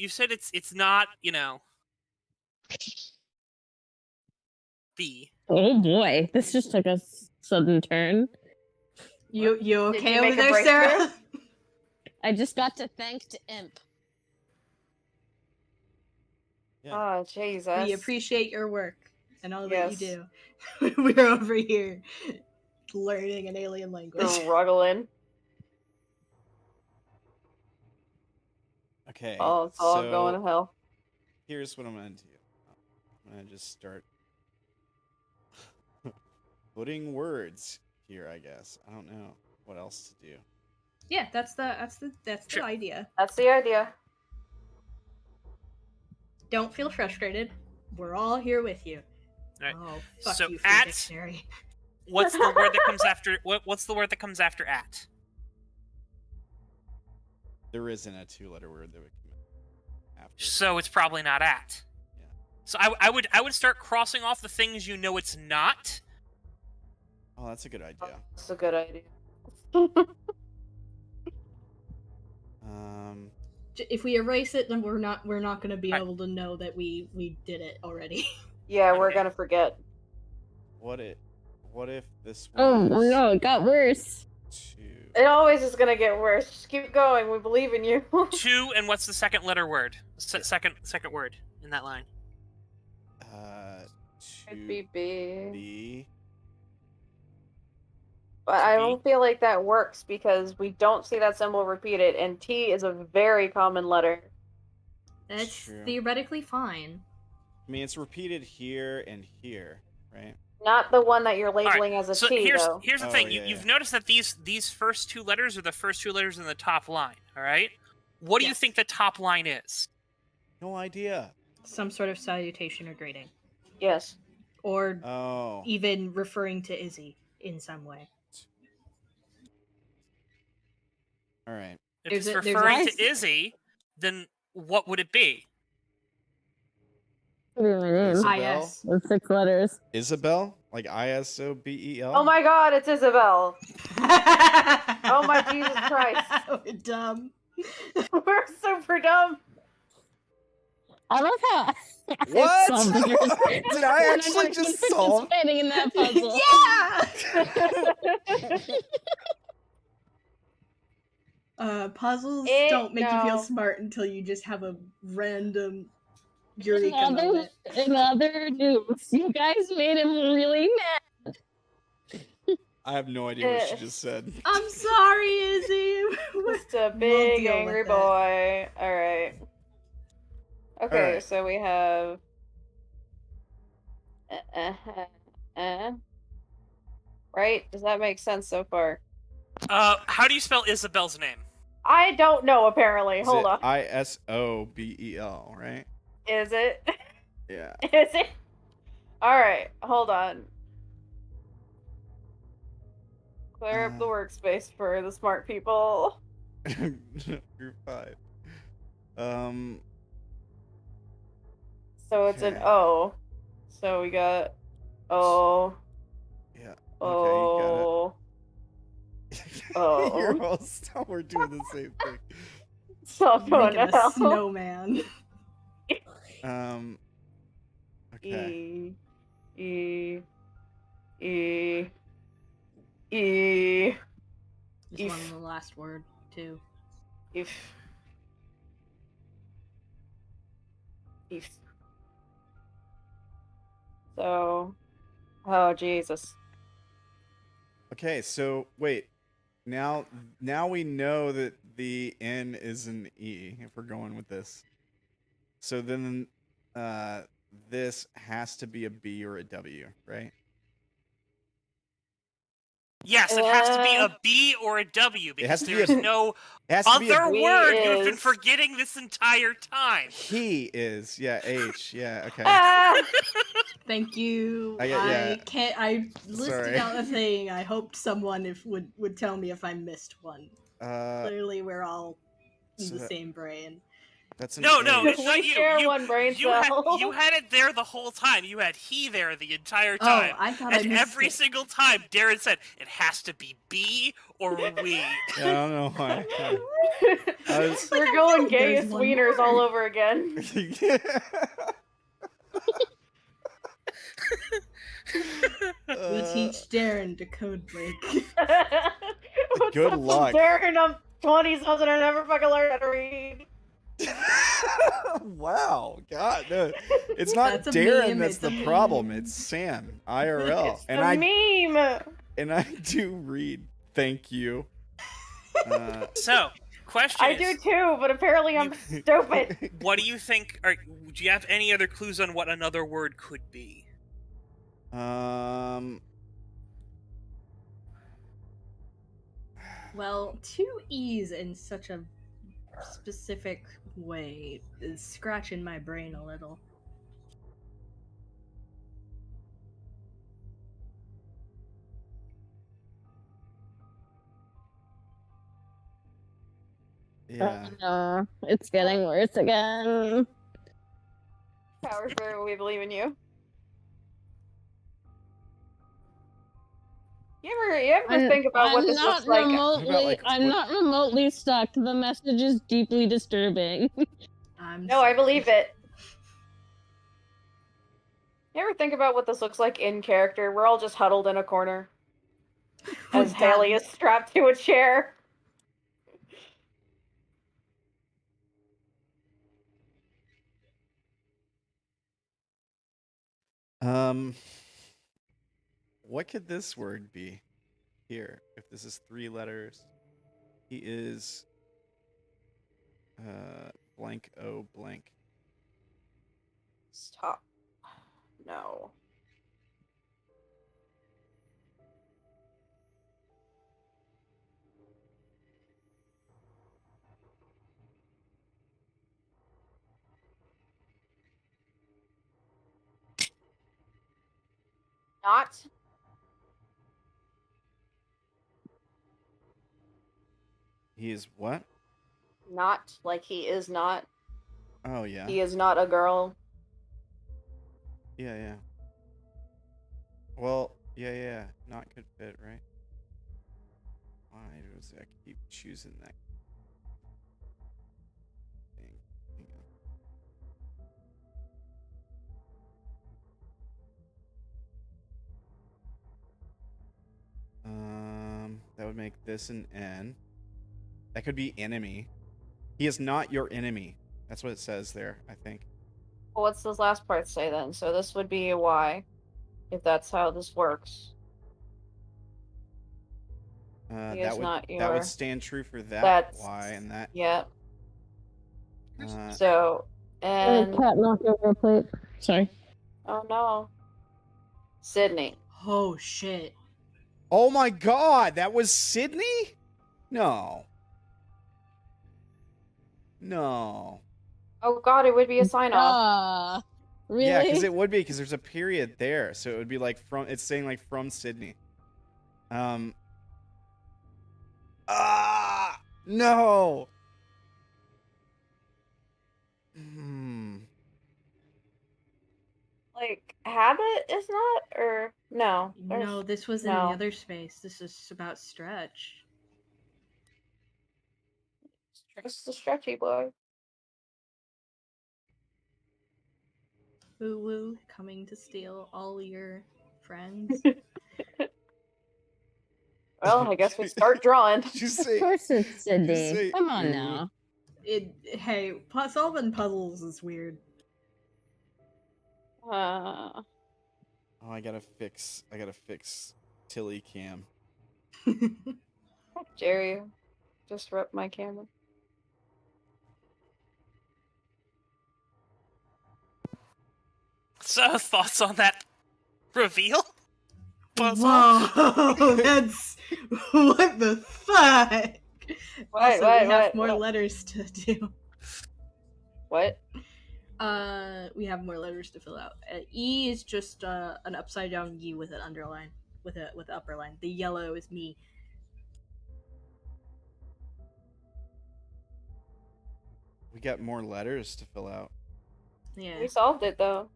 said it's not. B. Oh boy, this just took a sudden turn. You Did okay you over make a there, breakthrough? Sarah? I just got to thank to Imp. Yeah. Oh, Jesus. We appreciate your work and all Yes. that you do. We're over here learning an alien language. Struggling. Okay. Oh, it's all so going to hell. Here's what I'm gonna do. I'm gonna just start putting words here. I guess I don't know what else to do. Yeah, that's the Sure. idea. That's the idea. Don't feel frustrated. We're all here with you. Right. Oh, fuck So you, free at- dictionary. What's the word that comes after? What's the word that comes after at? There isn't a 2-letter word that would come after. So it's probably not at. Yeah. So I would start crossing off the things you know it's not. Oh, that's a good idea. That's a good idea. If we erase it, then we're not going to be Right. able to know that we did it already. Yeah, we're Okay. going to forget. What if this Oh was no, it got worse. 2? It always is going to get worse. Just keep going. We believe in you. 2 and what's the second letter word? Second word in that line. Could be B. B. But Could I be. don't feel like that works because we don't see that symbol repeated, and T is a very common letter. That's True. theoretically fine. I mean, it's repeated here and here, right? Not the one that you're labeling as a So T, here's though. the Oh, thing. yeah, You've yeah. noticed that these first 2 letters are the first 2 letters in the top line. All right. What do you Yes. think the top line is? No idea. Some sort of salutation or greeting. Yes. Or Oh. even referring to Izzy in some way. All right. If There's it's a- there's referring a- to Izzy, then what would it be? What do you mean? Isabel? IS. With 6 letters. Isabel? Like ISOBEL? Oh my god, it's Isobel. Oh my Jesus Christ. We're dumb. We're super dumb. I love how What? solved yours. Did I actually I'm just solve? participating in that puzzle. Puzzles don't make you feel smart until you just have a random eureka moment. In other news, you guys made him really mad. I have no idea what she just said. I'm sorry, Izzy. Just a big angry boy. Alright. Okay, Alright. so we have... Right? Does that make sense so far? How do you spell Isabel's name? I don't know, apparently. Is Hold it on. Isobel, right? Is it? Yeah. Is it? Alright, hold on. Clear up the workspace for the smart people. Group 5. So it's an Okay. O. So we got O. Yeah. O. Okay, you got it. Oh. You're all stop. We're doing the same thing. Stop going Making to a hell. snowman. Okay. E. Just one of the last word, too. If. So. Oh, Jesus. Okay, so wait. Now we know that the N is an E if we're going with this. So then this has to be a B or a W, right? Yes, it has to be a B or a W It has because to be there's a- no It has to be other a word you've been forgetting this entire time. He is. Yeah, H. Yeah, okay. Thank you. Yeah. I listed Sorry. out a thing. I hoped someone would tell me if I missed one. Clearly, we're all in so the that- same brain. That's an No, A. it's not you. share one brain cell. You had it there the whole time. You had he there the entire Oh, time. I thought I and missed every it. single time, Darren said, it has to be B or we. Yeah, I don't know why. We're going like gayest there's one wieners more. all over again. We teach Darren to code break. What's Good up with luck. Darren, I'm 20-something and I never fucking learned how to read. Wow, God, no. It's not That's a Darren meme, that's it's a the problem. meme. It's Sam, IRL. It's the meme. And I do read. Thank you. So, question I is, do too, but apparently I'm stupid. what do you think? Do you have any other clues on what another word could be? Well, 2 E's in such a specific way is scratching my brain a little. Yeah. No, it's getting worse again. Power Spirit, we believe in you. You ever think about what this looks like? I'm not remotely stuck. The message is deeply disturbing. No, I believe it. You ever think about what this looks like in character? We're all just huddled in a corner. As Haley is strapped to a chair. What could this word be here? If this is 3 letters, he is blank O blank. Stop. No. Not. He is what? Not like he is not. Oh yeah. He is not a girl. Yeah. Well, yeah. Not could fit, right? Why does I keep choosing that thing? Hang would make this an N. That could be enemy. He is not your enemy. That's what it says there, I think. Well, what's this last part say then? So this would be a Y, if that's how this works. He is not that your. would stand true for that That's Y and that. yeah. Uh, So and cat knocked over a plate. Sorry. oh no, Sydney. Oh shit. oh my God, that was Sydney? No. No. Oh god, it would be a sign off. Really? Yeah, because it would be, because there's a period there, so it would be like from. It's saying like from Sydney. No. Like habit is not, or no? No, this was in no. the other space. This is about stretch. It's the stretchy boy. Woo woo, coming to steal all your friends. Well, I guess we start drawing. Did you Of say? course it's Did you Sydney. say Come on ooh? now. Hey, solving puzzles is weird. Oh, I gotta fix Tilly Cam. How dare you disrupt my camera? So, thoughts on that reveal? Puzzle? Whoa, that's what the fuck. Also, we have more what? letters to do. What? We have more letters to fill out. E is just an upside down U with an underline, with a upper line. The yellow is me. We got more letters to fill out. Yeah. We solved it though.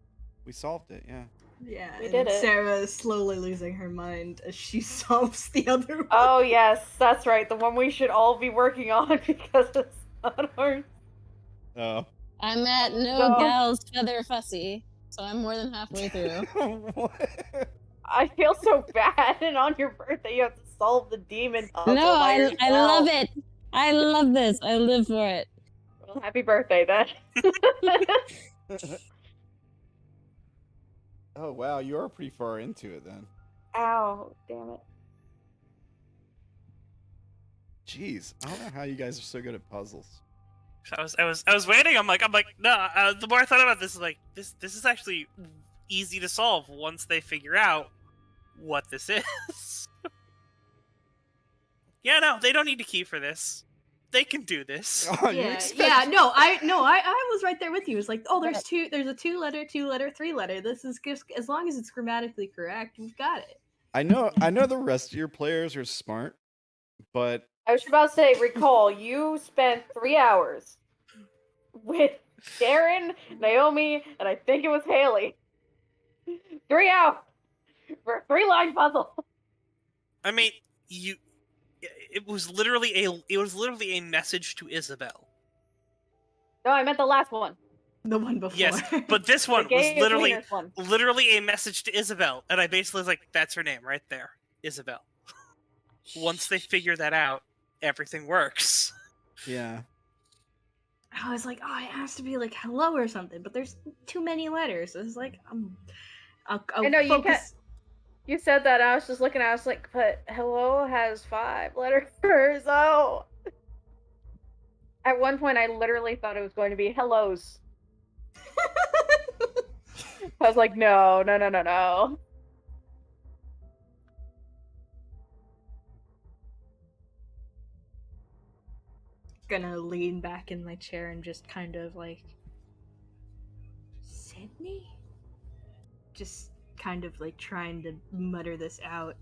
We solved it, yeah. Yeah, We and did it. Sarah is slowly losing her mind as she solves the other one. Oh yes, that's right. The one we should all be working on because it's not ours. Oh. I'm at no No. gal's feather fussy, so I'm more than halfway through. What? I feel so bad, and on your birthday you have to solve the demon puzzle. No, by I yourself. love it. I love this. I live for it. Well, happy birthday then. Oh wow, you are pretty far into it then. Ow, damn it. Jeez, I don't know how you guys are so good at puzzles. I was waiting. I'm like, no. The more I thought about this, like, this is actually easy to solve once they figure out what this is. Yeah, no, they don't need a key for this. They can do this. Oh, you Yeah, expect- yeah, no, I was right there with you. It's like, oh, there's a two letter, three letter. This is just, as long as it's grammatically correct, we've got it. I know the rest of your players are smart, but I was about to say, recall, you spent 3 hours with Darren, Naomi, and I think it was Haley. 3 hours for a 3-line puzzle. I mean, it was literally a message to Isobel. No, I meant the last one. The one before. Yes, but this one The was gay literally cleaners one. literally a message to Isobel, and I basically was like, that's her name right there, Isobel. Once they figure that out, everything works. yeah. I was like, oh, it has to be like hello or something, but there's too many letters. I was like, I'll I know, focus. You said that, I was just looking, I was like, but hello has 5 letters, oh. At one point, I literally thought it was going to be hellos. I was like, no. Gonna lean back in my chair and just kind of like, Sydney? Just kind of like trying to mutter this out.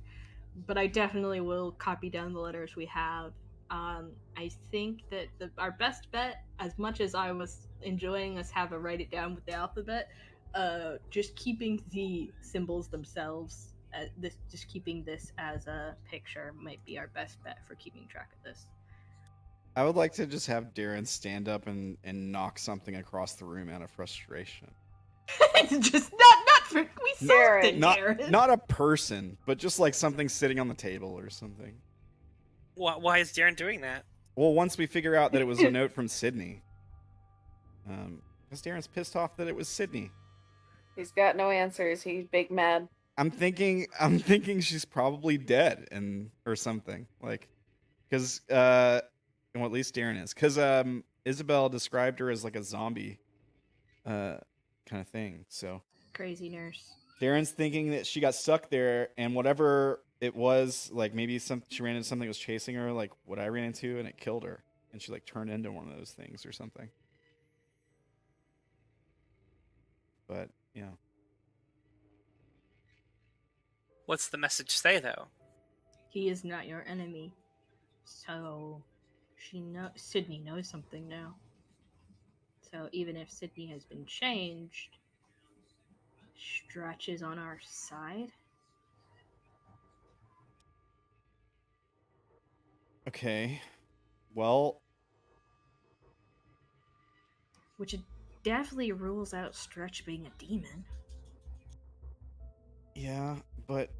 But I definitely will copy down the letters we have. I think that our best bet, as much as I was enjoying us have a write it down with the alphabet, just keeping the symbols themselves, just keeping this as a picture might be our best bet for keeping track of this. I would like to just have Darren stand up and knock something across the room out of frustration. Just not for we solved it, Not Darren. not a person, but just like something sitting on the table or something. Why is Darren doing that? Well, once we figure out that it was a note from Sydney. Because Darren's pissed off that it was Sydney. He's got no answers. He's big mad. I'm thinking she's probably dead or something. Like, because well, at least Darren is. Because Isobel described her as like a zombie kind of thing. So Crazy nurse. Darren's thinking that she got stuck there, and whatever it was, like maybe she ran into something that was chasing her, like what I ran into, and it killed her, and she like turned into one of those things or something. But yeah. What's the message say though? He is not your enemy. So Sydney knows something now. So even if Sydney has been changed, Stretch is on our side. Okay. Well, Which definitely rules out Stretch being a demon. yeah, but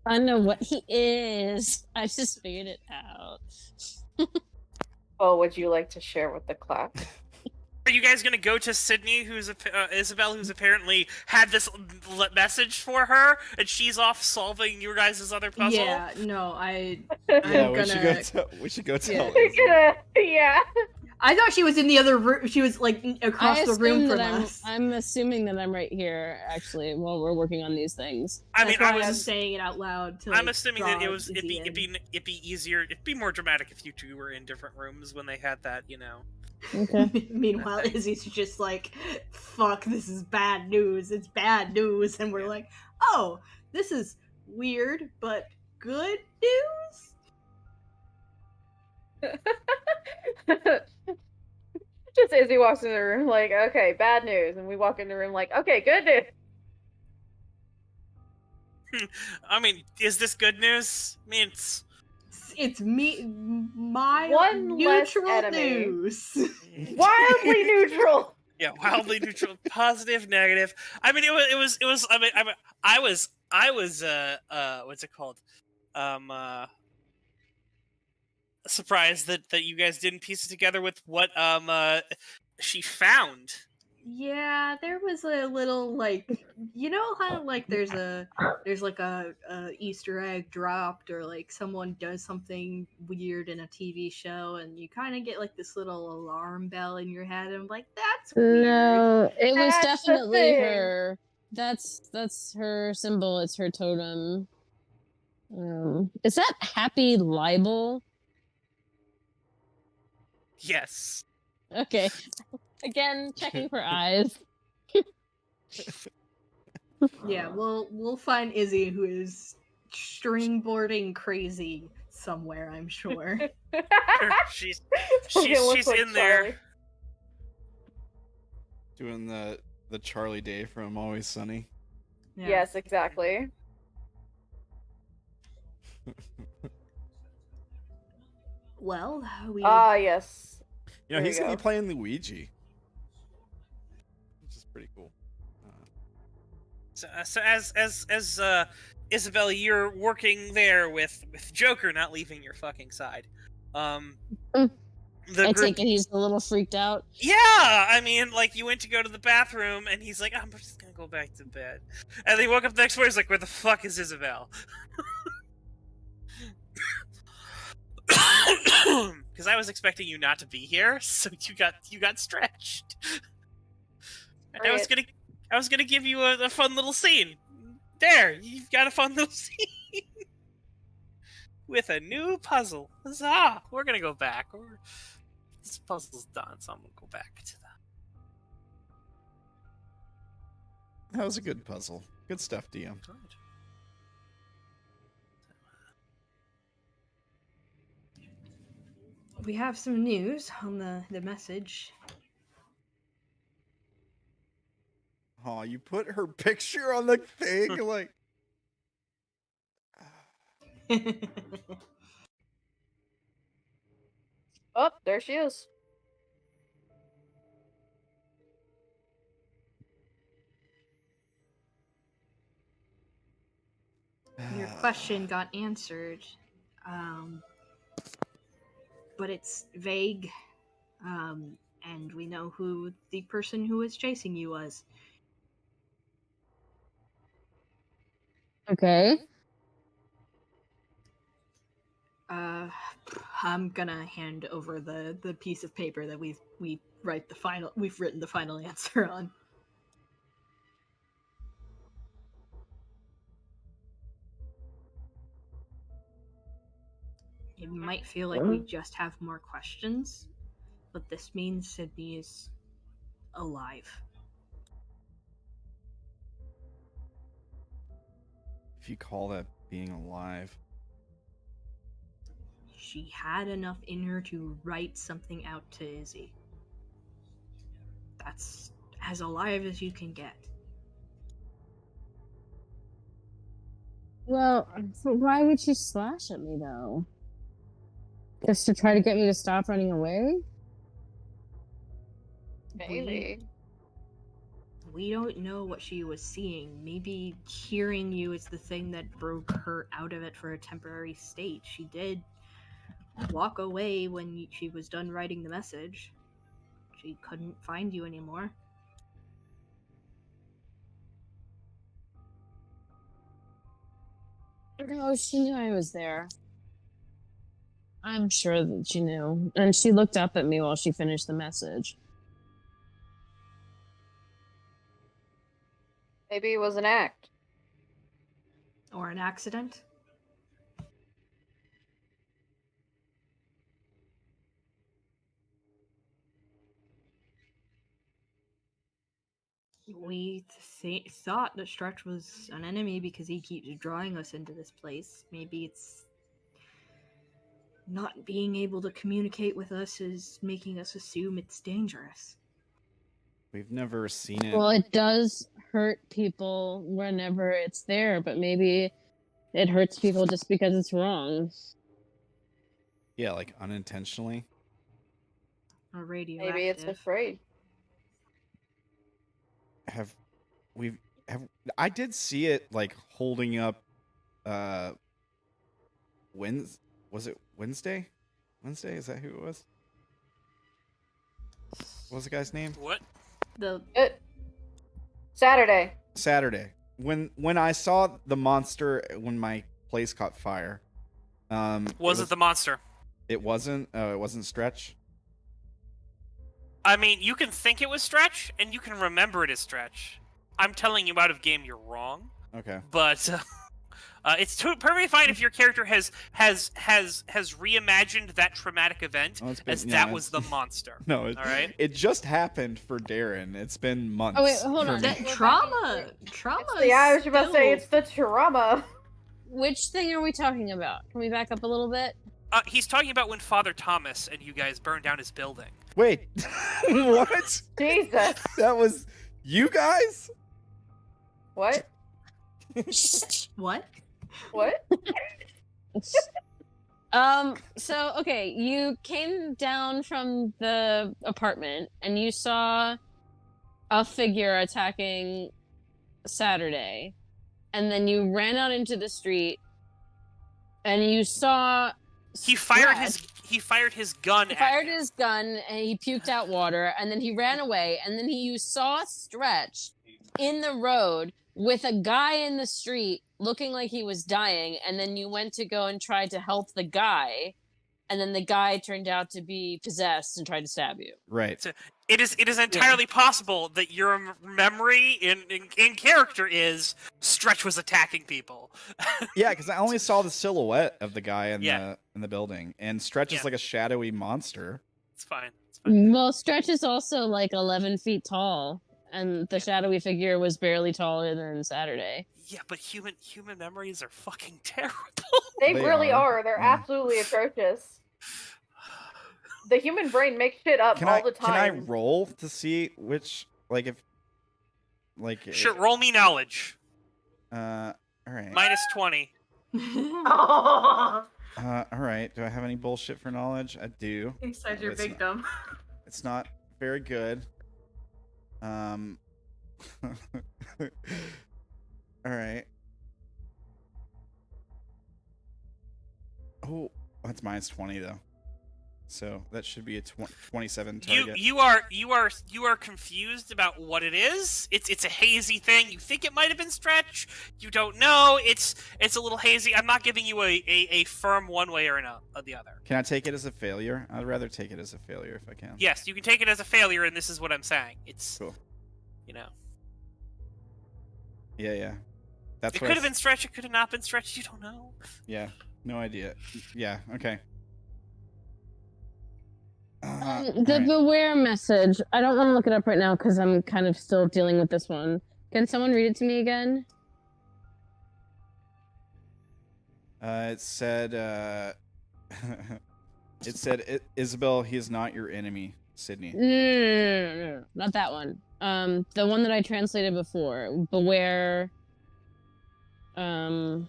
I know what he is. I just figured it out. Oh, would you like to share with the class? Are you guys gonna go to Sydney, who's Isobel, who's apparently had this message for her, and she's off solving your guys' other puzzle? Yeah, no, yeah, I'm we should gonna... go tell. Yeah. Yeah. I thought she was in the other room. She was like across the room from us. I'm assuming that I'm right here, actually, while we're working on these things. I mean, That's why I'm saying it out loud. I'm assuming that it'd be easier, it'd be more dramatic if you two were in different rooms when they had that, you know. Okay. Meanwhile, Izzy's just like, "Fuck, this is bad news. It's bad news," and we're like, "Oh, this is weird, but good news." Just Izzy walks in the room like, okay, bad news, and we walk in the room like, okay, good news. I mean, is this good news? I mean, It's my One less neutral enemy. news. Wildly neutral. Yeah, wildly neutral, positive, negative. I mean, it was. I mean, I was. What's it called? Surprised that you guys didn't piece it together with what she found. Yeah, there was a little like, you know how like there's like a Easter egg dropped, or like someone does something weird in a TV show and you kind of get like this little alarm bell in your head and I'm like, that's weird. No, it was That's the definitely thing. her. That's her symbol. It's her totem. Is that Happy Libel? Yes. Okay. Again, checking for eyes. Yeah, we'll find Izzy, who is stringboarding crazy somewhere, I'm sure. she's Fucking looks like in there. Charlie. Doing the Charlie Day from Always Sunny. Yeah. Yes, exactly. Well, we Yes. You know, There he's you gonna go. be playing Luigi, which is pretty cool. So as Isobel, you're working there with Joker not leaving your fucking side. The I group, take it he's a little freaked out. yeah, I mean, like, you went to go to the bathroom, and he's like, I'm just gonna go back to bed. And he woke up the next morning, he's like, where the fuck is Isobel? Because I was expecting you not to be here, so you got stretched. And I was gonna give you a fun little scene. There, you've got a fun little scene. With a new puzzle. Huzzah! We're gonna go back. This puzzle's done, so I'm gonna go back to that. That was a good puzzle. Good stuff, DM. we have some news on the message. Oh, you put her picture on the thing, like. Oh, there she is. Your question got answered, but it's vague, and we know who the person who was chasing you was. Okay. I'm gonna hand over the piece of paper that we've written the final answer on. It might feel like we just have more questions, but this means Sydney is alive. If you call that being alive. She had enough in her to write something out to Izzy. That's as alive as you can get. Well, why would she slash at me though? Just to try to get me to stop running away? Maybe. We don't know what she was seeing. Maybe hearing you is the thing that broke her out of it for a temporary state. She did walk away when she was done writing the message. She couldn't find you anymore. No, she knew I was there. I'm sure that she knew. And she looked up at me while she finished the message. Maybe it was an act. Or an accident. We thought that Stretch was an enemy because he keeps drawing us into this place. Maybe it's not being able to communicate with us is making us assume it's dangerous. We've never seen it. Well, it does hurt people whenever it's there, but maybe it hurts people just because it's wrong. Yeah, like unintentionally. Or radioactive. Maybe it's afraid. I did see it like holding up was it Wednesday? Wednesday, is that who it was? What was the guy's name? What? Saturday. Saturday. When I saw the monster when my place caught fire. Was it the monster? It wasn't Stretch. I mean, you can think it was Stretch, and you can remember it as Stretch. I'm telling you out of game, you're wrong. Okay. But it's perfectly fine if your character has reimagined that traumatic event that was the monster. No, all right. It just happened for Darren. It's been months. Oh wait, hold on. That trauma. Yeah, I was about to say it's the trauma. Which thing are we talking about? Can we back up a little bit? He's talking about when Father Thomas and you guys burned down his building. Wait, what? Jesus. That was you guys? What? What? What? So okay, you came down from the apartment and you saw a figure attacking Saturday, and then you ran out into the street and you saw He fired Stretch. his gun. He fired his gun and he puked out water, and then he ran away, and then you saw Stretch in the road with a guy in the street looking like he was dying, and then you went to go and try to help the guy, and then the guy turned out to be possessed and tried to stab you. Right. So it is entirely possible that your memory in character is Stretch was attacking people. Yeah, because I only saw the silhouette of the guy in the building, and Stretch is like a shadowy monster. It's fine. Well, Stretch is also like 11 feet tall, and the shadowy figure was barely taller than Saturday. Yeah, but human memories are fucking terrible. They really are. They're absolutely atrocious. The human brain makes shit up all the time. Can I roll to see which, like, if, like... Sure, roll me knowledge. Alright. -20. Alright, do I have any bullshit for knowledge? I do. He said you're big dumb. It's not very good. Alright. Oh, that's minus 20 though. So that should be a 27 target. You are confused about what it is. It's a hazy thing. You think it might have been stretch. You don't know. It's a little hazy. I'm not giving you a firm one way or the other. Can I take it as a failure? I'd rather take it as a failure if I can. Yes, you can take it as a failure, and this is what I'm saying. It's Cool. You know. Yeah. That's It what could have been stretched. It could have not been stretched. You don't know. Yeah. No idea. Yeah. Okay. The alright. beware message. I don't want to look it up right now because I'm kind of still dealing with this one. Can someone read it to me again? It said. It said, Isobel, he is not your enemy, Sydney. No, not that one. The one that I translated before. Beware. The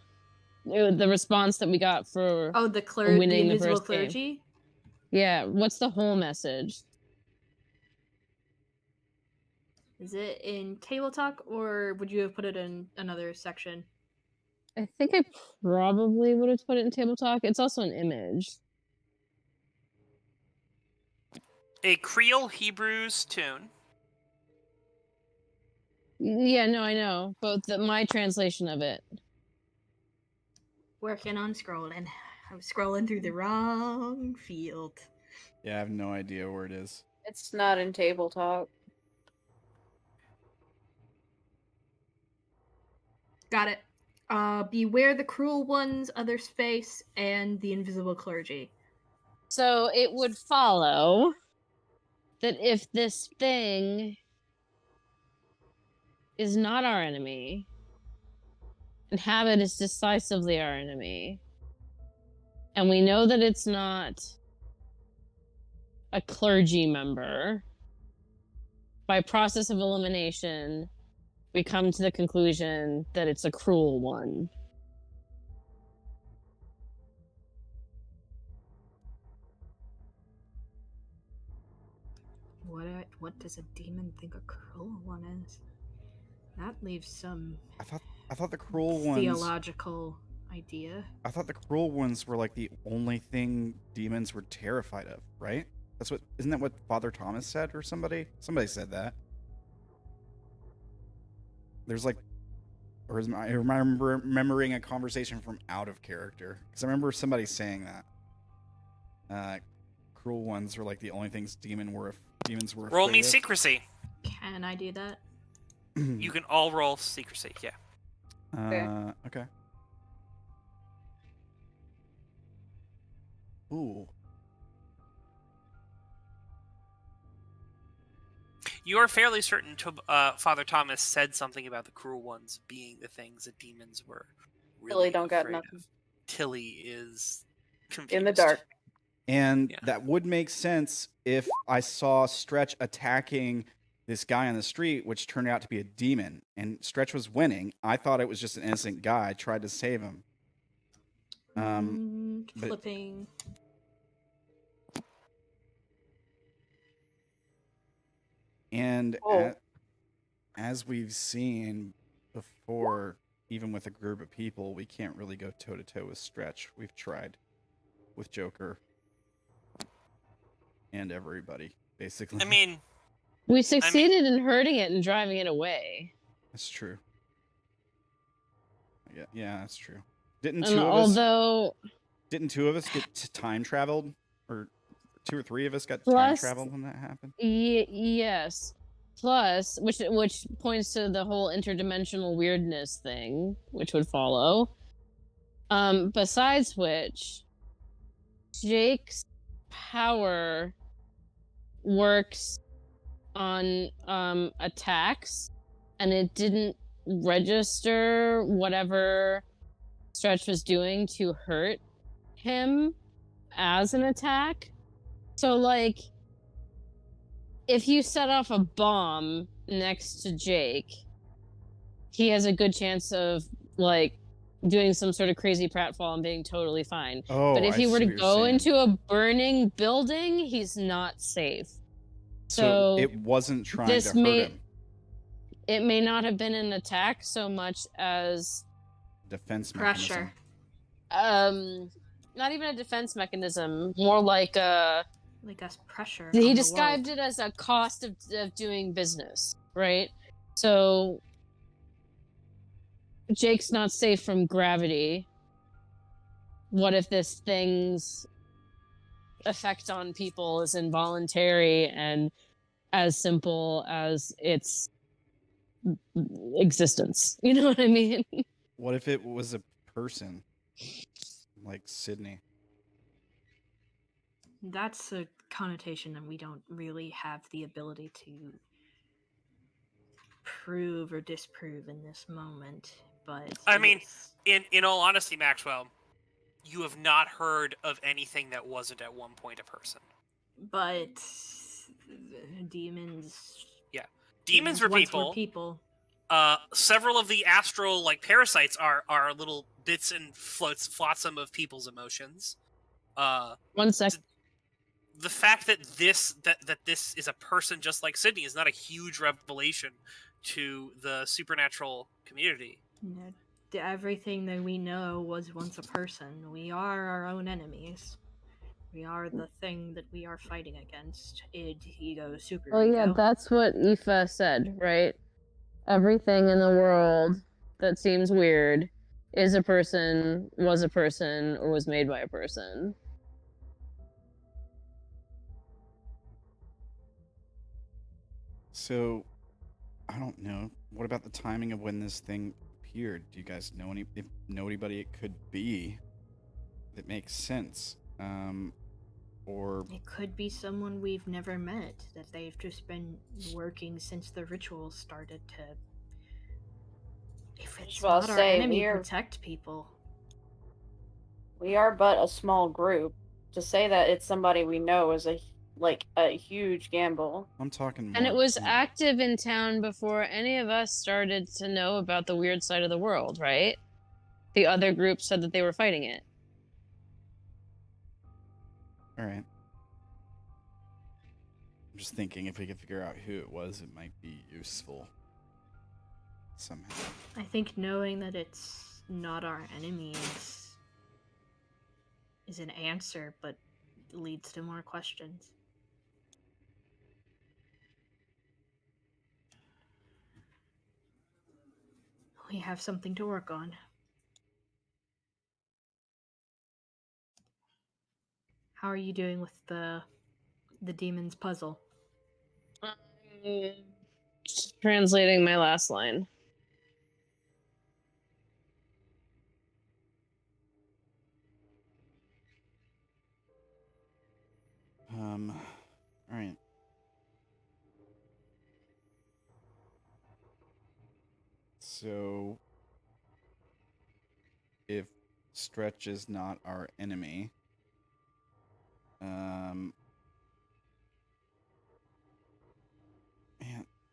response that we got for Oh, the winning the invisible first game. clergy. Yeah, what's the whole message? Is it in table talk, or would you have put it in another section? I think I probably would have put it in table talk. It's also an image. A Creole Hebrews tune. Yeah, no, I know. But my translation of it. Working on scrolling. I was scrolling through the wrong field. Yeah, I have no idea where it is. It's not in table talk. Got it. Beware the cruel ones, other space, and the invisible clergy. So it would follow that if this thing is not our enemy, and habit is decisively our enemy, and we know that it's not a clergy member, by process of elimination, we come to the conclusion that it's a cruel one. What does a demon think a cruel one is? That leaves some I thought the cruel ones. theological idea. I thought the cruel ones were like the only thing demons were terrified of, right? Isn't that what Father Thomas said, or somebody? Somebody said that. There's like, or is I remember remembering a conversation from out of character, because I remember somebody saying that. Cruel ones were like the only things demons were Roll me afraid of. secrecy. Can I do that? You can all roll secrecy. Yeah. Okay. Ooh. You are fairly certain Father Thomas said something about the cruel ones being the things that demons were really Tilly don't got afraid nothing. of. Tilly is confused. In the dark. And Yeah. that would make sense if I saw Stretch attacking this guy on the street, which turned out to be a demon. And Stretch was winning. I thought it was just an innocent guy. I tried to save him. But- Flipping. And Oh. as we've seen before, even with a group of people, we can't really go toe-to-toe with Stretch. We've tried with Joker and everybody, basically. I mean, We succeeded in hurting it and driving it away. That's true. Yeah, that's true. Didn't And two although of us get time traveled, or 2 or 3 of us got time Plus- traveled when that happened? yes, plus which points to the whole interdimensional weirdness thing, which would follow. Besides which, Jake's power works on attacks, and it didn't register whatever Stretch was doing to hurt him as an attack. So, like, if you set off a bomb next to Jake, he has a good chance of, like, doing some sort of crazy pratfall and being totally fine. Oh, But if I he were see to what you're go saying. into a burning building, he's not safe. So So it wasn't trying this to hurt may- him. It may not have been an attack so much as Defense Pressure. mechanism. not even a defense mechanism, more like a. Like us pressure. He on the described world. it as a cost of doing business, right? So Jake's not safe from gravity. What if this thing's effect on people is involuntary and as simple as its existence? You know what I mean? What if it was a person, like Sydney? That's a connotation that we don't really have the ability to prove or disprove in this moment. But I mean, yes. in all honesty, Maxwell, you have not heard of anything that wasn't at one point a person. But demons. Yeah, demons were once people. Were people. Several of the astral parasites are little bits and flotsam of people's emotions. 1 sec. The fact that this is a person just like Sydney is not a huge revelation to the supernatural community. Everything that we know was once a person. We are our own enemies. We are the thing that we are fighting against. Id, ego, super ego. Oh yeah, that's what Aoife said, right? Everything in the world that seems weird is a person, was a person, or was made by a person. So, I don't know. What about the timing of when this thing appeared? Do you guys know anybody it could be that makes sense? Or it could be someone we've never met, that they've just been working since the ritual started to, if it's not our enemy, protect people. We are but a small group. To say that it's somebody we know is a huge gamble. I'm talking more, and it was active in town before any of us started to know about the weird side of the world, right? The other group said that they were fighting it. All right. I'm just thinking if we could figure out who it was, it might be useful somehow. I think knowing that it's not our enemy is an answer, but leads to more questions. We have something to work on. How are you doing with the demon's puzzle? Translating my last line. All right. So, if Stretch is not our enemy, man,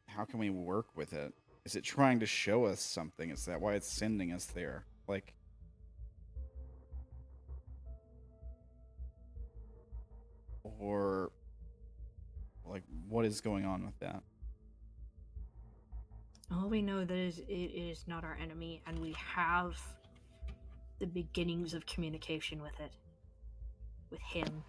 how can we work with it? Is it trying to show us something? Is that why it's sending us there? Like, or like, what is going on with that? All we know that is it is not our enemy, and we have the beginnings of communication with it, with him.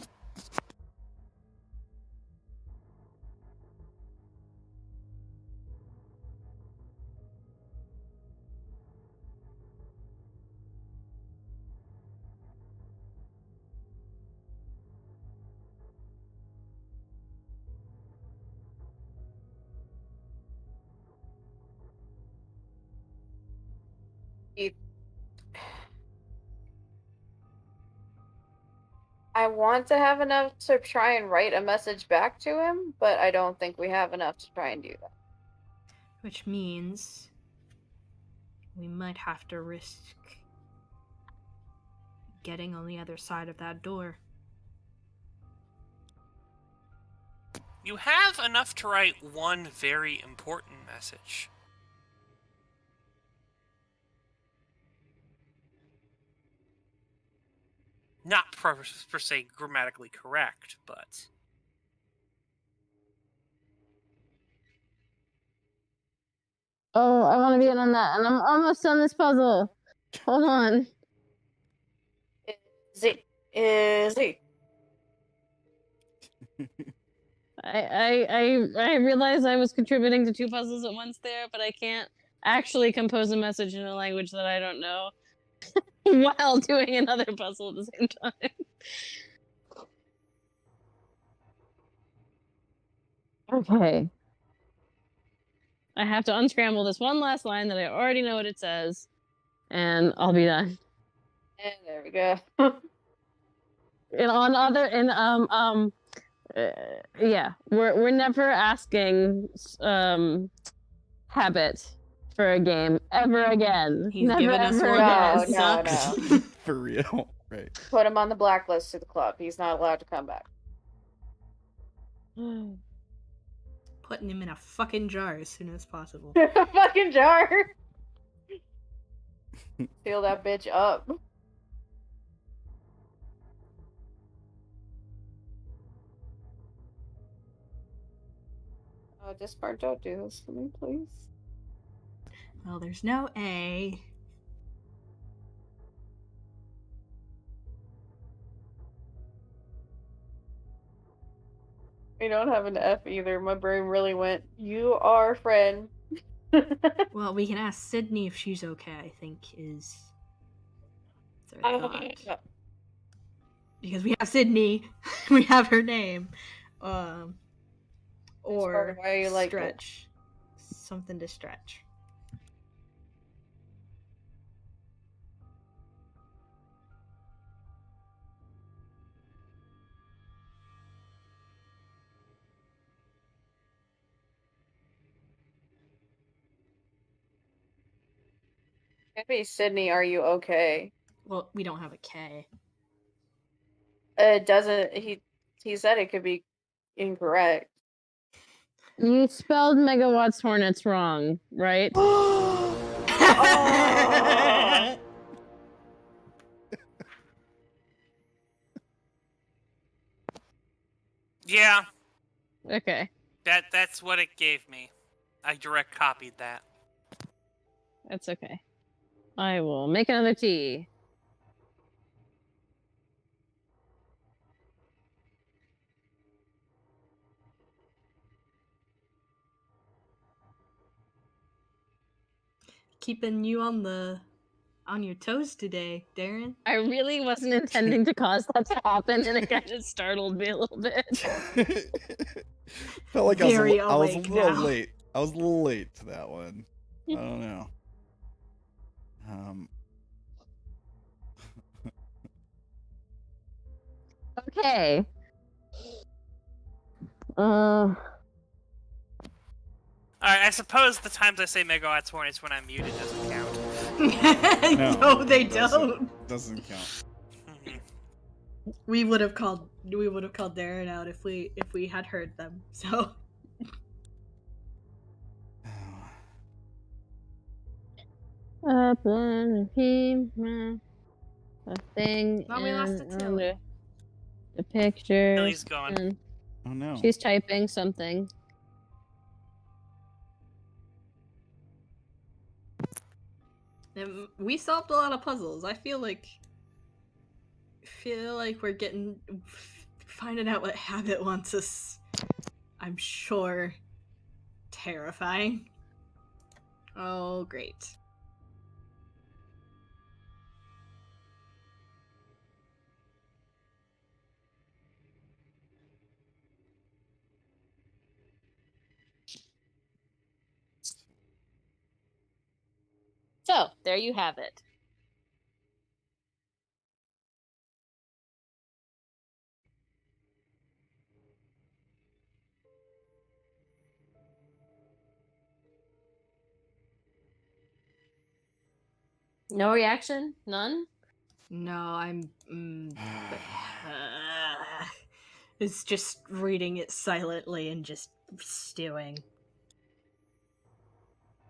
I want to have enough to try and write a message back to him, but I don't think we have enough to try and do that. Which means we might have to risk getting on the other side of that door. You have enough to write one very important message. Not per se grammatically correct, but... Oh, I want to be in on that, and I'm almost done this puzzle. Hold on. Izzy. I realized I was contributing to 2 puzzles at once there, but I can't actually compose a message in a language that I don't know while doing another puzzle at the same time. Okay. I have to unscramble this one last line that I already know what it says, and I'll be done. And there we go. Yeah, we're never asking habit for a game ever again. He's never given us ever one again. that sucked. No. For real, right? Put him on the blacklist to the club. He's not allowed to come back. Putting him in a fucking jar as soon as possible. Fucking jar. Seal that bitch up. Oh, Discord, don't do this to me, please. Well, there's no A. We don't have an F either. My brain really went, you are friend. Well, we can ask Sydney if she's okay, I think is our thought. Because we have Sydney, we have her name. Or why you like it. stretch. Something to stretch. Maybe Sydney, are you okay? Well, we don't have a K. It doesn't. He said it could be incorrect. You spelled megawatts hornets wrong, right? Oh. Yeah, Okay, that's what it gave me. I direct copied that. that's okay. I will make another tea. Keeping you on your toes today, Darren. I really wasn't intending to cause that to happen, and it kind of startled me a little bit. Felt like Very I was a awake little now. late. I was a little late to that one. I don't know. Okay. Alright, I suppose the times I say megawatts hornets when I'm muted doesn't count. No, they it don't. Doesn't count. We would have called Darren out if we had heard them. So Up on a thing Now we lost and it, Tilly. under the pictures. Tilly's gone. and Oh no. She's typing something. and we solved a lot of puzzles. I feel like we're finding out what habit wants us. I'm sure terrifying. Oh, great. So, there you have it. No reaction? None? No, I'm. It's just reading it silently and just stewing.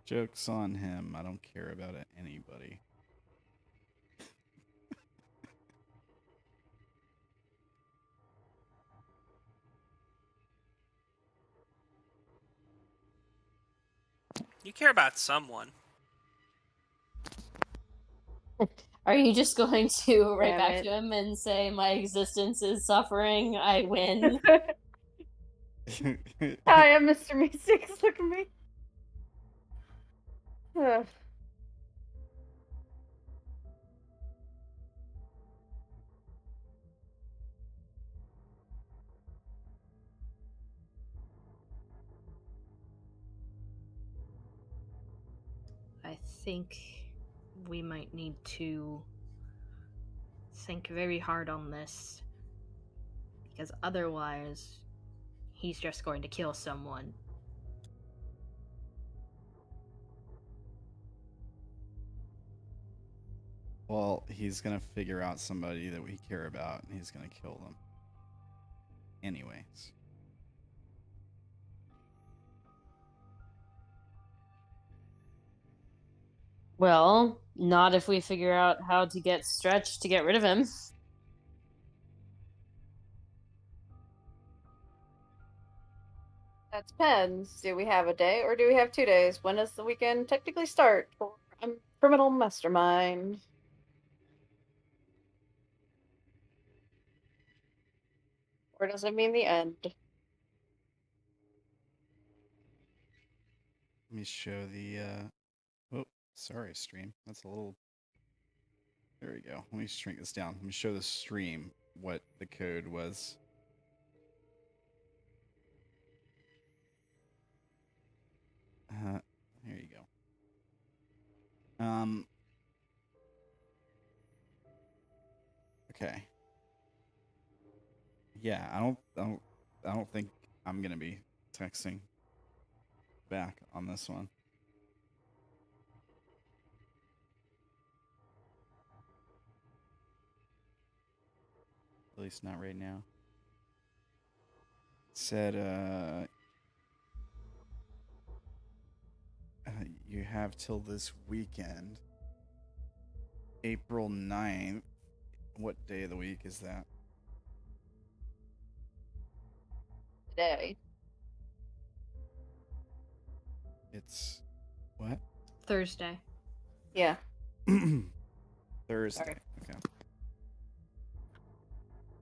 Joke's on him. I don't care about anybody. You care about someone. Are you just going to write Damn back it. to him and say, my existence is suffering, I win? Hi, I'm Mr. Meeseeks. Look at me. Ugh. I think we might need to think very hard on this, because otherwise he's just going to kill someone. Well, he's gonna figure out somebody that we care about, and he's gonna kill them. Anyways. Well, not if we figure out how to get Stretch to get rid of him. That depends. Do we have a day or do we have 2 days? When does the weekend technically start for a criminal mastermind? Or does it mean the end? Let me show the oh, sorry, stream. That's a little. There we go. Let me shrink this down. Let me show the stream what the code was. There you go. Okay. Yeah, I don't think I'm gonna be texting back on this one. At least not right now. It said, you have till this weekend, April 9th. What day of the week is that? Today. It's what? Thursday. Yeah. Thursday. Sorry. Okay.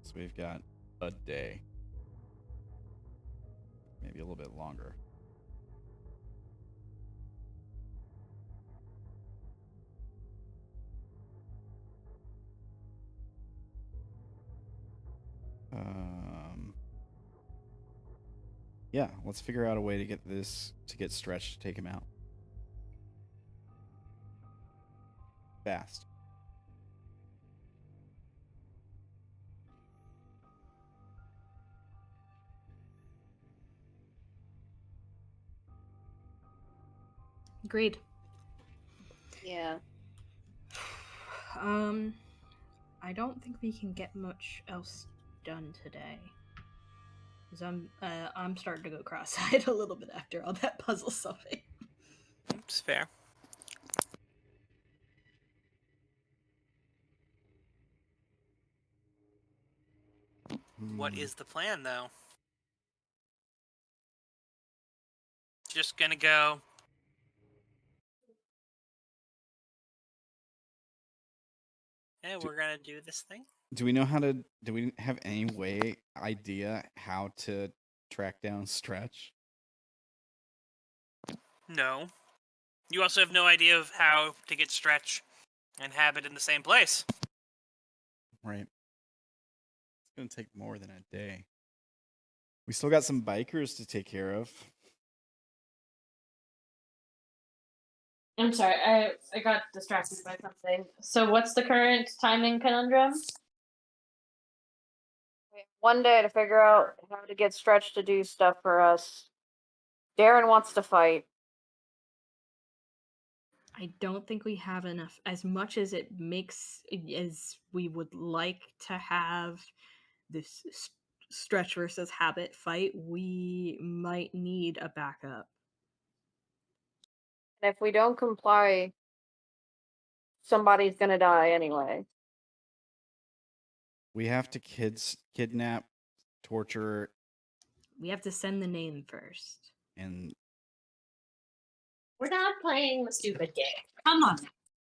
So we've got a day. Maybe a little bit longer. Yeah, let's figure out a way to get Stretch to take him out. Fast. Agreed. Yeah. I don't think we can get much else done today. Cause I'm starting to go cross-eyed a little bit after all that puzzle solving. It's fair. What is the plan, though? Just gonna go. Hey, we're gonna do this thing. Do we have any idea how to track down Stretch? No. You also have no idea of how to get Stretch and have it in the same place. Right. It's gonna take more than a day. We still got some bikers to take care of. I'm sorry, I got distracted by something. So what's the current timing conundrum? We have 1 day to figure out how to get Stretch to do stuff for us. Darren wants to fight. I don't think we have enough. As much as it makes, as we would like to have this Stretch versus Habit fight, we might need a backup. And if we don't comply, somebody's gonna die anyway. We have to kidnap, torture, We have to send the name first. and We're not playing the stupid game. Come on.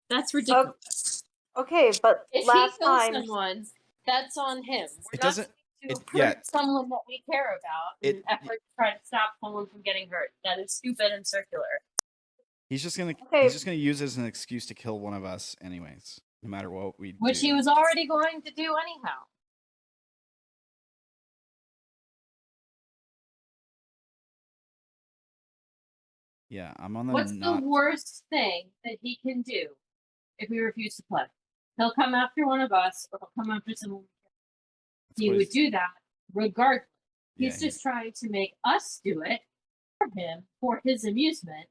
That's ridiculous. Okay, but If last he kills time, someone, that's on him. We're It not doesn't. going to Yeah. hurt someone that we care about in an It- effort to try to stop someone from getting hurt. That is stupid and circular. He's just gonna Okay. use it as an excuse to kill one of us, anyways. No matter what we Which do. he was already going to do anyhow. Yeah, I'm on the What's not. the worst thing that he can do if we refuse to play? He'll come after one of us, or he'll come after someone. That's He what would he's- do that regardless. Yeah, He's just trying to make us do it for him, for his amusement.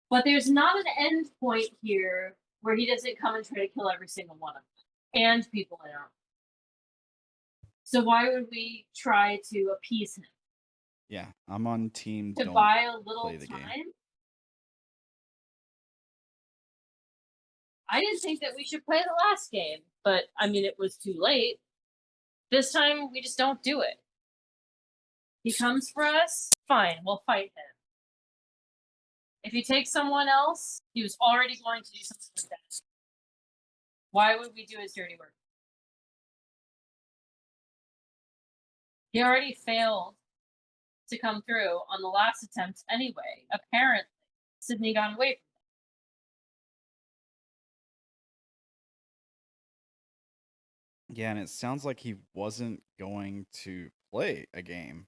But there's not an end point here where he doesn't come and try to kill every single one of them and people in our. So why would we try to appease him? Yeah, I'm on team. To don't buy a little play the game. time? I didn't think that we should play the last game, but I mean, it was too late. This time, we just don't do it. He comes for us, fine, we'll fight him. If he takes someone else, he was already going to do something like that. Why would we do his dirty work? He already failed to come through on the last attempt anyway. Apparently, Sydney got away from him. Yeah, and it sounds like he wasn't going to play a game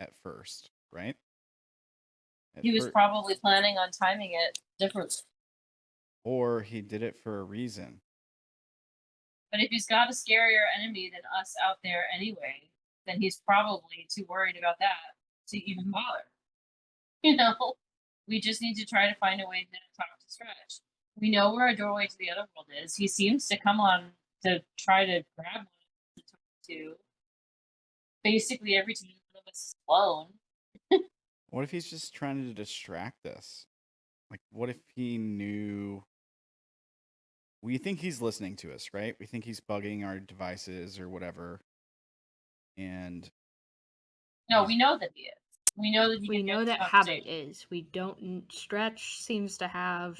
at first, right? He was probably planning on timing it differently. Or he did it for a reason. But if he's got a scarier enemy than us out there anyway, then he's probably too worried about that to even bother. You know, we just need to try to find a way to talk to Stretch. We know where a doorway to the other world is. He seems to come on to try to grab one to talk to. Basically, every time one of us is alone. What if he's just trying to distract us? Like, what if he knew? We think he's listening to us, right? We think he's bugging our devices or whatever. And no, we know that he is. We know that we know that Habit is. We don't. Stretch seems to have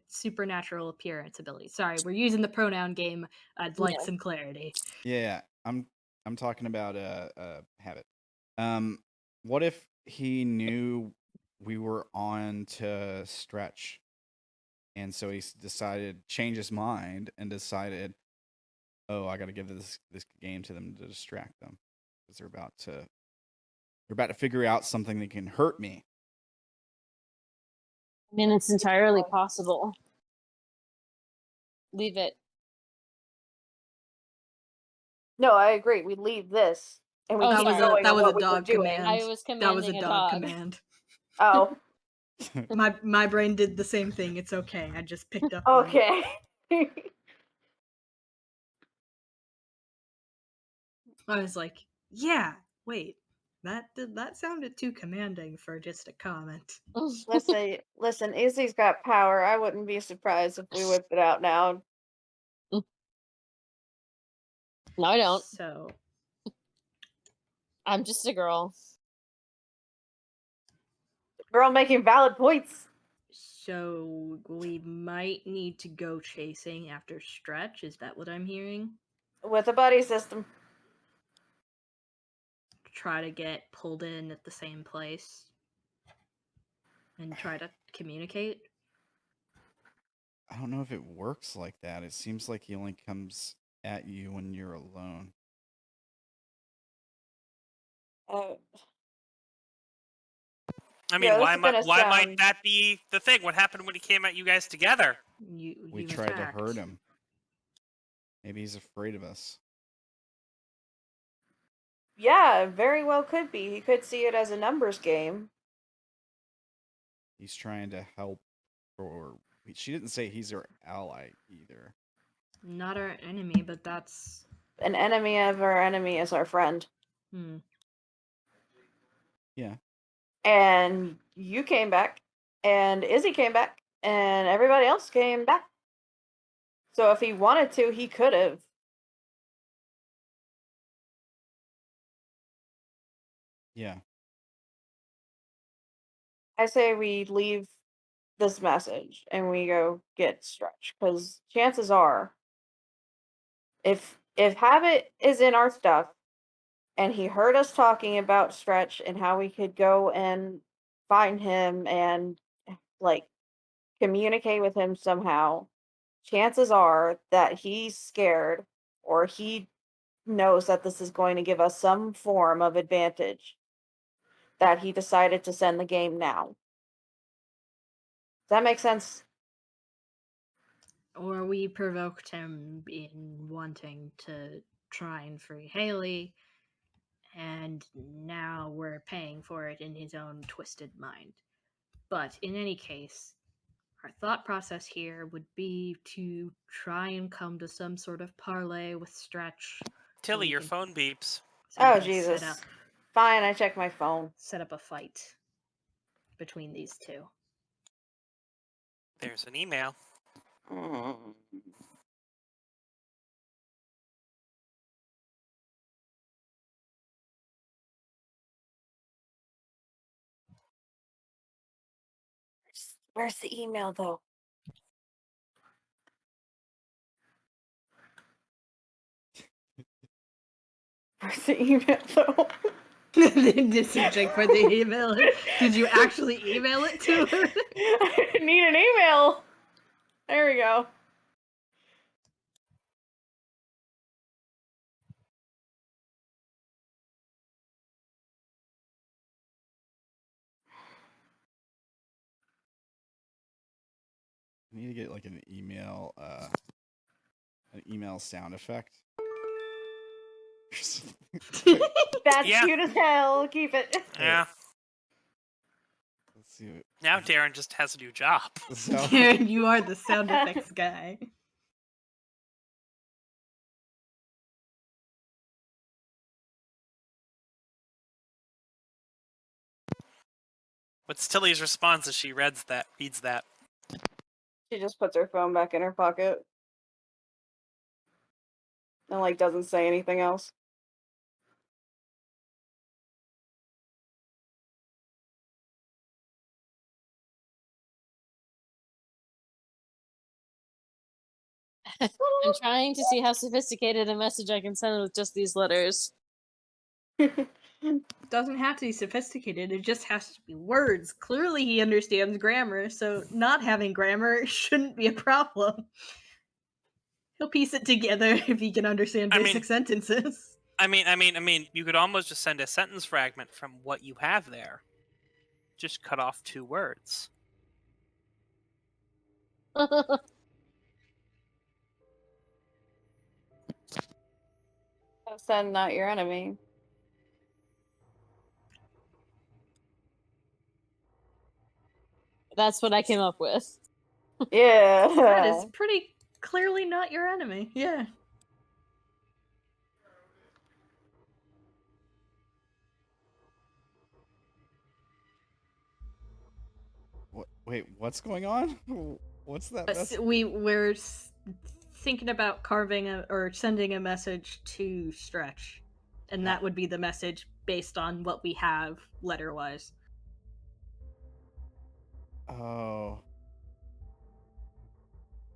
supernatural appearance ability. Sorry, we're using the pronoun game. I'd like some clarity. Yeah, I'm talking about Habit. What if he knew we were on to Stretch, and so he decided, change his mind, and decided, oh, I got to give this game to them to distract them because they're about to figure out something that can hurt me. I mean, it's entirely possible. Leave it. No, I agree. We leave this, and we Oh, keep sorry. going That on was what a we were dog doing. command. I was That was a commanding a dog dog. command. Oh, My brain did the same thing. It's okay. I just picked up. on it. okay. I was like, yeah. Wait, that sounded too commanding for just a comment. Listen. Izzy's got power. I wouldn't be surprised if we whipped it out now. No, I don't. So I'm just a girl. Girl making valid points. So we might need to go chasing after Stretch. Is that what I'm hearing? With a buddy system. Try to get pulled in at the same place and try to communicate. I don't know if it works like that. It seems like he only comes at you when you're alone. I mean, Yeah, why this is gonna might sound- that be the thing? What happened when he came at you guys together? We tried to hurt him. Maybe he's afraid of us. Yeah, very well could be. He could see it as a numbers game. He's trying to help, or she didn't say he's our ally either. Not our enemy, but that's An enemy of our enemy is our friend. Yeah. And you came back, and Izzy came back, and everybody else came back. So if he wanted to, he could have. Yeah. I say we leave this message and we go get Stretch, because chances are If Habit is in our stuff, and he heard us talking about Stretch and how we could go and find him and like communicate with him somehow, chances are that he's scared or he knows that this is going to give us some form of advantage that he decided to send the game now. Does that make sense? Or we provoked him in wanting to try and free Haley, and now we're paying for it in his own twisted mind. But in any case, our thought process here would be to try and come to some sort of parlay with Stretch. Tilly, we your can- phone beeps. so we Oh, can Jesus. Fine, I check my phone. Set up a fight between these two. There's an email. Mm. Where's the email, though? Where's the email, though? Just to check for the email. Did you actually email it to her? I need an email. There we go. I need to get like an email sound effect. That's Yeah. cute as hell. Keep it. Yeah. Let's see. What, Now Darren just has a new job. so, Darren, you are the sound effects guy. What's Tilly's response as she reads that? She just puts her phone back in her pocket. And, like, doesn't say anything else. I'm trying to see how sophisticated a message I can send with just these letters. Doesn't have to be sophisticated, it just has to be words. Clearly he understands grammar, so not having grammar shouldn't be a problem. He'll piece it together if he can understand basic sentences. I mean, you could almost just send a sentence fragment from what you have there. Just cut off 2 words. Send not your enemy. That's what I came up with. Yeah. That is pretty clearly not your enemy. Yeah. wait, what's going on? What's that? We're thinking about carving or sending a message to Stretch, and that would be the message based on what we have letter-wise. Oh.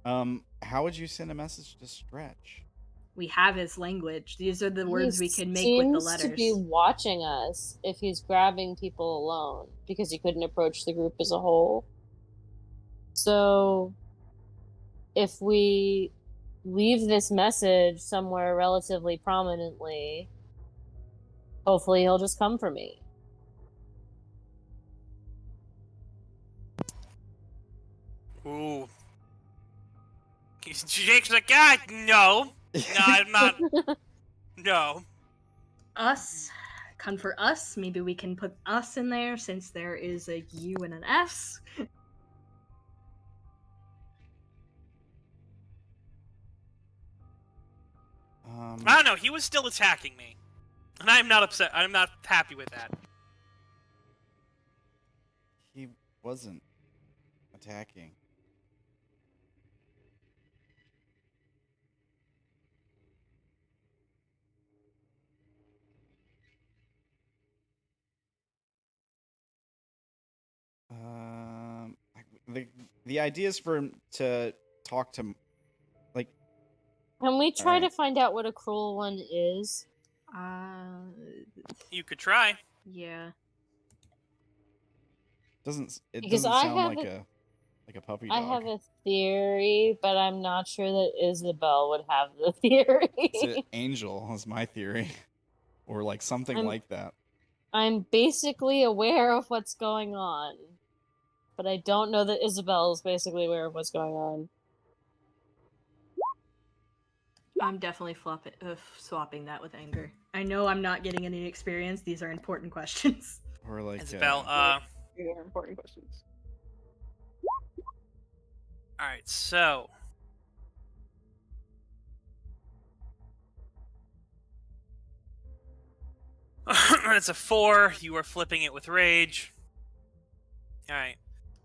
How would you send a message to Stretch? We have his language. These are the words we can make He with the seems letters. to be watching us if he's grabbing people alone because he couldn't approach the group as a whole. So if we leave this message somewhere relatively prominently, hopefully he'll just come for me. Ooh. Jake's like, ah, no. No, I'm not. No. Us. Come for us. Maybe we can put us in there since there is a U and an S. I don't know. He was still attacking me. And I'm not upset. I'm not happy with that. He wasn't attacking. The idea is for him to talk to, like, Can we try to Alright. find out what a cruel one is? You could try. Yeah. It Because doesn't I sound have like a- a puppy I dog. have a theory, but I'm not sure that Isobel would have the theory. It's an angel is my theory. Or like something like that. I'm basically aware of what's going on, but I don't know that Isobel is basically aware of what's going on. I'm definitely swapping that with anger. I know I'm not getting any experience. These are important questions. Or like Isabel, These are important questions. Alright, so. It's a 4. You are flipping it with rage. Alright.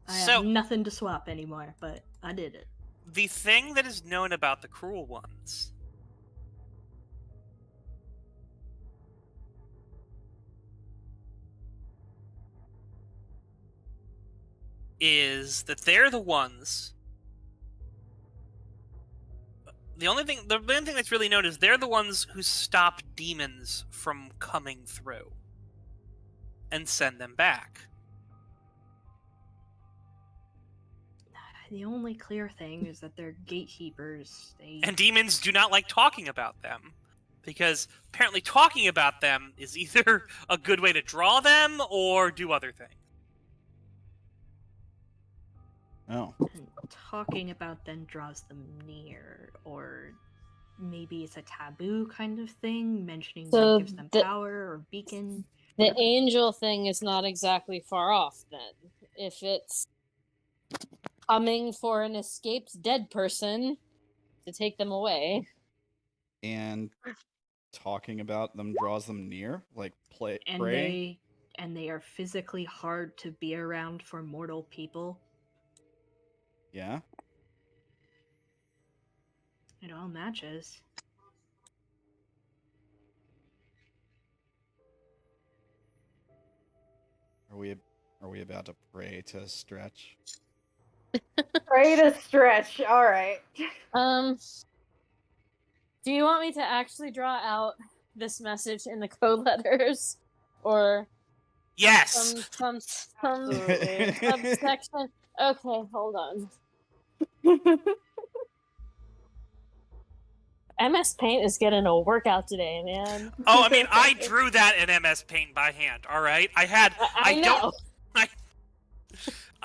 I have nothing to swap anymore, but I did it. The thing that is known about the cruel ones is that they're the ones. The only thing that's really known is they're the ones who stop demons from coming through and send them back. The only clear thing is that they're gatekeepers. And demons do not like talking about them, because apparently talking about them is either a good way to draw them or do other things. Oh. And talking about them draws them near, or maybe it's a taboo kind of thing, mentioning So that gives them power or beacon. The angel thing is not exactly far off then. If it's coming for an escaped dead person to take them away. And talking about them draws them near, like prey. And they are physically hard to be around for mortal people. Yeah. It all matches. Are we about to pray to stretch? Pray to stretch. All right. Do you want me to actually draw out this message in the code letters, or yes, some subsection? Okay, hold on. MS Paint is getting a workout today, man. Oh, I mean, I drew that in MS Paint by hand. All right, I know.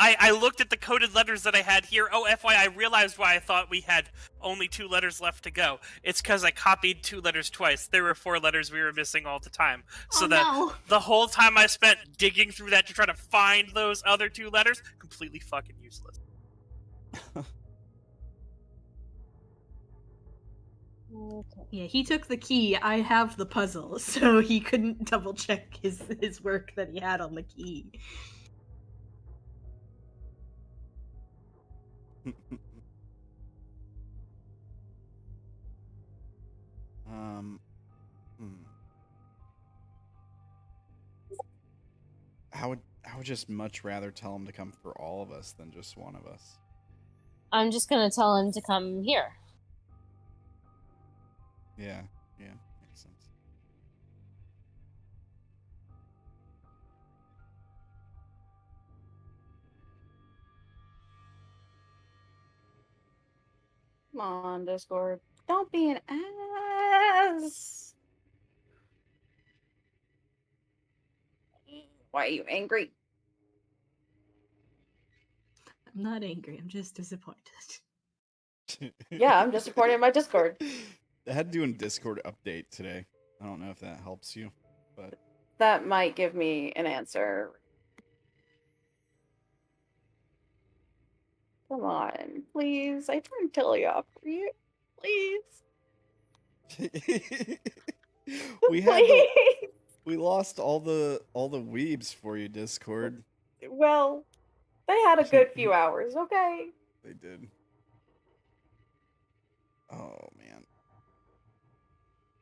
I looked at the coded letters that I had here. Oh, FYI, I realized why I thought we had only 2 letters left to go. It's because I copied 2 letters twice. There were 4 letters we were missing all the time. So the whole time I spent digging through that to try to find those other 2 letters, completely fucking useless. Okay. Yeah, he took the key. I have the puzzle, so he couldn't double check his work that he had on the key. I would just much rather tell him to come for all of us than just one of us. I'm just gonna tell him to come here. Yeah, makes sense. Come on, Discord. Don't be an ass. Why are you angry? I'm not angry. I'm just disappointed. Yeah, I'm disappointed in my Discord. I had to do a Discord update today. I don't know if that helps you, but That might give me an answer. Come on, please. I turned Tilly off for you. Please. we lost all the weebs for you, Discord. Well, they had a good few hours, okay? They did. Oh man.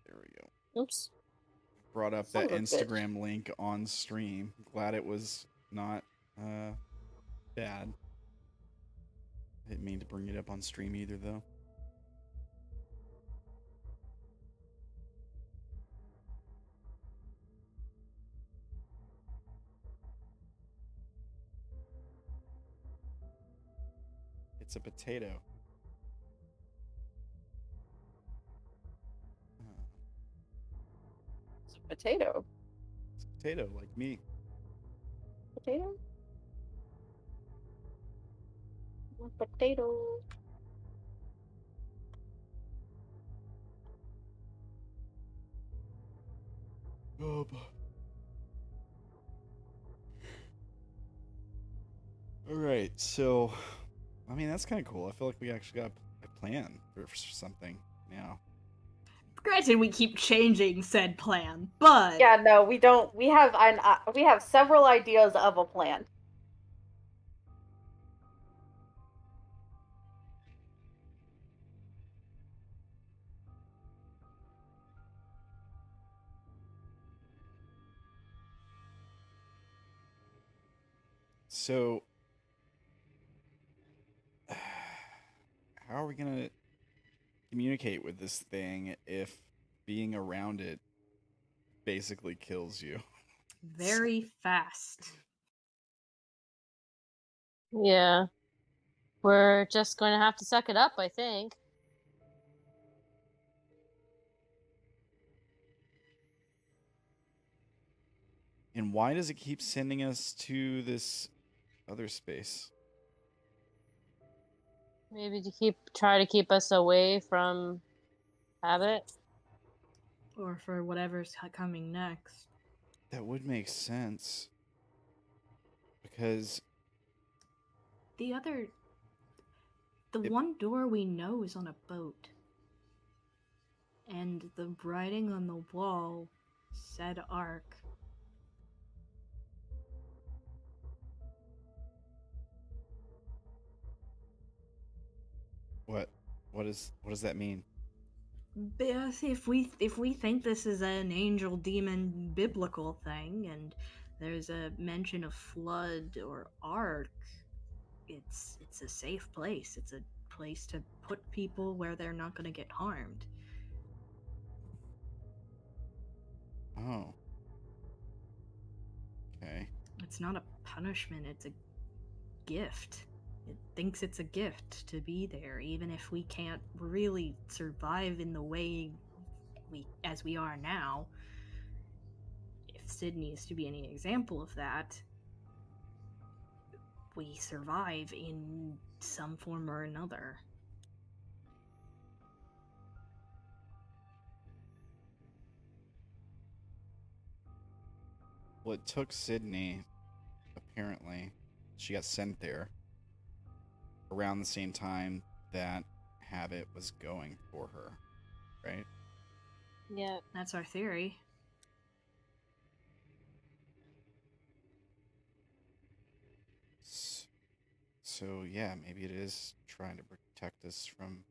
There we go. Oops. Brought up Son that of a bitch. Instagram link on stream. Glad it was not bad. Didn't mean to bring it up on stream either though. It's a potato. Potato. It's a potato, like me. Potato. Potato. Oh, all right, so I mean that's kind of cool. I feel like we actually got a plan for something now. Granted, we keep changing said plan, but Yeah, no, we don't. We have several ideas of a plan. So, how are we gonna communicate with this thing if being around it basically kills you? very fast. Yeah. We're just going to have to suck it up, I think. And why does it keep sending us to this other space? Maybe to try to keep us away from habit. Or for whatever's coming next. That would make sense. Because The one door we know is on a boat. And the writing on the wall said Ark. what does that mean? If we think this is an angel demon biblical thing and there's a mention of flood or Ark, it's a safe place. It's a place to put people where they're not going to get harmed. Oh. Okay. It's not a punishment, it's a gift. It thinks it's a gift to be there, even if we can't really survive in the way as we are now. If Sydney is to be any example of that, we survive in some form or another. Well, it took Sydney, apparently. She got sent there around the same time that Habit was going for her, right? Yeah. That's our theory. So yeah, maybe it is trying to protect us from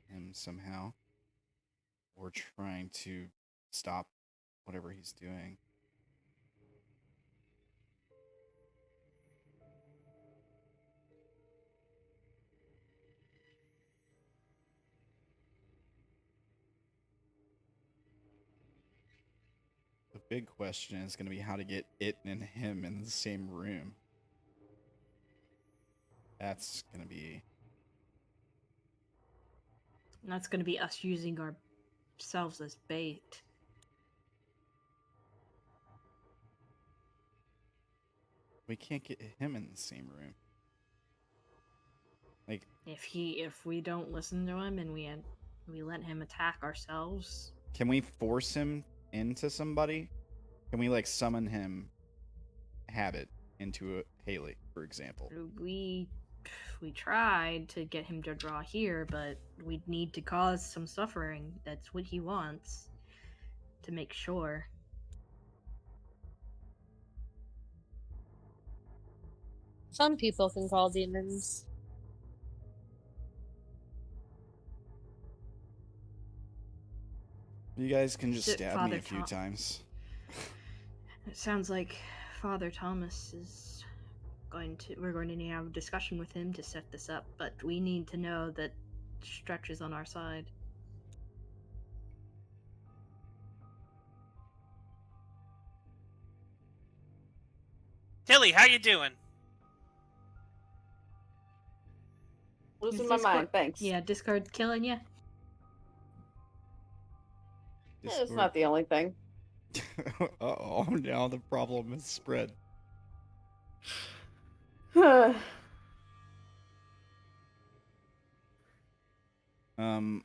him somehow. Or trying to stop whatever he's doing. The big question is going to be how to get it and him in the same room. That's going to be... And that's going to be us using ourselves as bait. We can't get him in the same room. Like, If we don't listen to him and we let him attack ourselves, can we force him into somebody? Can we like summon him, Habit, into a Haley, for example? we tried to get him to draw here, but we'd need to cause some suffering. That's what he wants, to make sure. Some people can call demons. You guys can just stab me Father a few times. It sounds like Father Thomas is we're going to need to have a discussion with him to set this up, but we need to know that Stretch is on our side. Tilly, how you doing? Losing my mind, thanks. Yeah, Discord killing you. It's not the only thing. Uh-oh, now the problem is spread.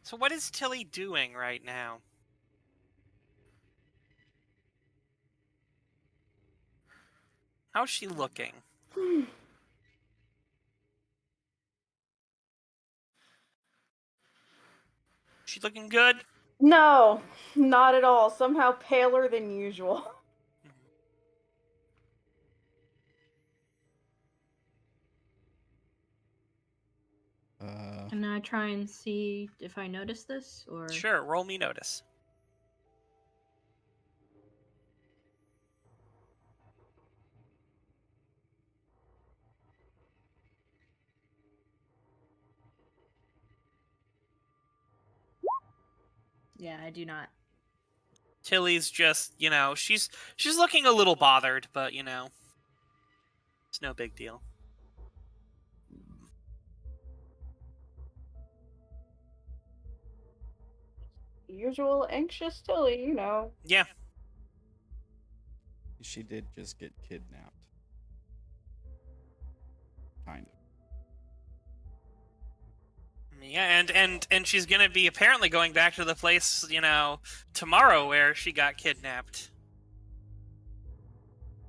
So what is Tilly doing right now? How's she looking? She looking good? No, not at all. Somehow paler than usual. Can I try and see if I notice this, or? Sure, roll me notice. Yeah, I do not. Tilly's just, she's looking a little bothered, but it's no big deal. Usual anxious Tilly, you know. Yeah. She did just get kidnapped. Kind of. Yeah, and she's gonna be apparently going back to the place, tomorrow where she got kidnapped.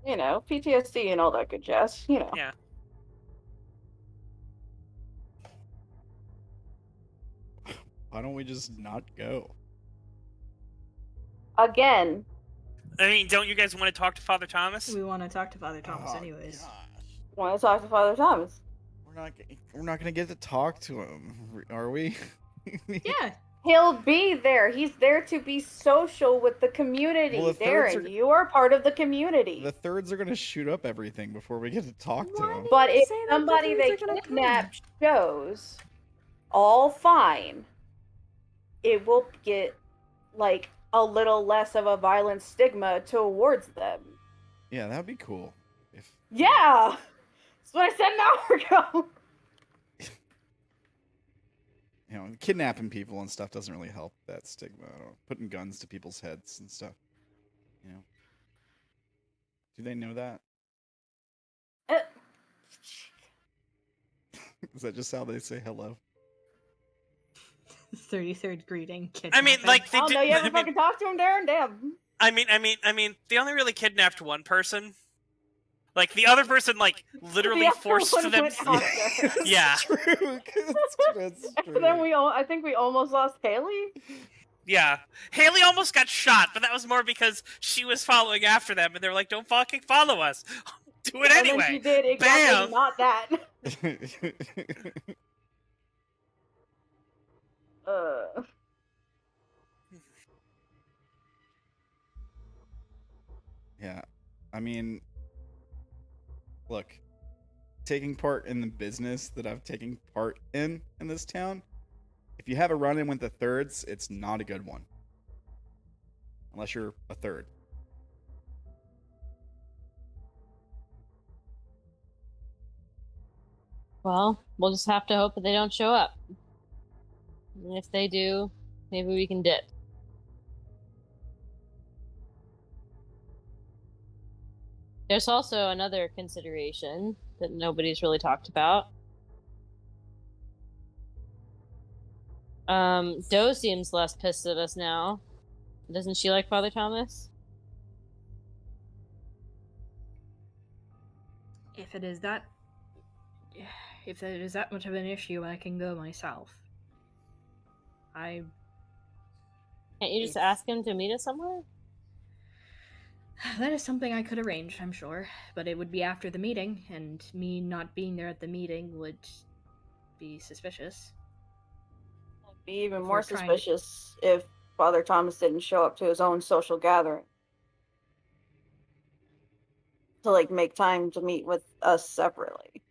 You know, PTSD and all that good jazz, you know. Yeah. Why don't we just not go? Again. I mean, don't you guys want to talk to Father Thomas? We want to talk to Father Thomas anyways. Gosh. Want to talk to Father Thomas? We're not gonna get to talk to him, are we? Yeah. He'll be there. He's there to be social with the community. Well, the thirds Darren, are- you are part of the community. The thirds are gonna shoot up everything before we get to talk to him. But if say that somebody the they thirds are gonna kidnap shows, all fine, it will get, like, a little less of a violent stigma towards them. Yeah, that'd be cool. If Yeah! That's what I said an hour ago! kidnapping people and stuff doesn't really help that stigma. Putting guns to people's heads and stuff. Do they know that? Is that just how they say hello? 33rd greeting. I mean, like, they Oh, did. no, you haven't fucking talked to him, Darren? Damn. I mean, they only really kidnapped one person. Like, the other person, like, literally The other forced one them. went after. Yeah. True. That's And then I think we almost lost Haley. Yeah. Haley almost got shot, but that was more because she was following after them, and they were like, don't fucking follow us. Do it And anyway. then she did exactly Bam! not that. Yeah. I mean, look, taking part in the business that I've taken part in this town, if you have a run-in with the thirds, it's not a good one. Unless you're a third. Well, we'll just have to hope that they don't show up. And if they do, maybe we can dip. There's also another consideration that nobody's really talked about. Doe seems less pissed at us now. Doesn't she like Father Thomas? If it is that much of an issue, I can go myself. Can't you just If- ask him to meet us somewhere? That is something I could arrange, I'm sure, but it would be after the meeting, and me not being there at the meeting would be suspicious. Be even If more we're trying to- suspicious if Father Thomas didn't show up to his own social gathering. To, like, make time to meet with us separately.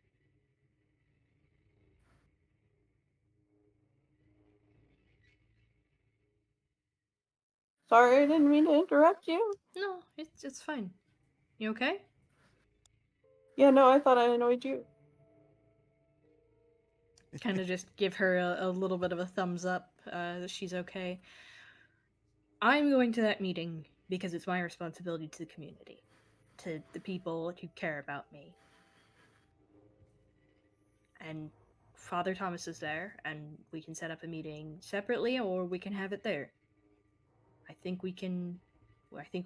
Sorry, I didn't mean to interrupt you. No, it's fine. You okay? Yeah, no, I thought I annoyed you. kind of just give her a little bit of a thumbs up that she's okay. I'm going to that meeting because it's my responsibility to the community, to the people who care about me. And Father Thomas is there, and we can set up a meeting separately, or we can have it there. I think we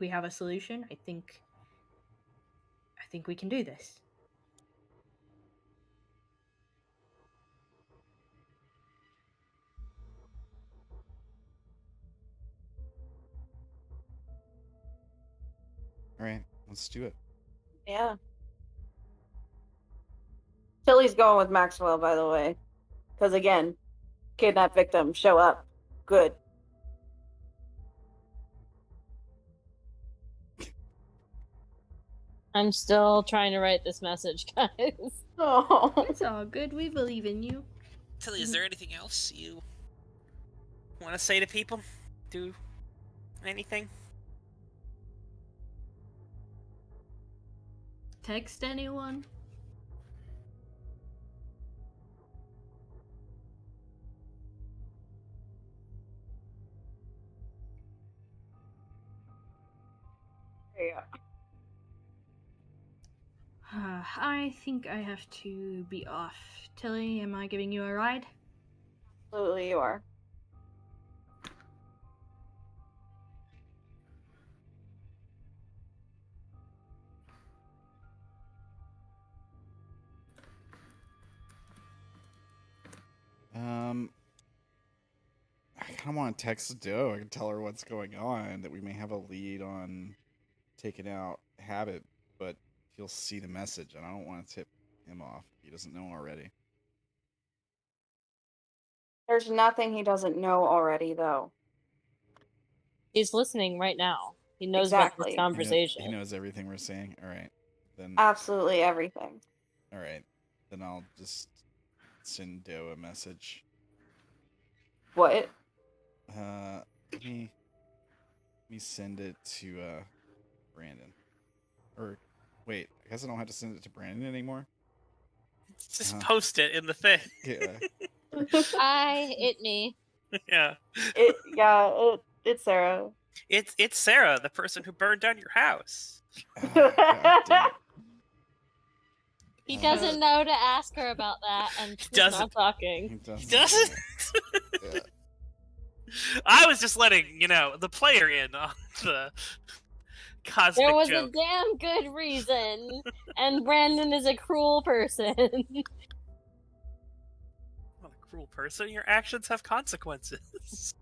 have a solution. I think we can do this. All right, let's do it. Yeah. Tilly's going with Maxwell, by the way. Because again, kidnap victim, show up. Good. I'm still trying to write this message, guys. Oh. It's all good. We believe in you. Tilly, is there anything else you want to say to people? Do anything? Text anyone? Yeah. I think I have to be off. Tilly, am I giving you a ride? Absolutely, you are. I kind of want to text Doe and tell her what's going on, that we may have a lead on taking out Habit, but he'll see the message, and I don't want to tip him off if he doesn't know already. There's nothing he doesn't know already, though. He's listening right now. He knows about this Exactly. conversation. He knows everything we're saying. All right, then. Absolutely everything. All right, then I'll just send Doe a message. What? Let me send it to Brandon. Or wait, I guess I don't have to send it to Brandon anymore. Just post it in the thing. Yeah. Hi, it me. Yeah. It's Sarah. It's Sarah, the person who burned down your house. God damn it. He doesn't know to ask her about that, and she's doesn't. not talking. He doesn't. He doesn't? Yeah. I was just letting, the player in on the cosmic There was joke. a damn good reason, and Brandon is a cruel person. I'm not a cruel person. Your actions have consequences.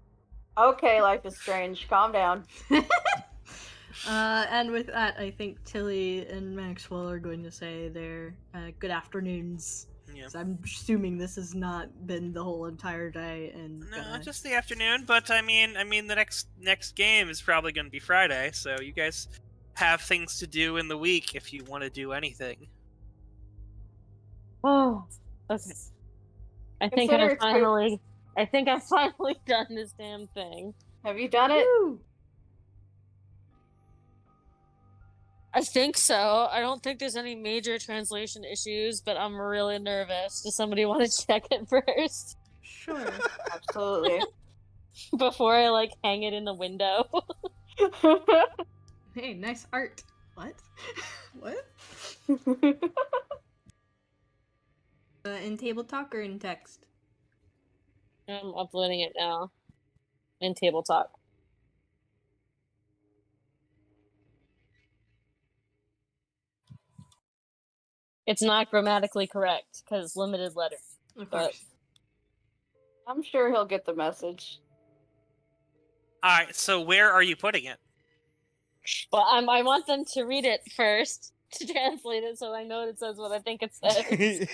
Okay, life is strange. Calm down. And with that, I think Tilly and Maxwell are going to say their good afternoons. Yeah. So I'm assuming this has not been the whole entire day. And No, just the afternoon. But I mean, the next game is probably going to be Friday, so you guys have things to do in the week if you want to do anything. Oh, I think I've finally done this damn thing. Have you done it? Woo! I think so. I don't think there's any major translation issues, but I'm really nervous. Does somebody want to check it first? Sure. Absolutely. Before I hang it in the window. Hey, nice art. What? What? In table talk or in text? I'm uploading it now. In table talk. It's not grammatically correct because limited letters. Of But course. I'm sure he'll get the message. Alright, so where are you putting it? well, I want them to read it first to translate it so I know it says what I think it says.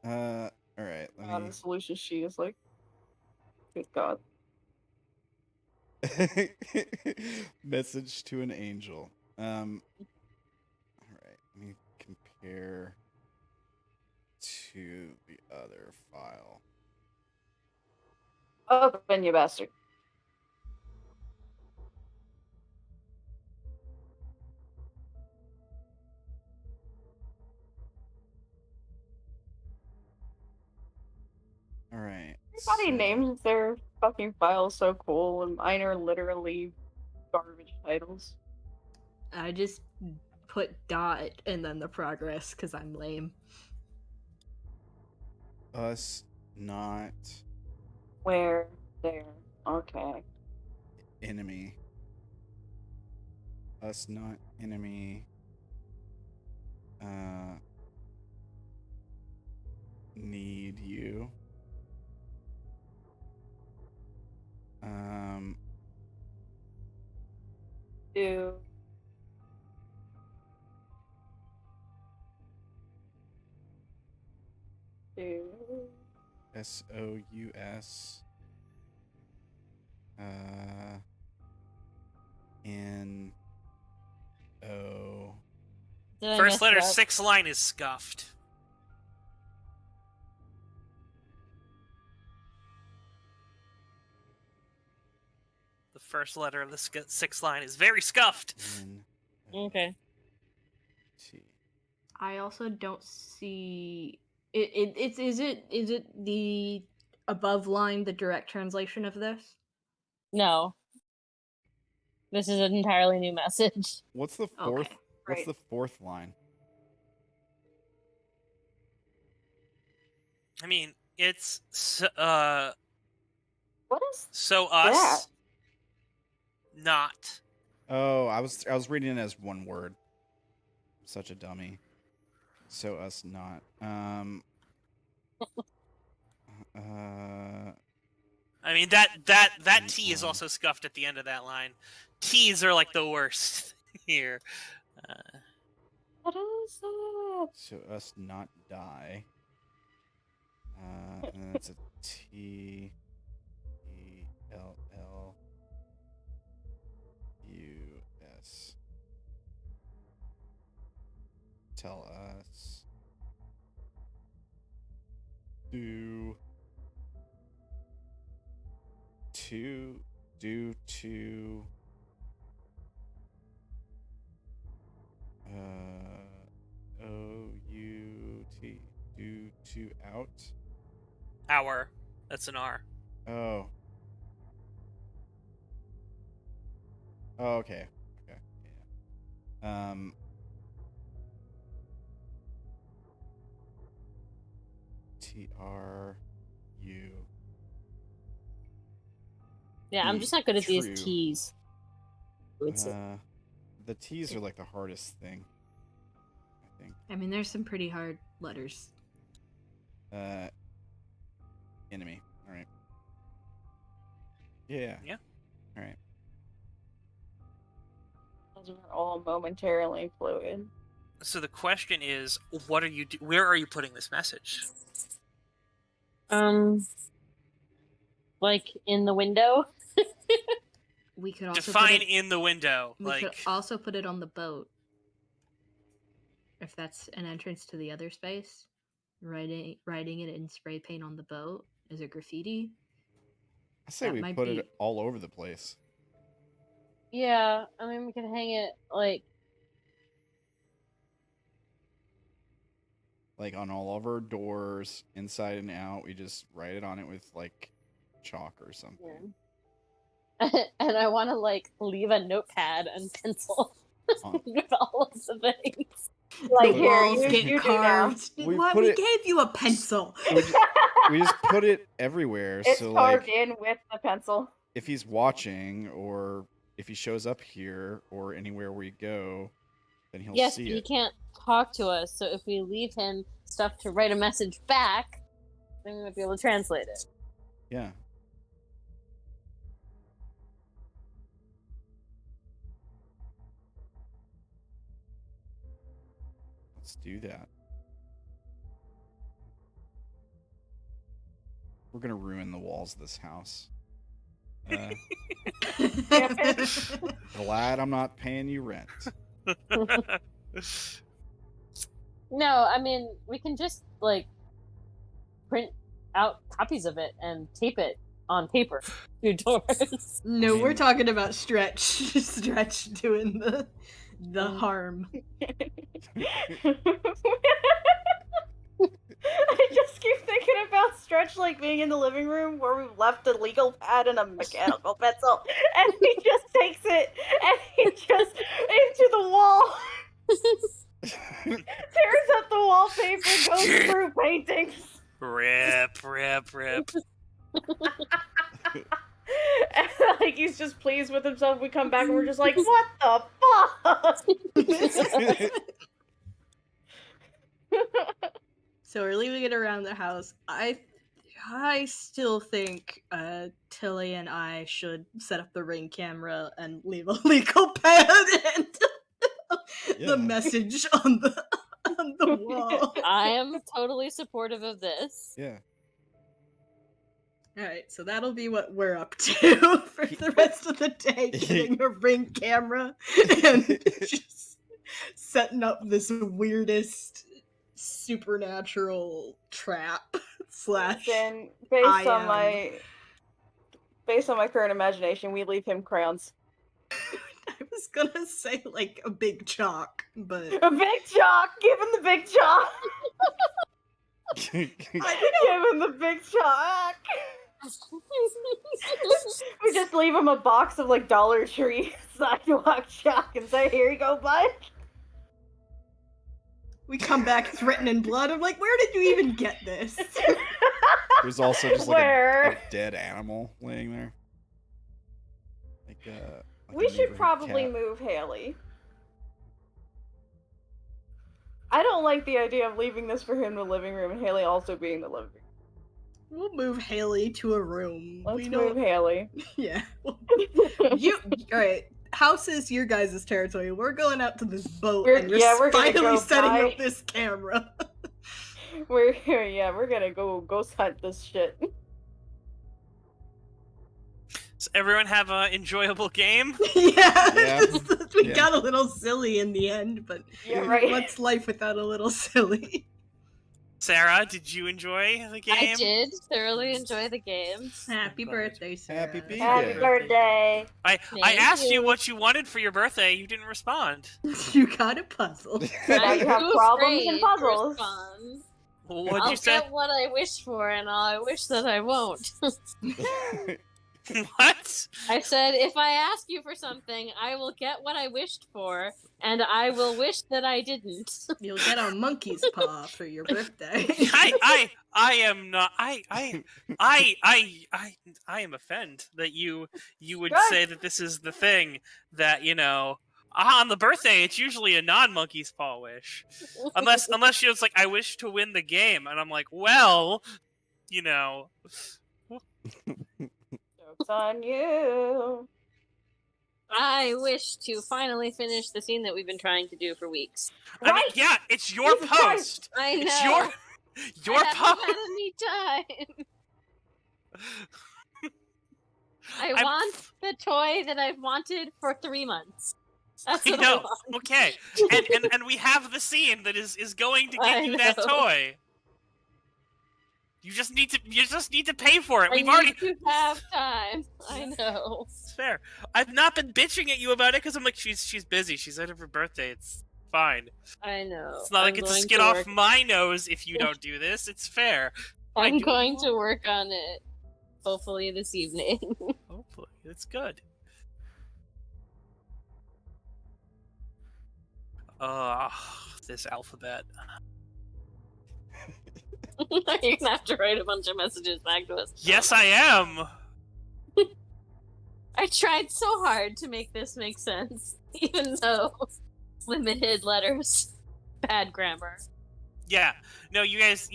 All right. Let me. The solution sheet is like, good God. Message to an angel. All right. Let me compare to the other file. Open, you bastard. Everybody names their fucking files so cool, and mine are literally garbage titles. I just put dot and then the progress because I'm lame. Us not Where? There. Okay. enemy. Us not enemy. Need you. Do. Do. SOUS. N. O. Did I First mess letter, it up? 6th line is scuffed. The first letter of the 6th line is very scuffed. N. Okay. T. I also don't see is it the above line the direct translation of this? No. This is an entirely new message. What's the fourth? Okay, What's right. the fourth line? I mean, it's What is so us that? not. Oh, I was reading it as one word. Such a dummy. So us not. I mean that N- T is also scuffed at the end of that line. T's are like the worst here. What is that? So us not die. And then it's a T E L L U S. Tell us. Do to O-U-T. Do to out. Our. That's an R. Oh. Oh, okay. Okay. Yeah. T-R-U. Yeah, I'm just not good at True. these T's. The T's are like the hardest thing, I think. I mean, there's some pretty hard letters. Enemy. All right. Yeah. Yeah. All right. Those are all momentarily fluid. So the question is, what are you? Where are you putting this message? Like in the window. We could also Define put it, in the window. we Like could also put it on the boat. If that's an entrance to the other space, writing it in spray paint on the boat as a graffiti. I say That we might put be- it all over the place. Yeah, I mean we could hang it Like on all of our doors, inside and out. We just write it on it with like chalk or something. and I want to leave a notepad and pencil On- with all of the things. Like, The here, walls you get do now. carved. We Why put we it- gave you a pencil? We just put it everywhere. It's So carved like, in with the pencil. if he's watching, or if he shows up here, or anywhere we go, then he'll Yes, see but he it. can't talk to us. So if we leave him stuff to write a message back, then we might be able to translate it. Yeah. Let's do that. We're gonna ruin the walls of this house. Glad I'm not paying you rent. No, I mean we can just print out copies of it and tape it on paper to doors. No, I we're mean- talking about Stretch. Stretch doing the harm. I just keep thinking about Stretch like being in the living room where we've left a legal pad and a mechanical pencil, and he just takes it and he just into the wall, tears up the wallpaper, goes through paintings. Rip. And like he's just pleased with himself. We come back and we're just like, what the fuck? So we're leaving it around the house. I still think Tilly and I should set up the ring camera and leave a legal pad and Yeah. the message on the wall. I am totally supportive of this. Yeah. Alright, so that'll be what we're up to for the rest of the day, getting a ring camera and just setting up this weirdest supernatural trap slash Then I based on my current imagination, we leave him crayons. I was gonna say like a big chalk, but A big chalk! Give him the big chalk! Give him the big chalk! We just leave him a box of like Dollar Tree sidewalk chalk and say, here you go, bud. we come back threatening blood. I'm like, where did you even get this? There's also just like Where? a dead animal laying there. Like We a should neighborhood probably cat. move Haley. I don't like the idea of leaving this for him in the living room and Haley also being in the living room. We'll move Haley to a room. Let's we move Haley. Yeah. You alright. House is your guys' territory. We're going out to this boat and you're we're gonna finally go setting buy- up this camera. We're gonna go ghost hunt this shit. Does everyone have an enjoyable game? Yeah. We Yeah. got a little silly in the end, but Yeah, right. what's life without a little silly? Sarah, did you enjoy the game? I did thoroughly enjoy the game. Happy Good. birthday, Sarah. Happy birthday. Happy birthday. I Thank asked you you. what you wanted for your birthday. You didn't respond. You got a puzzle. Now you have too problems afraid and to puzzles. respond. What'd I'll you say? get what I wish for, and I wish that I won't. What? I said, if I ask you for something, I will get what I wished for, and I will wish that I didn't. You'll get a monkey's paw for your birthday. I am not. I am offended that you would Good. say that this is the thing that on the birthday it's usually a non-monkey's paw wish, unless you're just like I wish to win the game, and I'm like, well, Joke's on you. I wish to finally finish the scene that we've been trying to do for weeks. I mean, Right. yeah, it's your Jesus Christ. post. I know. It's your I haven't post. had any time. I I'm- want the toy that I've wanted for 3 months. That's I what I know. want. Okay, and we have the scene that is going to I get you that know. toy. You just need to pay for it. I We've need already. to have time. I know. It's fair. I've not been bitching at you about it because I'm like she's busy. She's out of her birthday. It's fine. I know. It's not like I'm it's a going skin to off work- my nose if you don't do this. It's fair. I I'm do going want- to work on it. Hopefully this evening. Hopefully, it's good. This alphabet. You're gonna have to write a bunch of messages back to us. Yes, I am. I tried so hard to make this make sense, even though limited letters, bad grammar. Yeah. No, you guys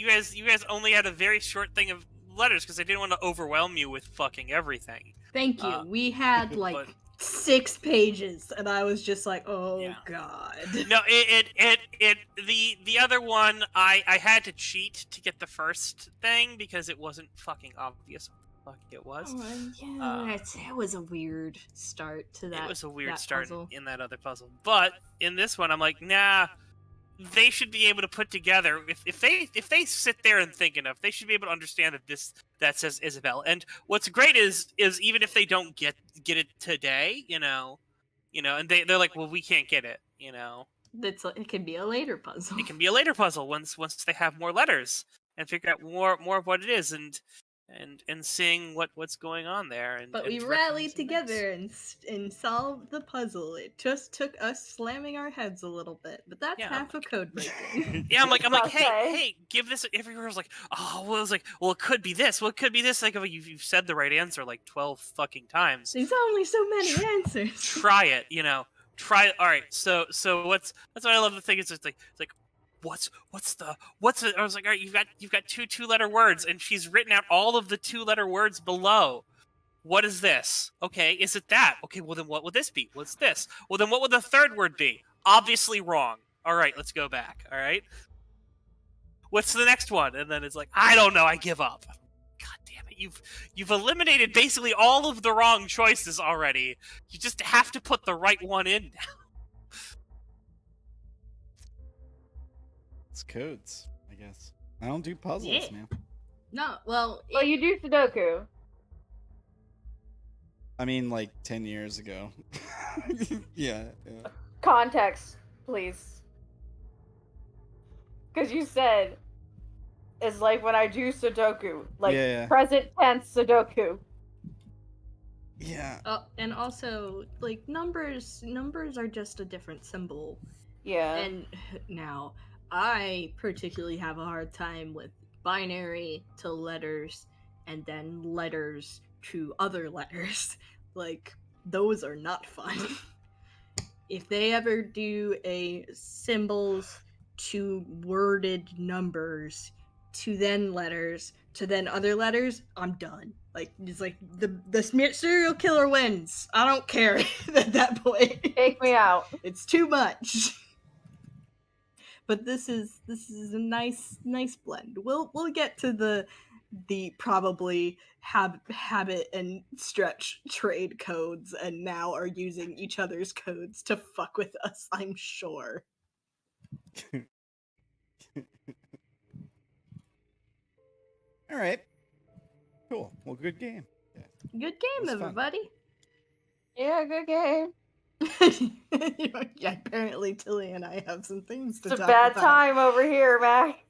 only had a very short thing of letters because I didn't want to overwhelm you with fucking everything. Thank you. Uh, We had like but- 6 pages, and I was just like, oh Yeah. god. No, the other one I had to cheat to get the first thing because it wasn't fucking obvious what the fuck it was. It was a weird start to that. It was a weird that start puzzle. in that other puzzle. But in this one I'm like, nah, they should be able to put together if they sit there and think enough, they should be able to understand that says Isobel. And what's great is even if they don't get it today, and they're like, well, we can't get it, It can be a later puzzle. It can be a later puzzle once they have more letters. and figure out more of what it is, and seeing what's going on there. And But we directing rallied some things. together and solved the puzzle. It just took us slamming our heads a little bit, but that's Yeah. half of code breaking. Yeah, I'm like, Okay. hey, give this. Everyone was like, oh, well, it was like, well, it could be this. Well, it could be this. Like, you've said the right answer like 12 fucking times. There's only so many answers. Try it, Try it. All right. So that's what I love. The thing is, it's like what's the I was like, all right, you've got two-letter words, and she's written out all of the 2-letter words below. What is this? Okay, is it that? Okay, well then what would this be? What's this? Well then what would the third word be? Obviously wrong. All right, let's go back. All right. What's the next one? And then it's like, I don't know, I give up. God damn it. You've eliminated basically all of the wrong choices already. You just have to put the right one in now. It's codes, I guess. I don't do puzzles, Yeah. man. No, well, Well, you do Sudoku. I mean, like 10 years ago. yeah. Context, please. Because you said it's like when I do Sudoku, like Yeah. present tense Sudoku. Yeah. and also like numbers are just a different symbol. Yeah. And now I particularly have a hard time with binary to letters and then letters to other letters. Like, those are not fun. If they ever do a symbols to worded numbers to then letters to then other letters, I'm done. Like, it's like the serial killer wins. I don't care at that point. Take me out. It's too much. But this is a nice blend. We'll get to the probably habit and stretch trade codes, and now are using each other's codes to fuck with us, I'm sure. All right. Cool. Well, good game. Yeah. Good game, It was fun. everybody. Yeah, good game. Yeah, apparently Tilly and I have some things to It's a talk bad about. time over here, Mac.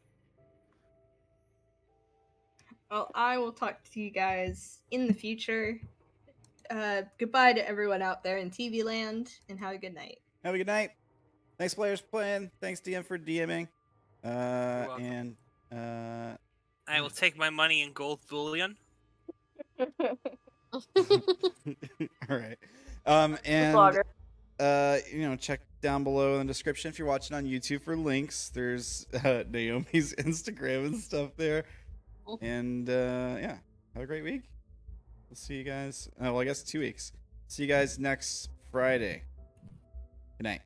Well, I will talk to you guys in the future. Goodbye to everyone out there in TV land, and have a good night. Have a good night. Thanks, players, for playing. Thanks, DM, for DMing. welcome. I will take my money in gold bullion. All right. And Blogger. check down below in the description if you're watching on YouTube for links. There's Naomi's Instagram and stuff there. And yeah, have a great week. We'll see you guys. Well, I guess 2 weeks. See you guys next Friday. Good night.